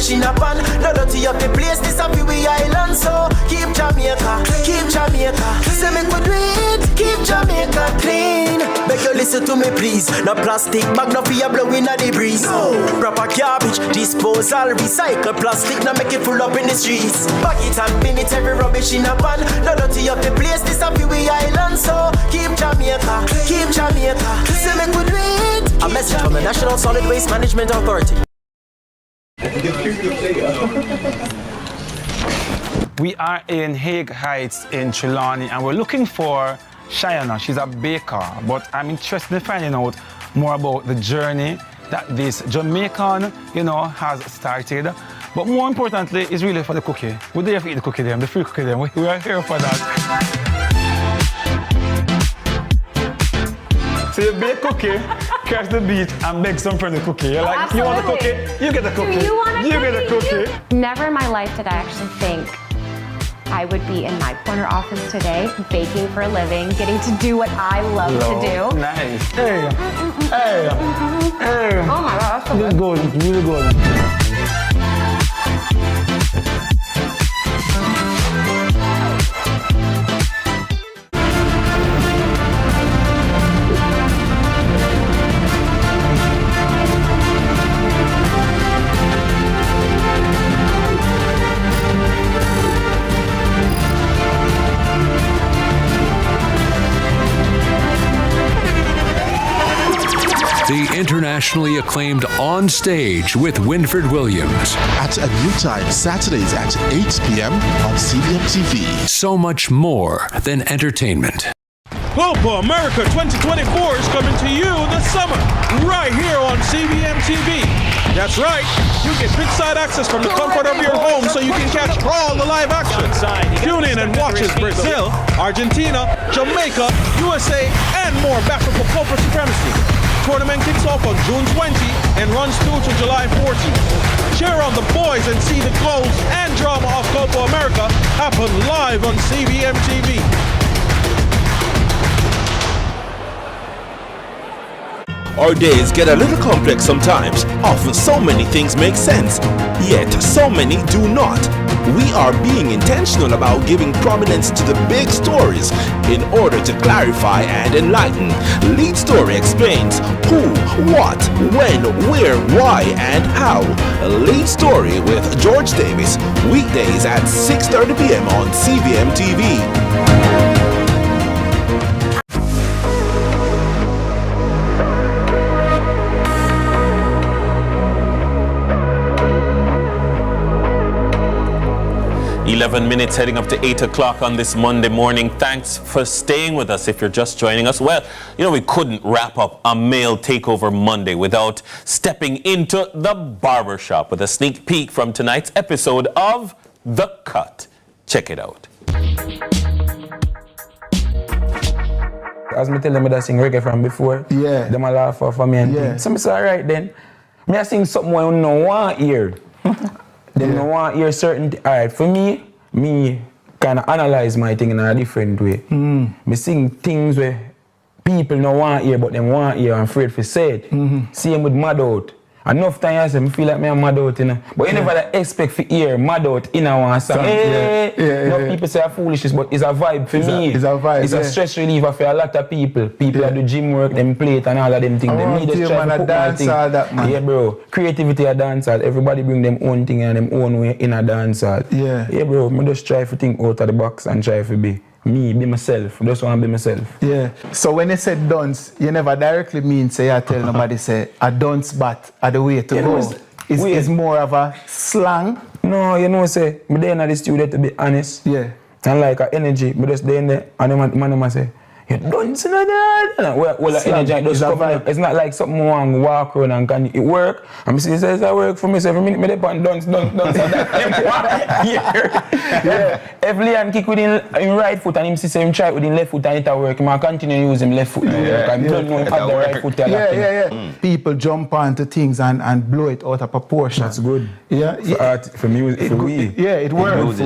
In a pan, no dirty up the place, this a we island, so keep Jamaica, say me good it, keep Jamaica clean. Beg you listen to me please, no plastic bag, no fear blowing at the breeze. No. Proper garbage, disposal, recycle plastic, now make it full up in the streets. Bag it and bin it, every rubbish in a pan, no dirty up the place, this a we island, so keep Jamaica, say me good it. A message from the National Solid Waste Management Authority. We are in Hague Heights in Trelawney, and we're looking for Cheyenne. She's a baker, but I'm interested in finding out more about the journey that this Jamaican, has started. But more importantly, is really for the cookie. We're there to eat the cookie them, the free cookie them. We are here for that. So you bake cookie, Catch the beach and beg some friend to cook it. You're like, you want a cookie? You get a cookie. You want a You get a cookie. Never in my life did I actually think I would be in my corner office today, baking for a living, getting to do what I love to do. Nice. Hey. Hey. Hey. Oh my God, that's so This is good. It's really good. The internationally acclaimed On Stage with Winford Williams. At a new time, Saturdays at 8 p.m. on CVMTV. So much more than entertainment. Copa America 2024 is coming to you this summer, right here on CVMTV. That's right, you get big-side access from the comfort of your home so you can catch all the live action. Tune in and watch as Brazil, Argentina, Jamaica, USA, and more battle for Copa supremacy. Tournament kicks off on June 20 and runs through to July 14. Cheer on the boys and see the goals and drama of Copa America happen live on CVMTV. Our days get a little complex sometimes. Often so many things make sense, yet so many do not. We are being intentional about giving prominence to the big stories in order to clarify and enlighten. Lead Story explains who, what, when, where, why, and how. Lead Story with George Davis, weekdays at 6:30 p.m. on CVMTV. 11 minutes heading up to 8 o'clock on this Monday morning. Thanks for staying with us if you're just joining us. Well, you know, we couldn't wrap up a male takeover Monday without stepping into the barbershop with a sneak peek from tonight's episode of The Cut. Check it out. As me tell them that I sing reggae from before, yeah, them a laugh off of me and things. So I say, alright then, me I sing something I don't want hear. Them don't want hear certain alright, for me kind of analyze my thing in a different way. Me sing things where people don't want hear, but them want hear and afraid to say it. Same with Mad Out. Enough time I say, I feel like I'm mad out, you know. But you never expect to hear mad out in a one song. No people say foolishness, but it's a vibe for me. It's a vibe. It's a stress reliever for a lot of people. People that do gym work, them play it and all of them things. Them need to try to put my thing. Yeah, bro. Creativity a dancehall. Everybody bring them own thing and them own way in a dancehall. Yeah, bro. I just try to think out of the box and try to be myself. I just want to be myself. Yeah. So when you say dunce, you never directly mean say I tell nobody say a dunce bat are the way to go. It's more of a slang. No, you know say, I'm there in the studio to be honest. Yeah. And like a energy, but just there in there and the man say, you dunce in that. Well, the energy just come up. It's not like something one walk around and can it work. I'm saying it work for me. So every minute me depend dunce. Yeah. If Leon kick with him right foot and him see him try with him left foot and it work, I continue to use him left foot. I don't know him have the right foot. Yeah. People jump onto things and blow it out of proportion. That's good. Yeah. For art, for music, for we. Yeah, it works.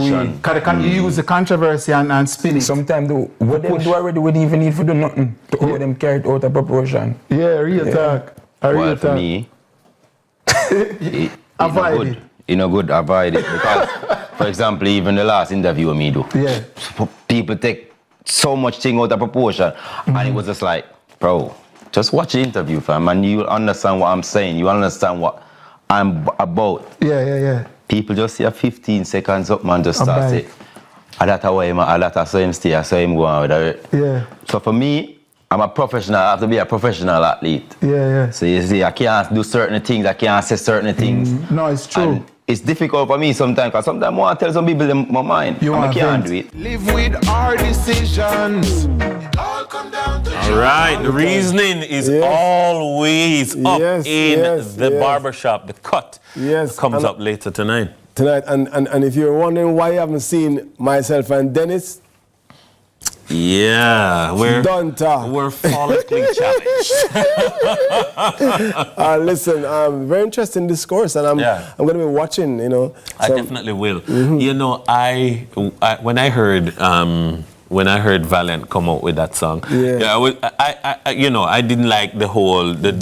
Can you use the controversy and spin it? Sometimes what them do already would even need to do nothing to hold them carried out of proportion. Yeah, real talk. Well, for me, avoid it. You know, good, avoid it. Because, for example, even the last interview me do, people take so much thing out of proportion, and it was just like, bro, just watch the interview, fam, and you'll understand what I'm saying. You understand what I'm about. Yeah. People just see a 15 seconds up, man, just start say, a lot of way, man, a lot of so him stay, so him go on with it. Yeah. So for me, I'm a professional. I have to be a professional athlete. Yeah. So you see, I can't do certain things. I can't say certain things. No, it's true. And it's difficult for me sometimes, because sometimes I want to tell some people in my mind. I can't do it. Live with our decisions. All right, the reasoning is always up in the barbershop. The Cut comes up later tonight. And if you're wondering why you haven't seen myself and Dennis, Yeah, we're follically challenged. Listen, very interesting discourse, and I'm going to be watching. You know, I definitely will. You know, I when I heard Valiant come out with that song, I didn't like the whole the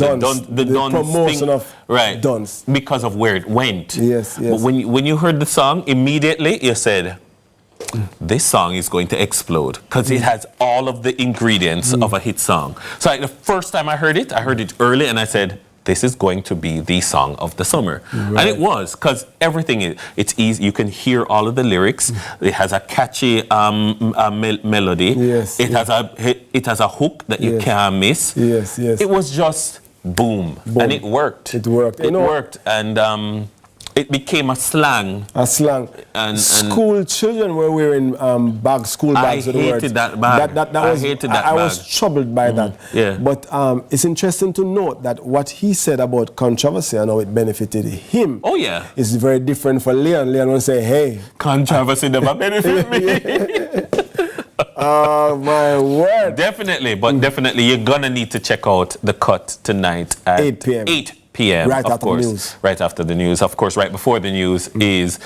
promotion thing, of Dunce because of where it went. Yes. But when you heard the song, immediately you said, this song is going to explode because it has all of the ingredients of a hit song. So like the first time I heard it early, and I said, this is going to be the song of the summer. Right. And it was, because everything, it's easy. You can hear all of the lyrics. It has a catchy melody. Yes. It has a hook that you can't miss. Yes. It was just boom. And it worked. It worked. And it became a slang. And school children were wearing school bags with the words. I hated that bag. I was troubled by that. Yeah. But it's interesting to note that what he said about controversy and how it benefited him. Oh, yeah. Is very different for Leon. Leon will say, hey. Controversy never benefited me. Oh, my word. Definitely. But definitely, you're going to need to check out The Cut tonight at 8 p.m. 8 p.m. Right after the news. Right after the news. Of course, right before the news is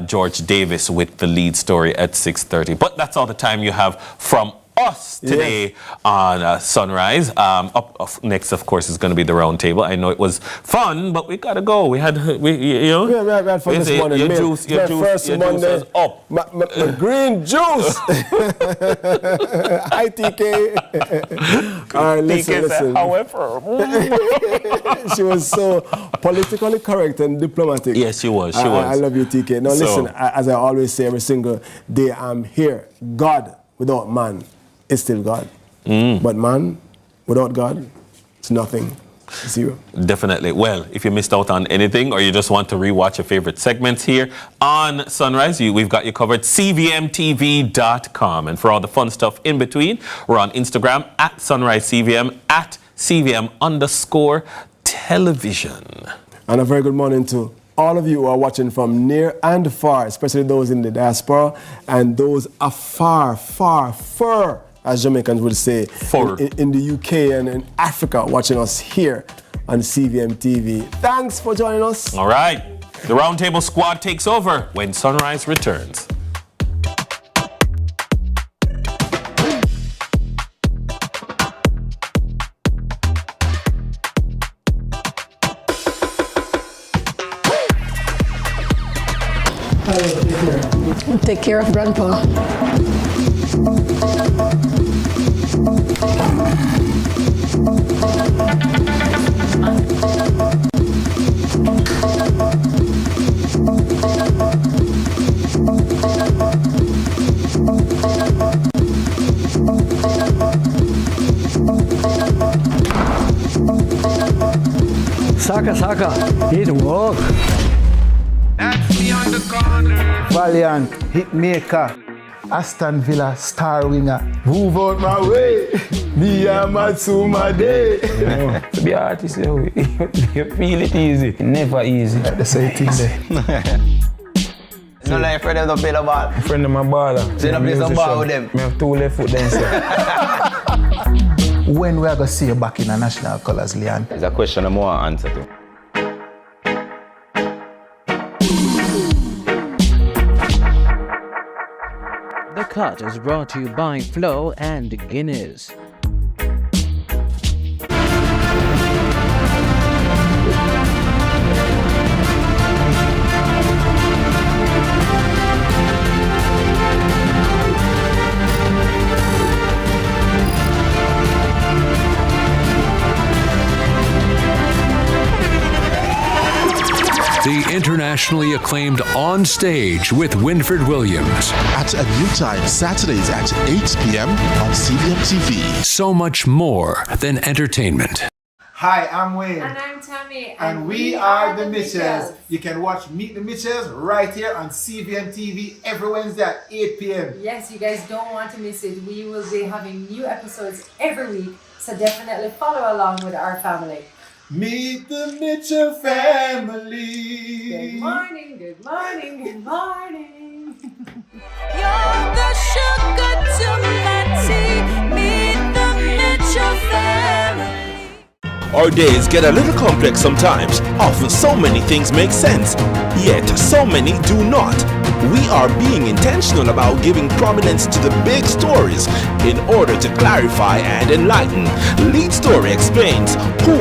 George Davis with the lead story at 6:30. But that's all the time you have from us today on Sunrise. Up next, of course, is going to be the round table. I know it was fun, but we got to go. We had fun this morning. Your juice was up. My green juice. Hi, TK. All right, listen. However, she was so politically correct and diplomatic. Yes, she was. I love you, TK. Now, listen, as I always say every single day, I'm here. God without man is still God. But man without God, it's nothing. Zero. Definitely. Well, if you missed out on anything or you just want to rewatch your favorite segments here on Sunrise, we've got you covered. CVMTV.com. And for all the fun stuff in between, we're on Instagram at SunriseCVM, at CVM_television. And a very good morning to all of you who are watching from near and far, especially those in the diaspora and those afar, as Jamaicans would say, in the UK and in Africa, watching us here on CVM TV. Thanks for joining us. All right. The Roundtable Squad takes over when Sunrise returns. Take care of Grandpa. Saka, it walk. Valiant, hitmaker, Aston Villa star winger. Move out my way, me and Matsuma Day. To be an artist, you feel it easy. Never easy. The same thing there. No, like friend them don't play the ball. Friend of my baller. So you don't play some ball with them? I have 2 left foot then, sir. When we are going to see you back in the national colours, Leon? It's a question I'm more answer to. The Cut is brought to you by Flo and Guinness. The internationally acclaimed On Stage with Winfred Williams. At a new time, Saturdays at 8 p.m. on CVMTV. So much more than entertainment. Hi, I'm Wayne. And I'm Tami. And we are the Mitchells. You can watch Meet the Mitchells right here on CVMTV every Wednesday at 8 p.m. Yes, you guys don't want to miss it. We will be having new episodes every week, so definitely follow along with our family. Meet the Mitchell family. Good morning, good morning, good morning. You're the sugar to my tea. Meet the Mitchell family. Our days get a little complex sometimes. Often so many things make sense, yet so many do not. We are being intentional about giving prominence to the big stories in order to clarify and enlighten. Lead Story explains who,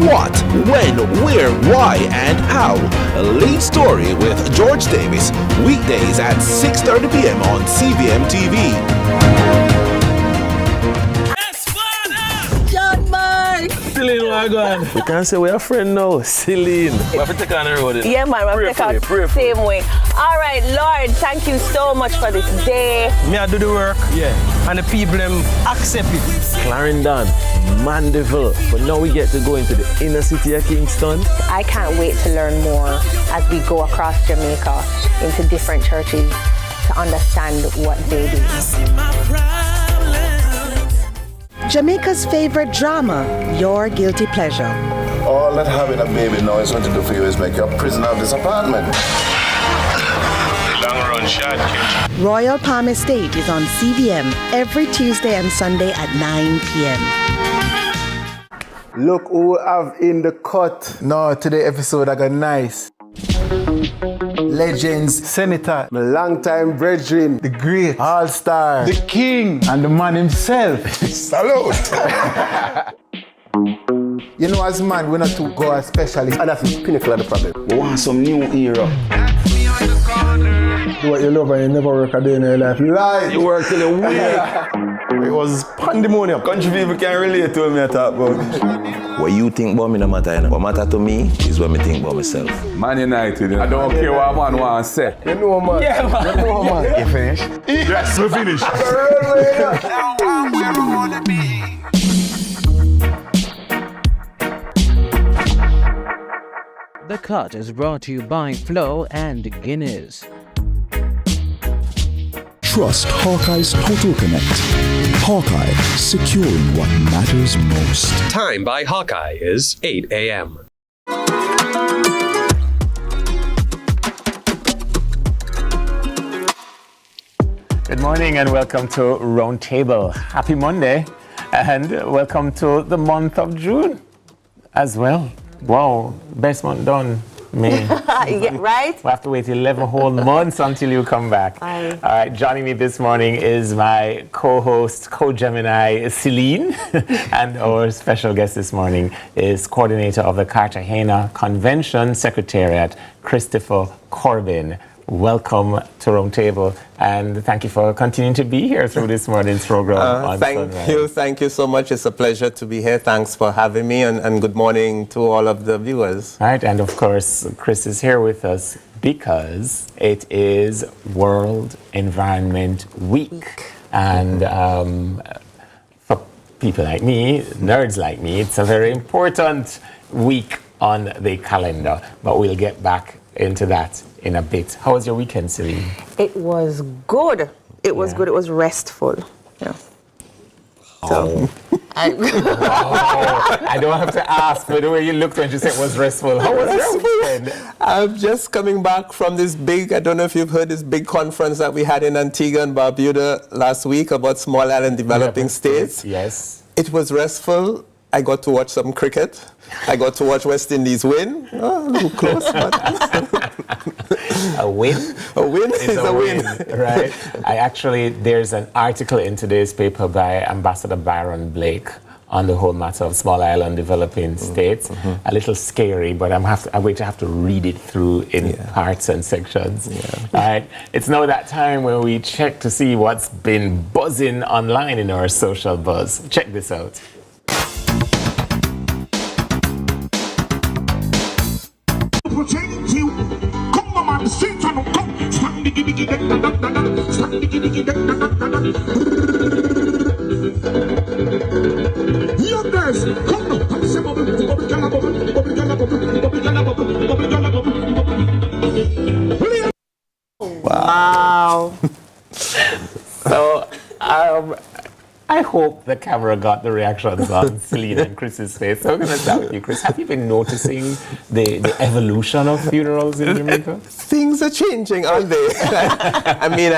what, when, where, why, and how. Lead Story with George Davis, weekdays at 6:30 p.m. on CVMTV. Celine, what going? We can't say we're a friend now. Celine. We have to take on the road. Yeah, man, we have to take on the same way. All right, Lord, thank you so much for this day. Me, I do the work. Yeah. And the people them accept it. Clarendon, Mandeville. But now we get to go into the inner city of Kingston. I can't wait to learn more as we go across Jamaica into different churches to understand what they do. Jamaica's favorite drama, Your Guilty Pleasure. All that having a baby now is going to do for you is make you a prisoner of this apartment. Long run shot, kid. Royal Palm Estate is on CVM every Tuesday and Sunday at 9 p.m. Look who we have in the cut. No, today episode I got nice. Legends, Senator, my longtime brethren, the great, all-star, the king, and the man himself. Salute! You know, as man, we're not to go as specialists, and that's the pinnacle of the problem. We want some new era. Do what you love and you never work a day in your life. Lie! You work till you weak. It was pandemonium. Country people can relate to me I talk about. What you think about me no matter, you know. What matter to me is what me think about myself. Man United, you know. I don't care what man want to say. You know, man. Yeah, man. You know, man. You finished? Yes, we finished. The Cut is brought to you by Flow and Guinness. Trust Hawkeye's Total Connect. Hawkeye, securing what matters most. Time by Hawkeye is 8 a.m. Good morning and welcome to Roundtable. Happy Monday and welcome to the month of June as well. Wow, best month done. May. Yeah, right? We have to wait 11 whole months until you come back. All right, joining me this morning is my co-host, co-Gemini, Celine. And our special guest this morning is coordinator of the Cartagena Convention Secretariat, Christopher Corbin. Welcome to Roundtable, and thank you for continuing to be here through this morning's program. Thank you so much. It's a pleasure to be here. Thanks for having me, and good morning to all of the viewers. All right, and of course, Chris is here with us because it is World Environment Week. And for people like me, nerds like me, it's a very important week on the calendar, but we'll get back into that in a bit. How was your weekend, Celine? It was good. It was good. It was restful. Yeah. So, I don't have to ask, but the way you looked when you said it was restful. How was your weekend? I'm just coming back from this big, I don't know if you've heard this big conference that we had in Antigua and Barbuda last week about small island developing states. Yes. It was restful. I got to watch some cricket. I got to watch West Indies win. Oh, a little close, but a win? A win is a win. Right? There's an article in today's paper by Ambassador Byron Blake on the whole matter of small island developing states. A little scary, but I'm going to have to read it through in parts and sections. All right. It's now that time where we check to see what's been buzzing online in our social buzz. Check this out. Wow. So, I hope the camera got the reactions on Celine and Chris's face. So I'm going to start with you, Chris. Have you been noticing the evolution of funerals in Jamaica? Things are changing, aren't they? I mean,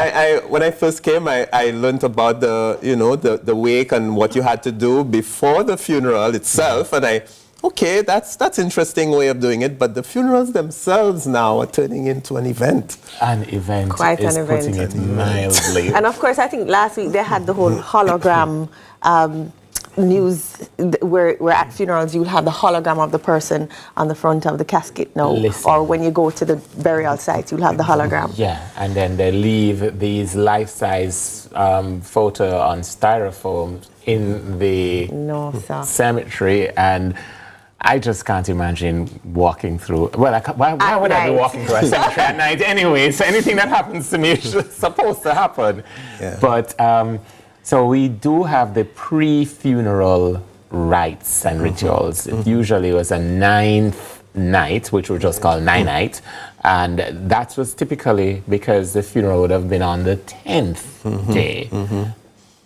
when I first came, I learned about the wake and what you had to do before the funeral itself, and okay, that's interesting way of doing it, but the funerals themselves now are turning into an event. An event Quite is an event. putting it mildly. And of course, I think last week they had the whole hologram news where at funerals you'll have the hologram of the person on the front of the casket now. Or when you go to the burial site, you'll have the hologram. Yeah, and then they leave these life-size photo on styrofoam in the cemetery, and I just can't imagine walking through. Well, why would I be walking through a cemetery at night anyway? So anything that happens to me is supposed to happen. Yeah. But so we do have the pre-funeral rites and rituals. It usually was a 9th night, which we just call night, and that was typically because the funeral would have been on the 10th day.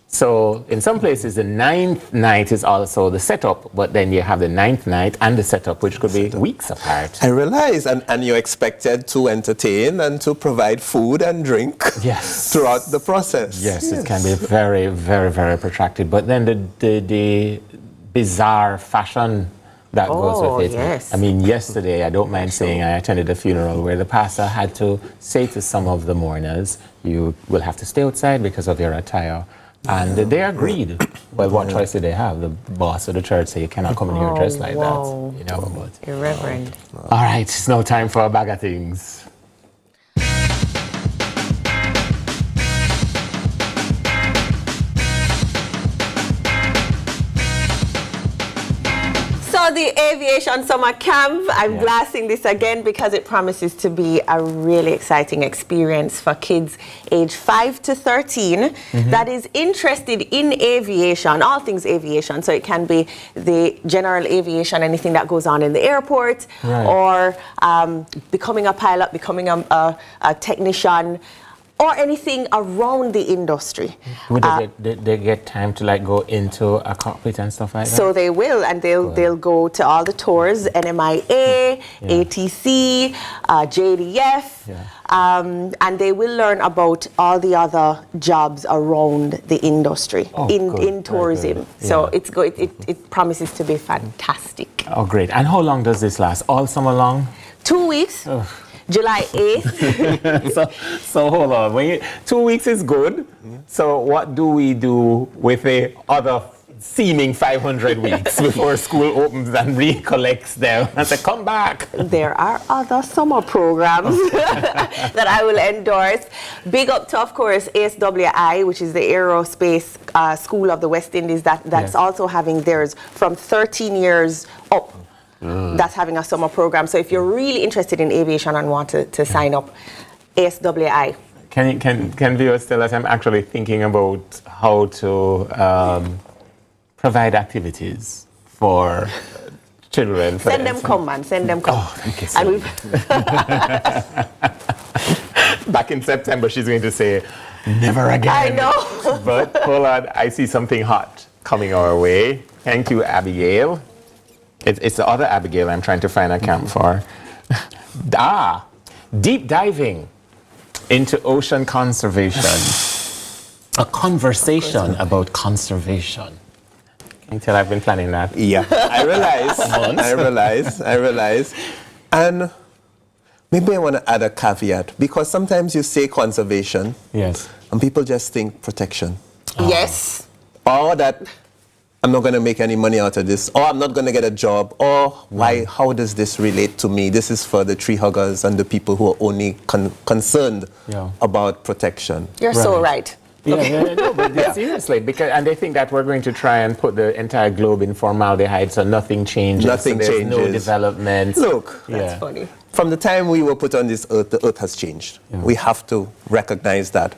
So in some places, the 9th night is also the setup, but then you have the 9th night and the setup, which could be weeks apart. I realize, and you're expected to entertain and to provide food and drink throughout the process. Yes, it can be very, very, very protracted. But then the bizarre fashion that goes with it. Yes. I mean, yesterday, I don't mind saying, I attended a funeral where the pastor had to say to some of the mourners, you will have to stay outside because of your attire. And they agreed. Well, what choice did they have? The boss of the church said, you cannot come in here dressed like that. You know, but irreverent. All right, it's now time for a bag of things. So the aviation summer camp, I'm blasting this again because it promises to be a really exciting experience for kids age 5 to 13 that is interested in aviation, all things aviation. So it can be the general aviation, anything that goes on in the airport, or becoming a pilot, becoming a technician, or anything around the industry. Would they get time to like go into a cockpit and stuff like that? So they will, and they'll go to all the tours, NMIA, ATC, JDF, and they will learn about all the other jobs around the industry in tourism. So it's good. It promises to be fantastic. Oh, great. And how long does this last? All summer long? 2 weeks. July 8th. so hold on. 2 weeks is good. So what do we do with the other seeming 500 weeks before school opens and recollects them and say, come back? There are other summer programs that I will endorse. Big up to, of course, ASWI, which is the Aerospace School of the West Indies, that's also having theirs from 13 years up. That's having a summer program. So if you're really interested in aviation and want to sign up, ASWI. Can viewers tell us? I'm actually thinking about how to provide activities for children. Send them come, man. Send them come. Oh, thank you so Back in September, she's going to say, never again. I know. But hold on, I see something hot coming our way. Thank you, Abigail. It's the other Abigail I'm trying to find a camp for. Deep diving into ocean conservation. A conversation about conservation. Can you tell I've been planning that? Yeah, I realize. And maybe I want to add a caveat, because sometimes you say conservation. Yes. And people just think protection. Yes. Or that I'm not going to make any money out of this, or I'm not going to get a job, or how does this relate to me? This is for the tree huggers and the people who are only concerned about protection. You're so right. No, but seriously, and they think that we're going to try and put the entire globe in formaldehyde, so nothing changes. Nothing changes. No development. Look, that's funny. From the time we were put on this earth, the earth has changed. Yeah. We have to recognize that.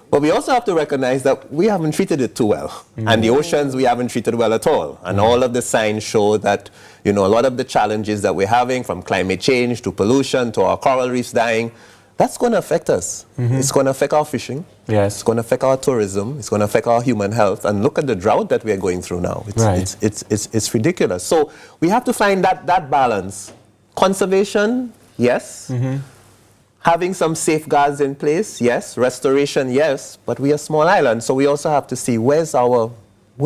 But we also have to recognize that we haven't treated it too well. And the oceans we haven't treated well at all. And all of the signs show that, a lot of the challenges that we're having, from climate change to pollution to our coral reefs dying, that's going to affect us. It's going to affect our fishing. Yes. It's going to affect our tourism. It's going to affect our human health. And look at the drought that we are going through now. It's ridiculous. So we have to find that balance. Conservation, yes. Having some safeguards in place, yes. Restoration, yes. But we are a small island, so we also have to see where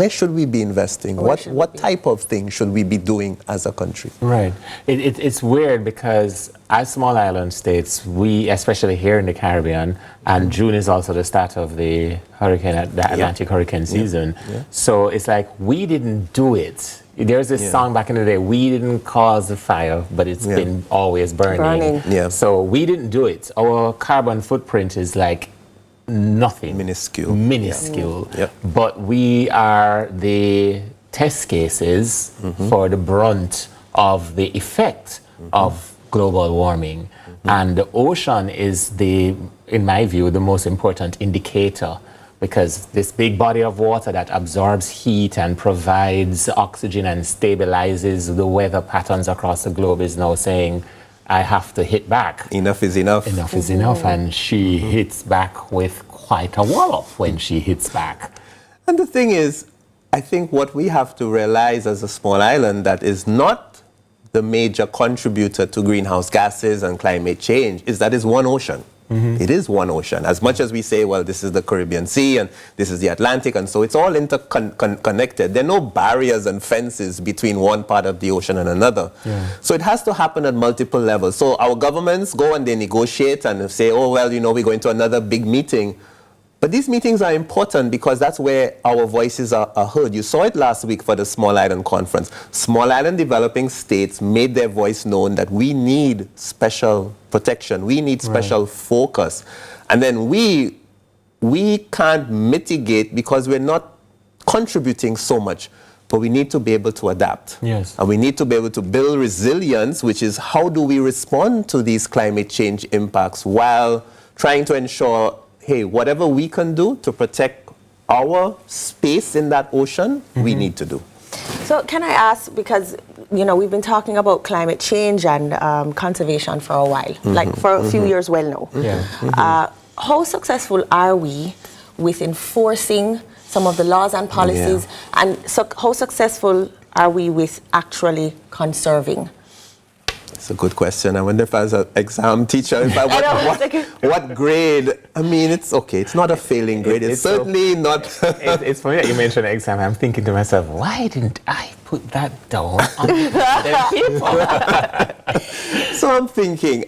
should we be investing? What type of thing should we be doing as a country? Right. It's weird because as small island states, we, especially here in the Caribbean, and June is also the start of the Atlantic hurricane season. So it's like we didn't do it. There's this song back in the day, we didn't cause the fire, but it's been always burning. So we didn't do it. Our carbon footprint is like nothing. Minuscule. But we are the test cases for the brunt of the effect of global warming. And the ocean is in my view, the most important indicator, because this big body of water that absorbs heat and provides oxygen and stabilizes the weather patterns across the globe is now saying, I have to hit back. Enough is enough. Enough is enough. And she hits back with quite a wallop when she hits back. And the thing is, I think what we have to realize as a small island that is not the major contributor to greenhouse gases and climate change is that it's one ocean. It is one ocean. As much as we say, well, this is the Caribbean Sea and this is the Atlantic, and so it's all interconnected. There are no barriers and fences between one part of the ocean and another. So it has to happen at multiple levels. So our governments go and they negotiate and say, oh, well, we're going to another big meeting. But these meetings are important because that's where our voices are heard. You saw it last week for the Small Island Conference. Small Island developing states made their voice known that we need special protection. We need special focus. And then we can't mitigate because we're not contributing so much. But we need to be able to adapt. Yes. And we need to be able to build resilience, which is how do we respond to these climate change impacts while trying to ensure, hey, whatever we can do to protect our space in that ocean, we need to do. So can I ask, because, we've been talking about climate change and conservation for a while, like for a few years well now. How successful are we with enforcing some of the laws and policies? And so how successful are we with actually conserving? It's a good question. I wonder if as an exam teacher, what grade? I mean, it's okay. It's not a failing grade. It's certainly not. It's funny that you mentioned exam. I'm thinking to myself, why didn't I put that down on the paper? So I'm thinking,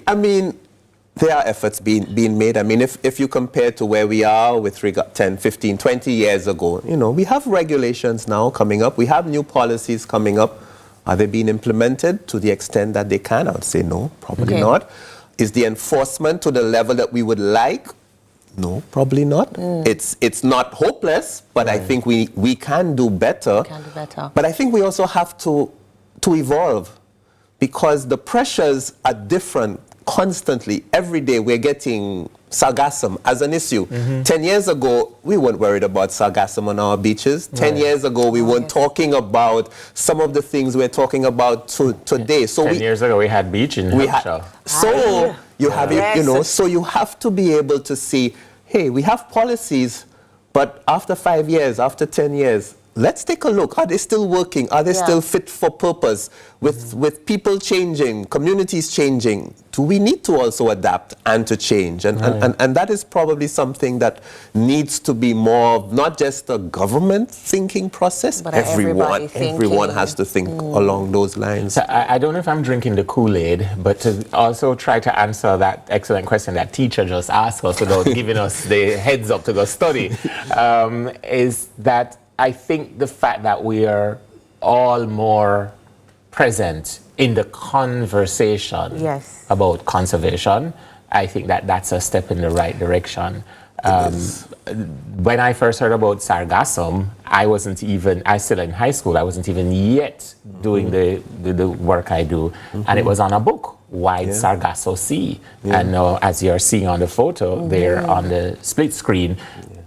there are efforts being made. If you compare to where we are with 10, 15, 20 years ago, we have regulations now coming up. We have new policies coming up. Are they being implemented to the extent that they can? I would say no, probably not. Is the enforcement to the level that we would like? No, probably not. It's not hopeless, but I think we can do better. But I think we also have to evolve because the pressures are different constantly. Every day we're getting sargassum as an issue. 10 years ago, we weren't worried about sargassum on our beaches. 10 years ago, we weren't talking about some of the things we're talking about today. So 10 years ago, we had beach in Hampshire. So you have, so you have to be able to see, hey, we have policies, but after 5 years, after 10 years, let's take a look. Are they still working? Are they still fit for purpose? With people changing, communities changing, do we need to also adapt and to change? And that is probably something that needs to be more of not just a government thinking process, but everyone has to think along those lines. So I don't know if I'm drinking the Kool-Aid, but to also try to answer that excellent question that teacher just asked us without giving us the heads up to go study, is that I think the fact that we are all more present in the conversation about conservation, I think that that's a step in the right direction. When I first heard about sargassum, I still in high school, I wasn't even yet doing the work I do. And it was on a book, Wide Sargasso Sea. And now, as you're seeing on the photo there on the split screen,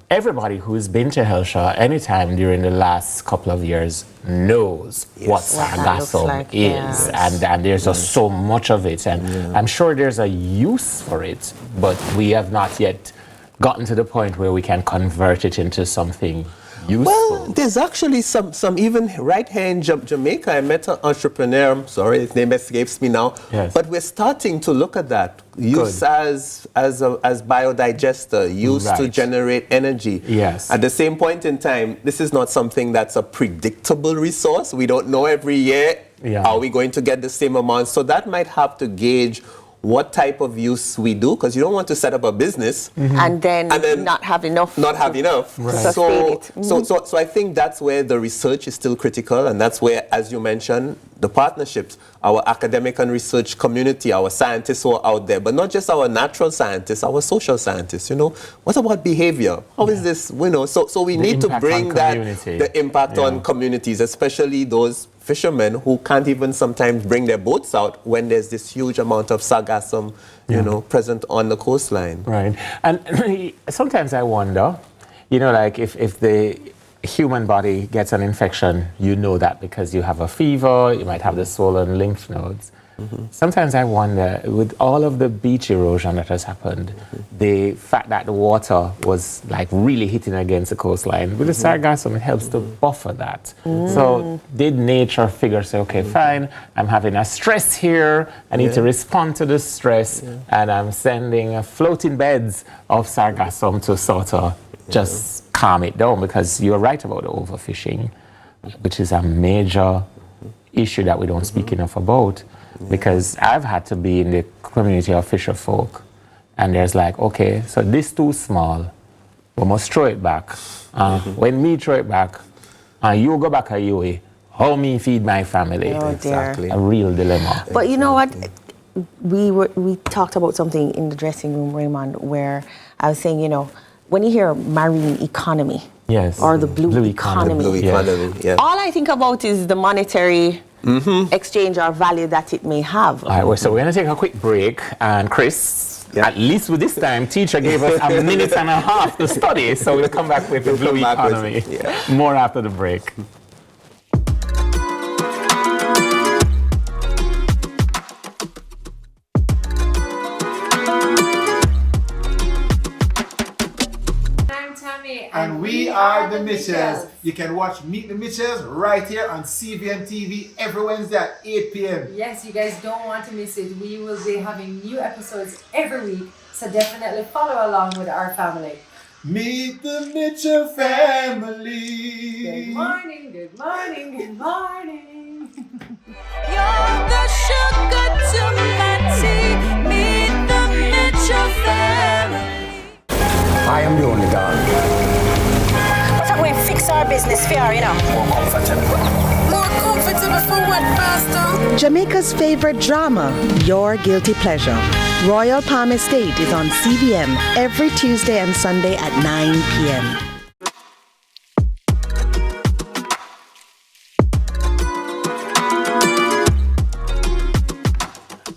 everybody who's been to Hellshire anytime during the last couple of years knows what sargassum is. And there's just so much of it. And I'm sure there's a use for it, but we have not yet gotten to the point where we can convert it into something useful. Well, there's actually some even right here in Jamaica. I met an entrepreneur, sorry, his name escapes me now, but we're starting to look at that. Use as biodigester, used to generate energy. Yes. At the same point in time, this is not something that's a predictable resource. We don't know every year, are we going to get the same amount? So that might have to gauge what type of use we do, because you don't want to set up a business and then not have enough. Not have enough. Right. So I think that's where the research is still critical, and that's where, as you mentioned, the partnerships, our academic and research community, our scientists who are out there, but not just our natural scientists, our social scientists, what about behavior? How is this, so we need to bring the impact on communities, especially those fishermen who can't even sometimes bring their boats out when there's this huge amount of sargassum, present on the coastline. Right. And sometimes I wonder, like if the human body gets an infection, that because you have a fever, you might have the swollen lymph nodes. Sometimes I wonder, with all of the beach erosion that has happened, the fact that the water was like really hitting against the coastline, with the sargassum, it helps to buffer that. So did nature figure, say, okay, fine, I'm having a stress here, I need to respond to the stress, and I'm sending floating beds of sargassum to sort of just calm it down, because you're right about the overfishing, which is a major issue that we don't speak enough about. Because I've had to be in the community of fisher folk, and there's like, okay, so this too small, we must throw it back. When me throw it back, and you go back a your way, how me feed my family? Exactly. A real dilemma. But you know what? We talked about something in the dressing room, Raymond, where I was saying, when you hear marine economy, or the blue economy, all I think about is the monetary exchange or value that it may have. All right, so we're going to take a quick break, and Chris, at least with this time, teacher gave us a minute and a half to study, so we'll come back with the blue economy. More after the break. And we are the Mitchells. You can watch Meet the Mitchells right here on CVMTV every Wednesday at 8 p.m. Yes, you guys don't want to miss it. We will be having new episodes every week, so definitely follow along with our family. Meet the Mitchell family. Good morning, good morning, good morning. You're the sugar to my tea. Meet the Mitchell family. I am the only dog. But we fix our business fair, More comfortable. More comfortable for what, Pastor? Jamaica's favorite drama, Your Guilty Pleasure. Royal Palm Estate is on CVM every Tuesday and Sunday at 9 p.m.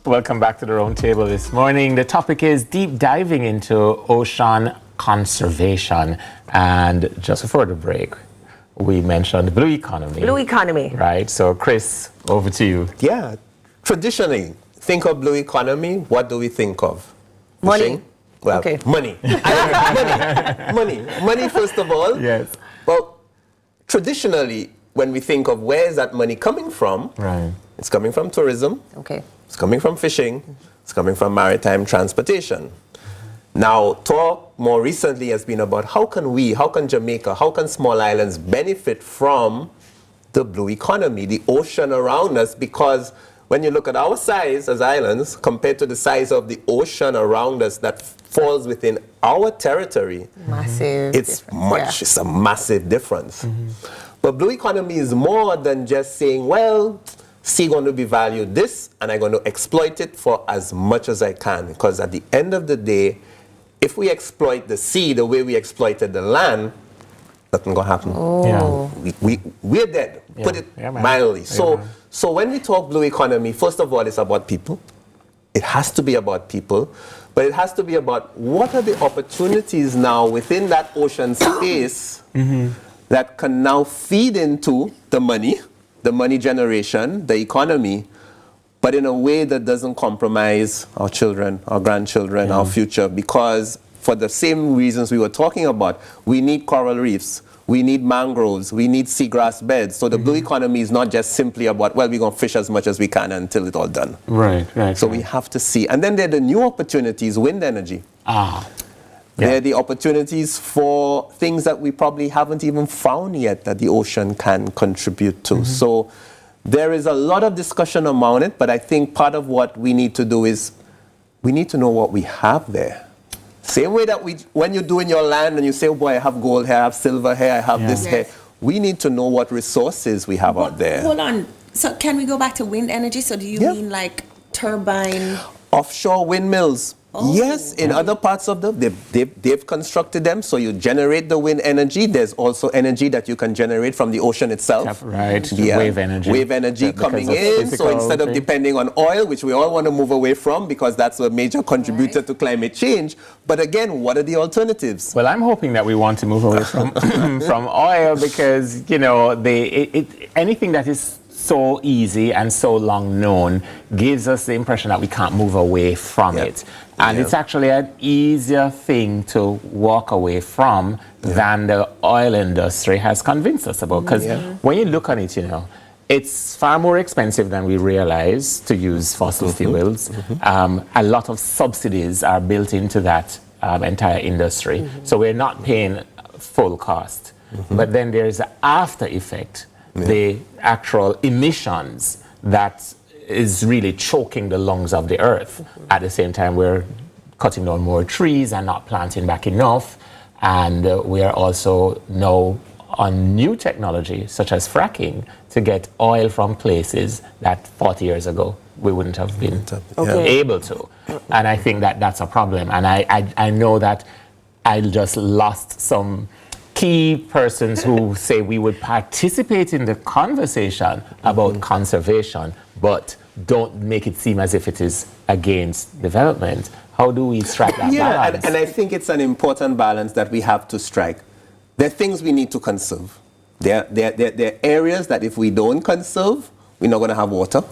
Welcome back to the round table this morning. The topic is deep diving into ocean conservation. And just before the break, we mentioned blue economy. Blue economy. Right. So, Chris, over to you. Yeah. Traditionally, think of blue economy, what do we think of? Money. Well, money. Money, first of all. Yes. Well, traditionally, when we think of where is that money coming from, it's coming from tourism. Okay. It's coming from fishing. It's coming from maritime transportation. Now, talk more recently has been about how can Jamaica, how can small islands benefit from the blue economy, the ocean around us, because when you look at our size as islands compared to the size of the ocean around us that falls within our territory, it's a massive difference. But blue economy is more than just saying, well, sea going to be valued this, and I'm going to exploit it for as much as I can. Because at the end of the day, if we exploit the sea the way we exploited the land, nothing going to happen. We're dead, put it mildly. So when we talk blue economy, first of all, it's about people. it has to be about people, but it has to be about what are the opportunities now within that ocean space that can now feed into the money generation, the economy, but in a way that doesn't compromise our children, our grandchildren, our future, because for the same reasons we were talking about, we need coral reefs, we need mangroves, we need seagrass beds. So the blue economy is not just simply about, well, we're going to fish as much as we can until it's all done. Right. So we have to see. And then there are the new opportunities, wind energy. There are the opportunities for things that we probably haven't even found yet that the ocean can contribute to. So there is a lot of discussion around it, but I think part of what we need to do is we need to know what we have there. Same way that when you do in your land and you say, oh boy, I have gold here, I have silver here, I have this here. We need to know what resources we have out there. Hold on. So can we go back to wind energy? So do you mean like turbine? Offshore windmills. Yes, in other parts of they've constructed them, so you generate the wind energy. There's also energy that you can generate from the ocean itself. Right, wave energy. Wave energy coming in, so instead of depending on oil, which we all want to move away from because that's a major contributor to climate change. But again, what are the alternatives? Well, I'm hoping that we want to move away from from oil because, you know, anything that is so easy and so long known gives us the impression that we can't move away from it. And it's actually an easier thing to walk away from than the oil industry has convinced us about. Because when you look on it, you know, it's far more expensive than we realize to use fossil fuels. A lot of subsidies are built into that entire industry. So we're not paying full cost. But then there's the after effect, the actual emissions that is really choking the lungs of the earth. At the same time, we're cutting down more trees and not planting back enough. And we are also now on new technology, such as fracking, to get oil from places that 40 years ago we wouldn't have been able to. And I think that that's a problem. And I know that I just lost some key persons who say we would participate in the conversation about conservation, but don't make it seem as if it is against development. How do we strike that balance? And I think it's an important balance that we have to strike. There are things we need to conserve. There are areas that if we don't conserve, we're not going to have water.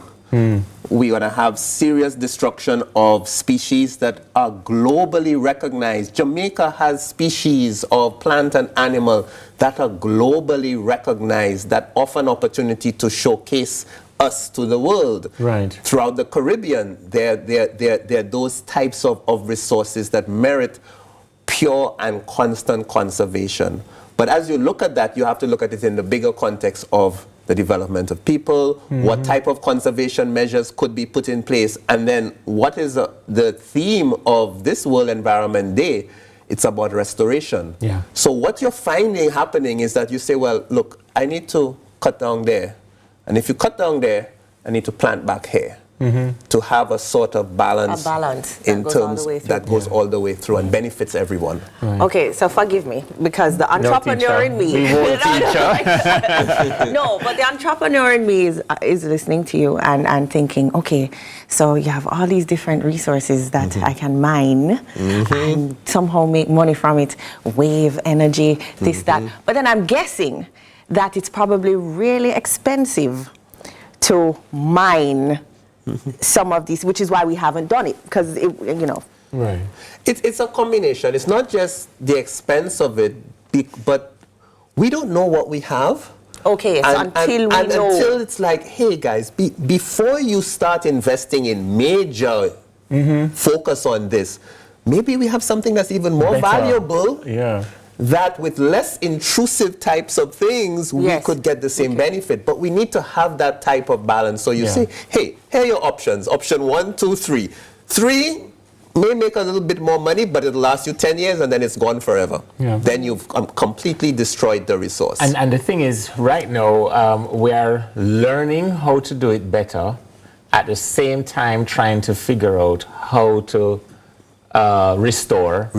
We're going to have serious destruction of species that are globally recognized. Jamaica has species of plant and animal that are globally recognized, that offer an opportunity to showcase us to the world. Throughout the Caribbean, there are those types of resources that merit pure and constant conservation. But as you look at that, you have to look at it in the bigger context of the development of people, what type of conservation measures could be put in place, and then what is the theme of this World Environment Day? It's about restoration. So what you're finding happening is that you say, well, look, I need to cut down there. And if you cut down there, I need to plant back here. To have a sort of balance, in terms that goes all the way through and benefits everyone. Okay, so forgive me because the entrepreneur in me. No, but the entrepreneur in me is listening to you and thinking, okay, so you have all these different resources that I can mine and somehow make money from it, wave energy, this, that. But then I'm guessing that it's probably really expensive to mine some of these, which is why we haven't done it, because you know. It's a combination. It's not just the expense of it, but we don't know what we have. Okay, so until it's like, hey guys, before you start investing in major focus on this, maybe we have something that's even more valuable. That with less intrusive types of things, we could get the same benefit. But we need to have that type of balance. So you say, hey, here are your options. Option 1, 2, 3. 3 may make a little bit more money, but it'll last you 10 years and then it's gone forever. Then you've completely destroyed the resource. And the thing is, right now, we are learning how to do it better, at the same time trying to figure out how to restore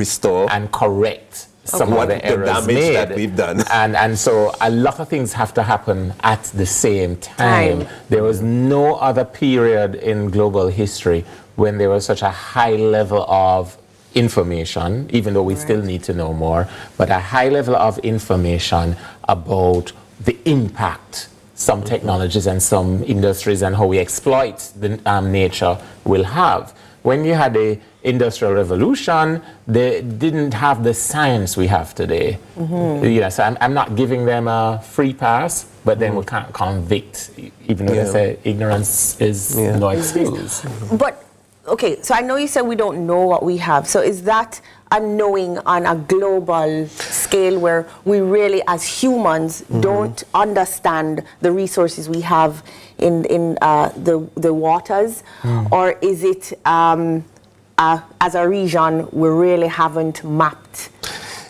and correct some of the errors damage made. that we've done. And so a lot of things have to happen at the same time. There was no other period in global history when there was such a high level of information, even though we still need to know more, but a high level of information about the impact some technologies and some industries and how we exploit the nature will have. When you had the Industrial Revolution, they didn't have the science we have today. So I'm not giving them a free pass, but then we can't convict, even though they say ignorance is no excuse. But, okay, so I know you said we don't know what we have. So is that a knowing on a global scale where we really, as humans, don't understand the resources we have in the waters? Or is it, as a region, we really haven't mapped?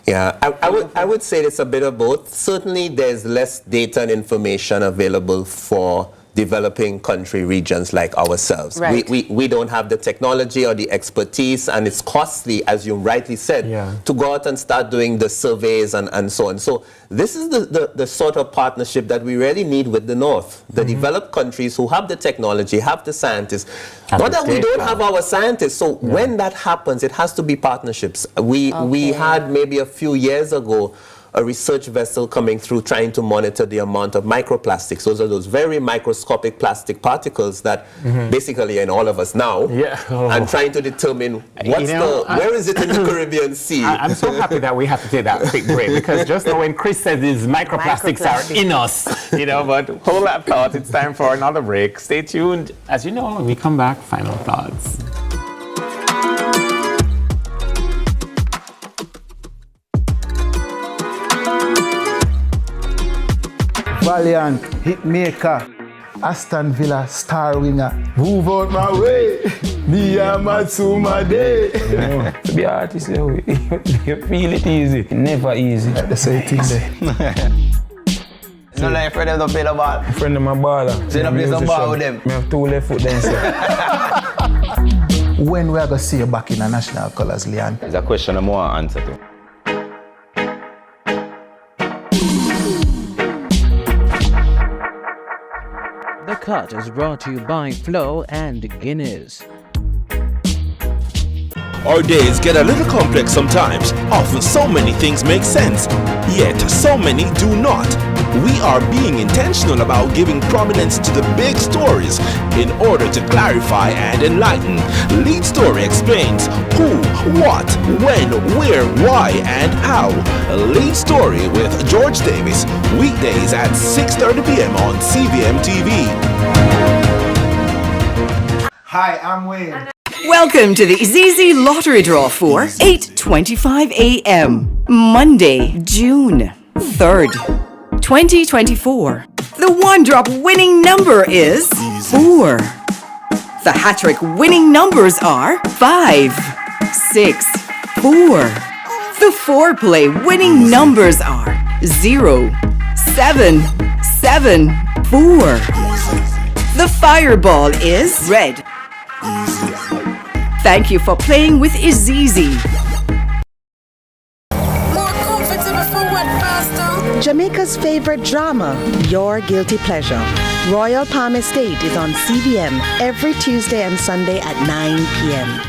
Yeah, I would say it's a bit of both. Certainly, there's less data and information available for developing country regions like ourselves. Right. We don't have the technology or the expertise, and it's costly, as you rightly said, to go out and start doing the surveys and so on. So this is the sort of partnership that we really need with the North, the developed countries who have the technology, have the scientists. Not that we don't have our scientists. So when that happens, it has to be partnerships. We had maybe a few years ago a research vessel coming through trying to monitor the amount of microplastics. Those are those very microscopic plastic particles that basically are in all of us now. And trying to determine where is it in the Caribbean Sea. I'm so happy that we have to take that quick break, because just now when Chris said these microplastics are in us, but hold that thought. It's time for another break. Stay tuned. As you know, when we come back, final thoughts. Valiant, Hitmaker, Aston Villa, star winger. Move out my way, me and Matsuma Day. To be artist, you feel it easy, never easy. The same thing there. It's not like a friend of them play the ball. A friend of my baller. So you don't play some ball with them? I have 2 left foot then, sir. When we are going to see you back in the national colours, Leon? It's a question I want to answer to. The Cut is brought to you by Flo and Guinness. Our days get a little complex sometimes. Often so many things make sense, yet so many do not. We are being intentional about giving prominence to the big stories in order to clarify and enlighten. Lead Story explains who, what, when, where, why, and how. Lead Story with George Davis, weekdays at 6:30 p.m. on CVMTV. Hi, I'm Wayne. Welcome to the ZZ Lottery Draw for 8:25 a.m. Monday, June 3rd, 2024. The one-drop winning number is 4. The hat-trick winning numbers are 5, 6, 4. The four-play winning numbers are 0, 7, 7, 4. The fireball is red. Thank you for playing with Izizi. More comfortable for what, Pastor? Jamaica's favorite drama, Your Guilty Pleasure. Royal Palm Estate is on CVM every Tuesday and Sunday at 9 p.m.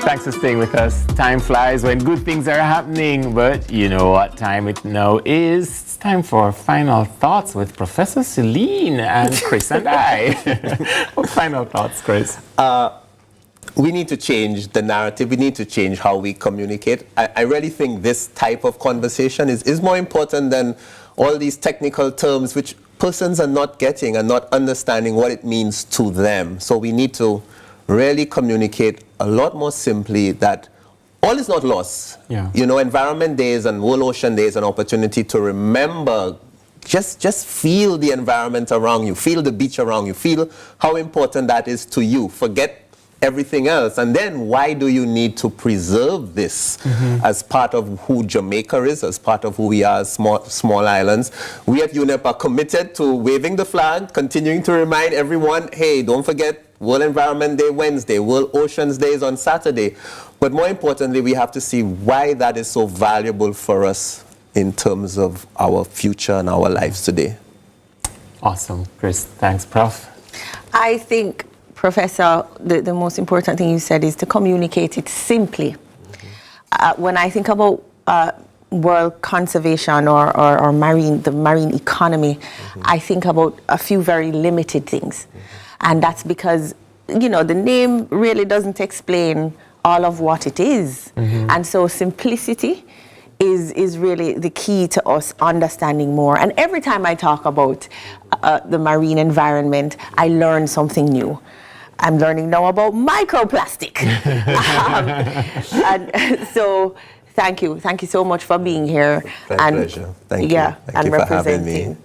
Thanks for staying with us. Time flies when good things are happening, but you know what time it now is. It's time for final thoughts with Professor Celine and Chris and I. What final thoughts, Chris? We need to change the narrative. We need to change how we communicate. I really think this type of conversation is more important than all these technical terms which persons are not getting and not understanding what it means to them. So we need to really communicate a lot more simply that all is not lost. You know, Environment Days and World Ocean Day is an opportunity to remember, just feel the environment around you, feel the beach around you, feel how important that is to you. Forget everything else. And then why do you need to preserve this as part of who Jamaica is, as part of who we are as small islands? We at UNEP are committed to waving the flag, continuing to remind everyone, hey, don't forget World Environment Day Wednesday, World Oceans Day is on Saturday. But more importantly, we have to see why that is so valuable for us in terms of our future and our lives today. Awesome, Chris. Thanks, Prof. I think, Professor, the most important thing you said is to communicate it simply. When I think about world conservation or the marine economy, I think about a few very limited things. And that's because, you know, the name really doesn't explain all of what it is. And so simplicity is really the key to us understanding more. And every time I talk about the marine environment, I learn something new. I'm learning now about microplastic. And so thank you so much for being here. My pleasure. Thank you. Thank you for having me.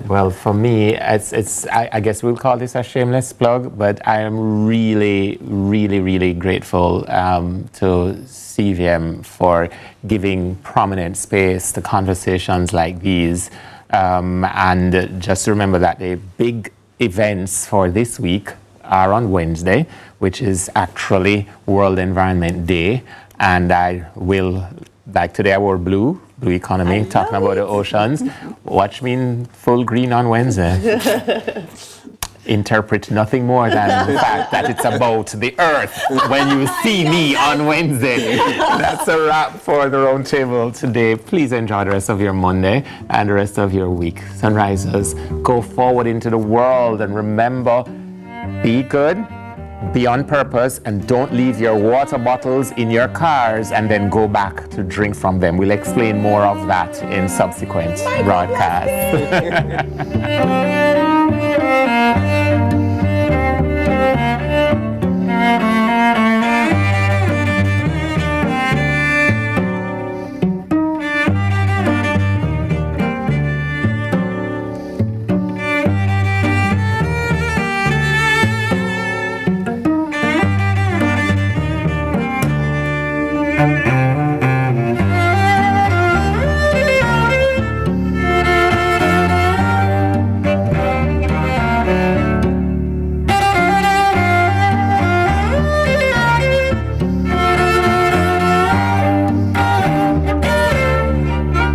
Well, for me, I guess we'll call this a shameless plug, but I am really, really, really grateful to CVM for giving prominent space to conversations like these. And just remember that the big events for this week are on Wednesday, which is actually World Environment Day. And I will, like today I wore blue economy, talking about the oceans. Watch me in full green on Wednesday. Interpret nothing more than the fact that it's about the earth when you see me on Wednesday. That's a wrap for the round table today. Please enjoy the rest of your Monday and the rest of your week. Sunrisers, go forward into the world and remember, be good, be on purpose, and don't leave your water bottles in your cars and then go back to drink from them. We'll explain more of that in subsequent broadcasts.